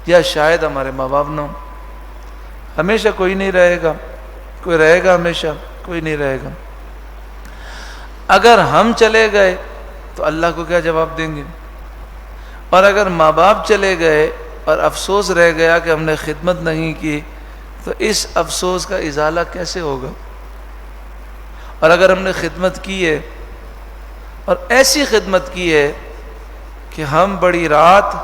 یا شاید ہمارے ماں باپ نہ ہوں، ہمیشہ کوئی نہیں رہے گا، کوئی رہے گا ہمیشہ، کوئی نہیں رہے گا۔ اگر ہم چلے گئے تو اللہ کو کیا جواب دیں گے؟ اور اگر ماں باپ چلے گئے اور افسوس رہ گیا کہ ہم نے خدمت نہیں کی، تو اس افسوس کا ازالہ کیسے ہوگا؟ اور اگر ہم نے خدمت کی ہے، اور ایسی خدمت کی ہے کہ ہم بڑی رات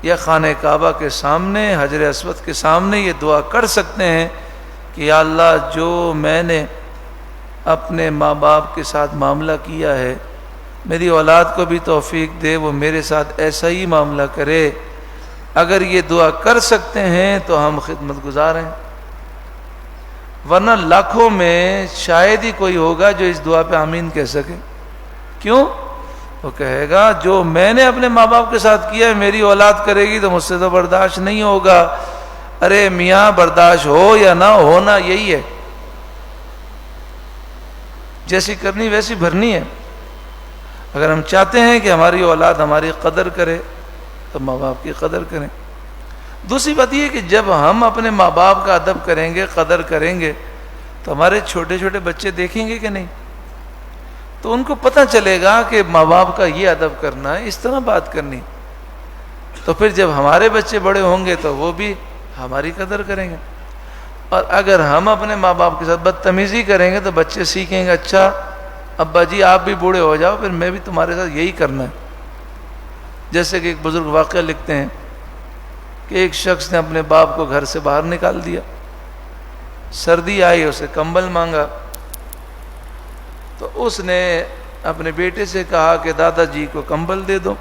یا خانہ کعبہ کے سامنے، حجر اسود کے سامنے یہ دعا کر سکتے ہیں کہ یا اللہ جو میں نے اپنے ماں باپ کے ساتھ معاملہ کیا ہے، میری اولاد کو بھی توفیق دے وہ میرے ساتھ ایسا ہی معاملہ کرے، اگر یہ دعا کر سکتے ہیں تو ہم خدمت گزار ہیں۔ ورنہ لاکھوں میں شاید ہی کوئی ہوگا جو اس دعا پہ آمین کہہ سکے۔ کیوں؟ وہ کہے گا جو میں نے اپنے ماں باپ کے ساتھ کیا ہے میری اولاد کرے گی تو مجھ سے تو برداشت نہیں ہوگا۔ ارے میاں برداشت ہو یا نہ ہونا یہی ہے، جیسی کرنی ویسی بھرنی ہے۔ اگر ہم چاہتے ہیں کہ ہماری اولاد ہماری قدر کرے تو ماں باپ کی قدر کریں۔ دوسری بات یہ کہ جب ہم اپنے ماں باپ کا ادب کریں گے، قدر کریں گے، تو ہمارے چھوٹے چھوٹے بچے دیکھیں گے کہ نہیں، تو ان کو پتہ چلے گا کہ ماں باپ کا یہ ادب کرنا ہے، اس طرح بات کرنی۔ تو پھر جب ہمارے بچے بڑے ہوں گے تو وہ بھی ہماری قدر کریں گے۔ اور اگر ہم اپنے ماں باپ کے ساتھ بدتمیزی کریں گے تو بچے سیکھیں گے، اچھا ابا جی آپ بھی بوڑھے ہو جاؤ، پھر میں بھی تمہارے ساتھ یہی کرنا ہے۔ جیسے کہ ایک بزرگ واقعہ لکھتے ہیں کہ ایک شخص نے اپنے باپ کو گھر سے باہر نکال دیا، سردی آئی، اسے کمبل مانگا، تو اس نے اپنے بیٹے سے کہا کہ دادا جی کو کمبل دے دو۔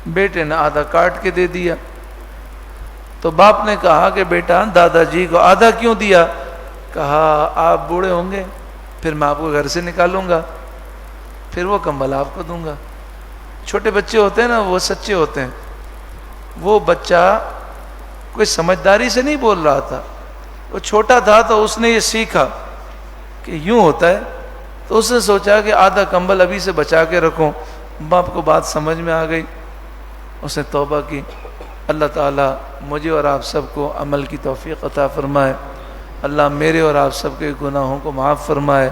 بیٹے نے آدھا کاٹ کے دے دیا، تو باپ نے کہا کہ بیٹا دادا جی کو آدھا کیوں دیا؟ کہا آپ بوڑھے ہوں گے، پھر میں آپ کو گھر سے نکالوں گا، پھر وہ کمبل آپ کو دوں گا۔ چھوٹے بچے ہوتے ہیں نا، وہ سچے ہوتے ہیں۔ وہ بچہ کوئی سمجھداری سے نہیں بول رہا تھا، وہ چھوٹا تھا تو اس نے یہ سیکھا کہ یوں ہوتا ہے، تو اس نے سوچا کہ آدھا کمبل ابھی سے بچا کے رکھوں۔ باپ کو بات سمجھ میں آ گئی، اس نے توبہ کی۔ اللہ تعالیٰ مجھے اور آپ سب کو عمل کی توفیق عطا فرمائے۔ اللہ میرے اور آپ سب کے گناہوں کو معاف فرمائے۔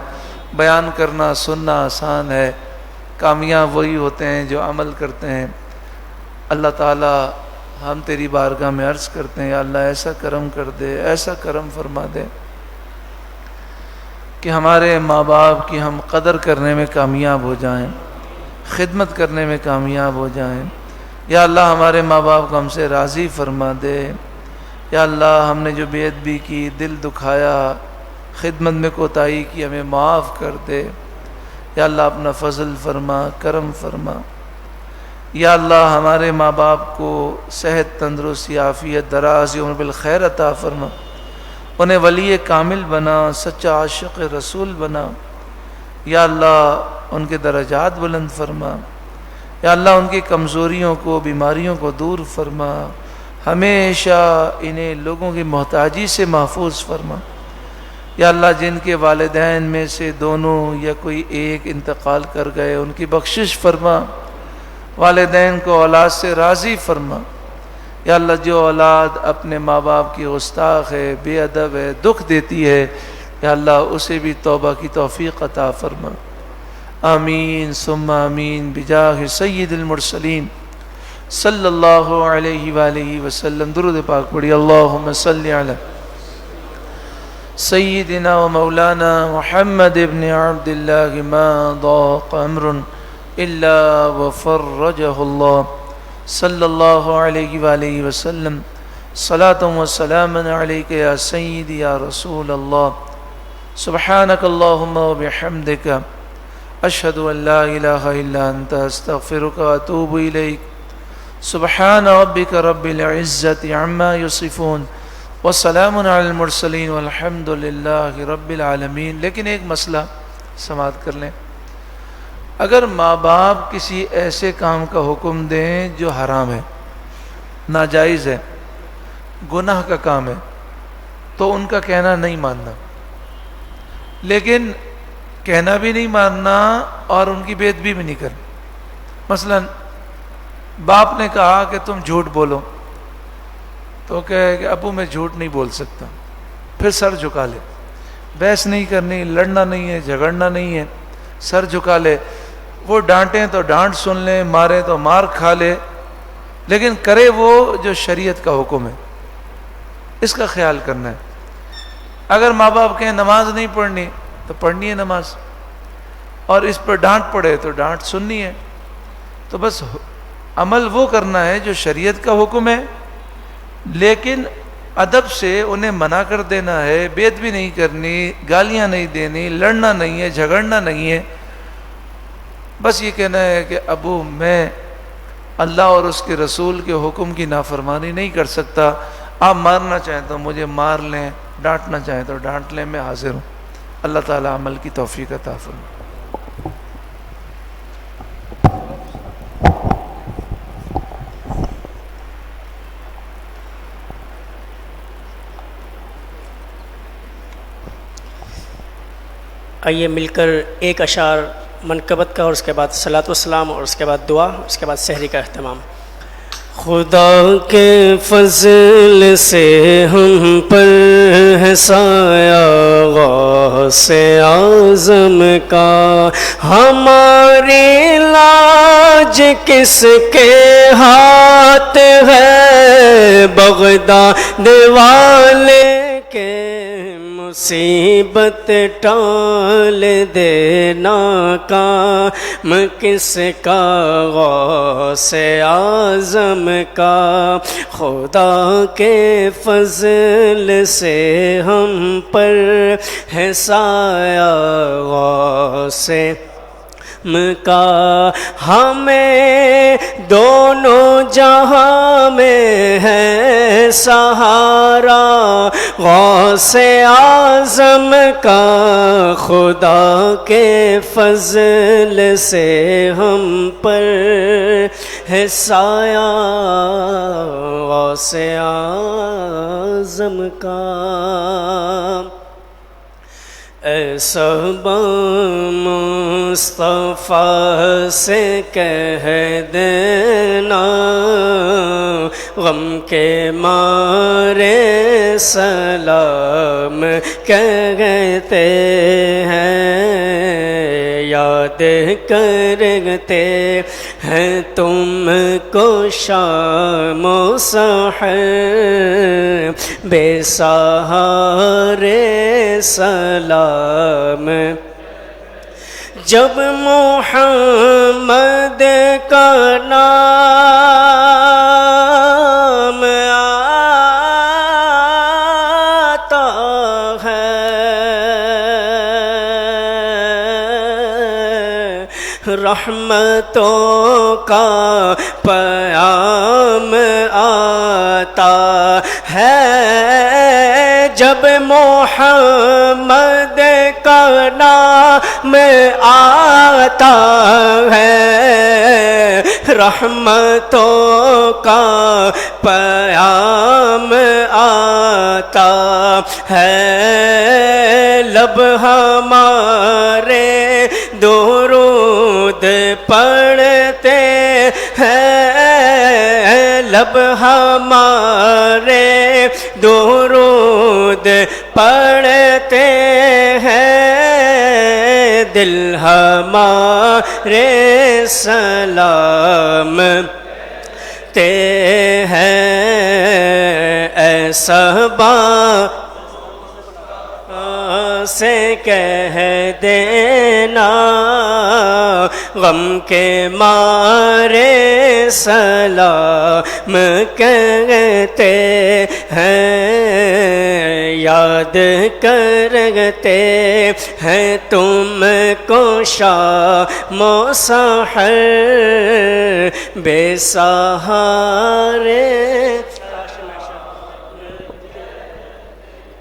بیان کرنا سننا آسان ہے، کامیاب وہی ہوتے ہیں جو عمل کرتے ہیں۔ اللہ تعالیٰ ہم تیری بارگاہ میں عرض کرتے ہیں، یا اللہ ایسا کرم کر دے، ایسا کرم فرما دے کہ ہمارے ماں باپ کی ہم قدر کرنے میں کامیاب ہو جائیں، خدمت کرنے میں کامیاب ہو جائیں۔ یا اللہ ہمارے ماں باپ کو ہم سے راضی فرما دے۔ یا اللہ ہم نے جو بے ادبی کی، دل دکھایا، خدمت میں کوتاہی کی، ہمیں معاف کر دے۔ یا اللہ اپنا فضل فرما، کرم فرما۔ یا اللہ ہمارے ماں باپ کو صحت، تندرستی، عافیت، دراز عمر بالخیر عطا فرما، انہیں ولی کامل بنا، سچا عاشق رسول بنا۔ یا اللہ ان کے درجات بلند فرما۔ یا اللہ ان کی کمزوریوں کو، بیماریوں کو دور فرما، ہمیشہ انہیں لوگوں کی محتاجی سے محفوظ فرما۔ یا اللہ جن کے والدین میں سے دونوں یا کوئی ایک انتقال کر گئے ان کی بخشش فرما، والدین کو اولاد سے راضی فرما۔ یا اللہ جو اولاد اپنے ماں باپ کی گستاخ ہے، بے ادب ہے، دکھ دیتی ہے، یا اللہ اسے بھی توبہ کی توفیق عطا فرما۔ آمین ثم آمین بجاہ سید المرسلین صلی اللہ علیہ وآلہ وسلم. درود پاک پڑھی. اللہم صلی علی سیدنا و مولانا محمد ابن عبد اللہ ما ضاق امر الا وفرجہ اللہ صلی اللہ علیہ وآلہ وسلم. صلاۃ و سلام علیک یا سیدی یا رسول اللہ. سبحانک اللہم و بحمدک اشہد ان لا الہ الا انت استغفرک و اتوب الیک. سبحان ربک رب العزت عما یصفون وسلام علی المرسلین والحمد للہ رب العالمین. لیکن ایک مسئلہ سماعت کر لیں. اگر ماں باپ کسی ایسے کام کا حکم دیں جو حرام ہے، ناجائز ہے، گناہ کا کام ہے، تو ان کا کہنا نہیں ماننا. لیکن کہنا بھی نہیں ماننا اور ان کی بے ادبی بھی نہیں کرنا. مثلا باپ نے کہا کہ تم جھوٹ بولو، تو کہے کہ ابو میں جھوٹ نہیں بول سکتا. پھر سر جھکا لے. بحث نہیں کرنی، لڑنا نہیں ہے، جھگڑنا نہیں ہے، سر جھکا لے. وہ ڈانٹیں تو ڈانٹ سن لیں، ماریں تو مار کھا لے، لیکن کرے وہ جو شریعت کا حکم ہے. اس کا خیال کرنا ہے. اگر ماں باپ کہیں نماز نہیں پڑھنی تو پڑھنی ہے نماز، اور اس پر ڈانٹ پڑے تو ڈانٹ سننی ہے. تو بس عمل وہ کرنا ہے جو شریعت کا حکم ہے، لیکن ادب سے انہیں منع کر دینا ہے. بے ادبی نہیں کرنی، گالیاں نہیں دینی، لڑنا نہیں ہے، جھگڑنا نہیں ہے. بس یہ کہنا ہے کہ ابو میں اللہ اور اس کے رسول کے حکم کی نافرمانی نہیں کر سکتا. آپ مارنا چاہیں تو مجھے مار لیں، ڈانٹنا چاہیں تو ڈانٹ لیں، میں حاضر ہوں. اللہ تعالی عمل کی توفیق عطا فرمائے. آئیے مل کر ایک اشعار منقبت کا، اور اس کے بعد صلاۃ والسلام، اور اس کے بعد دعا، اس کے بعد سحری کا اہتمام. خدا کے فضل سے ہم پر ہے سایہ غوث اعظم کا. ہماری لاج کس کے ہاتھ ہے، بغداد والے کے مصیبت ٹال دینا کام کس کا، غوث اعظم کا. خدا کے فضل سے ہم پر ہے سایہ غوث کا. ہمیں دونوں جہاں میں ہے سہارا غوث اعظم کا. خدا کے فضل سے ہم پر ہے سایہ غوث اعظم کا. اے صحابہ مصطفیٰ سے کہہ دینا، غم کے مارے سلام کہتے ہیں، یاد کرتے ہیں تم کو شام و سحر، بے سہارے سلام. جب محمد کا نام آتا ہے، رحمتوں کا پیام آتا ہے. جب محمد کا نام آتا ہے، رحمتوں کا پیام آتا ہے. لب ہمارے درود پڑھتے ہیں، لب ہمارے درود پڑھتے ہیں، دل ہمارے سلام تے ہیں، ایسا سے کہہ دینا غم کے مارے سلام کہتے ہیں، یاد کرتے ہیں تم کو شام و سحر بے سہارے۔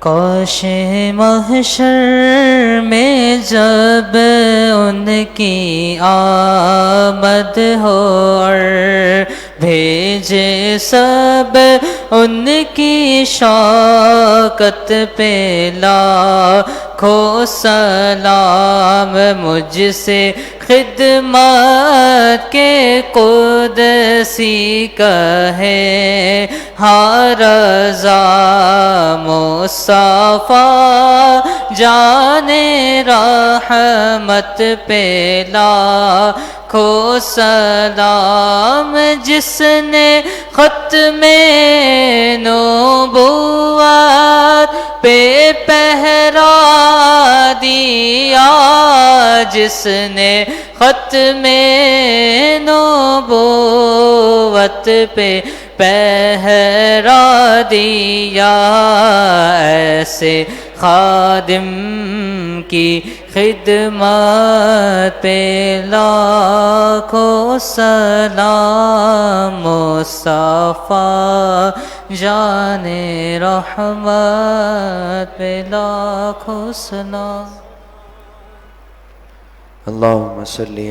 کاش محشر میں جب ان کی آمد ہو اور بھیجے سب ان کی شوکت پہ لاکھوں سلام، مجھ سے خدمت کے قدسی کہے ہاں رضا مصطفیٰ جان رحمت پہ لاکھوں سلام، جس نے ختم نبوت پہ پہرا دیا، جس نے ختم نبوت پہ پہرا دیا، ایسے خادم کی خدمت پہ لاکھوں سلام، مصطفیٰ جان رحمت پہ لاکھوں سلام۔ اللہم صلی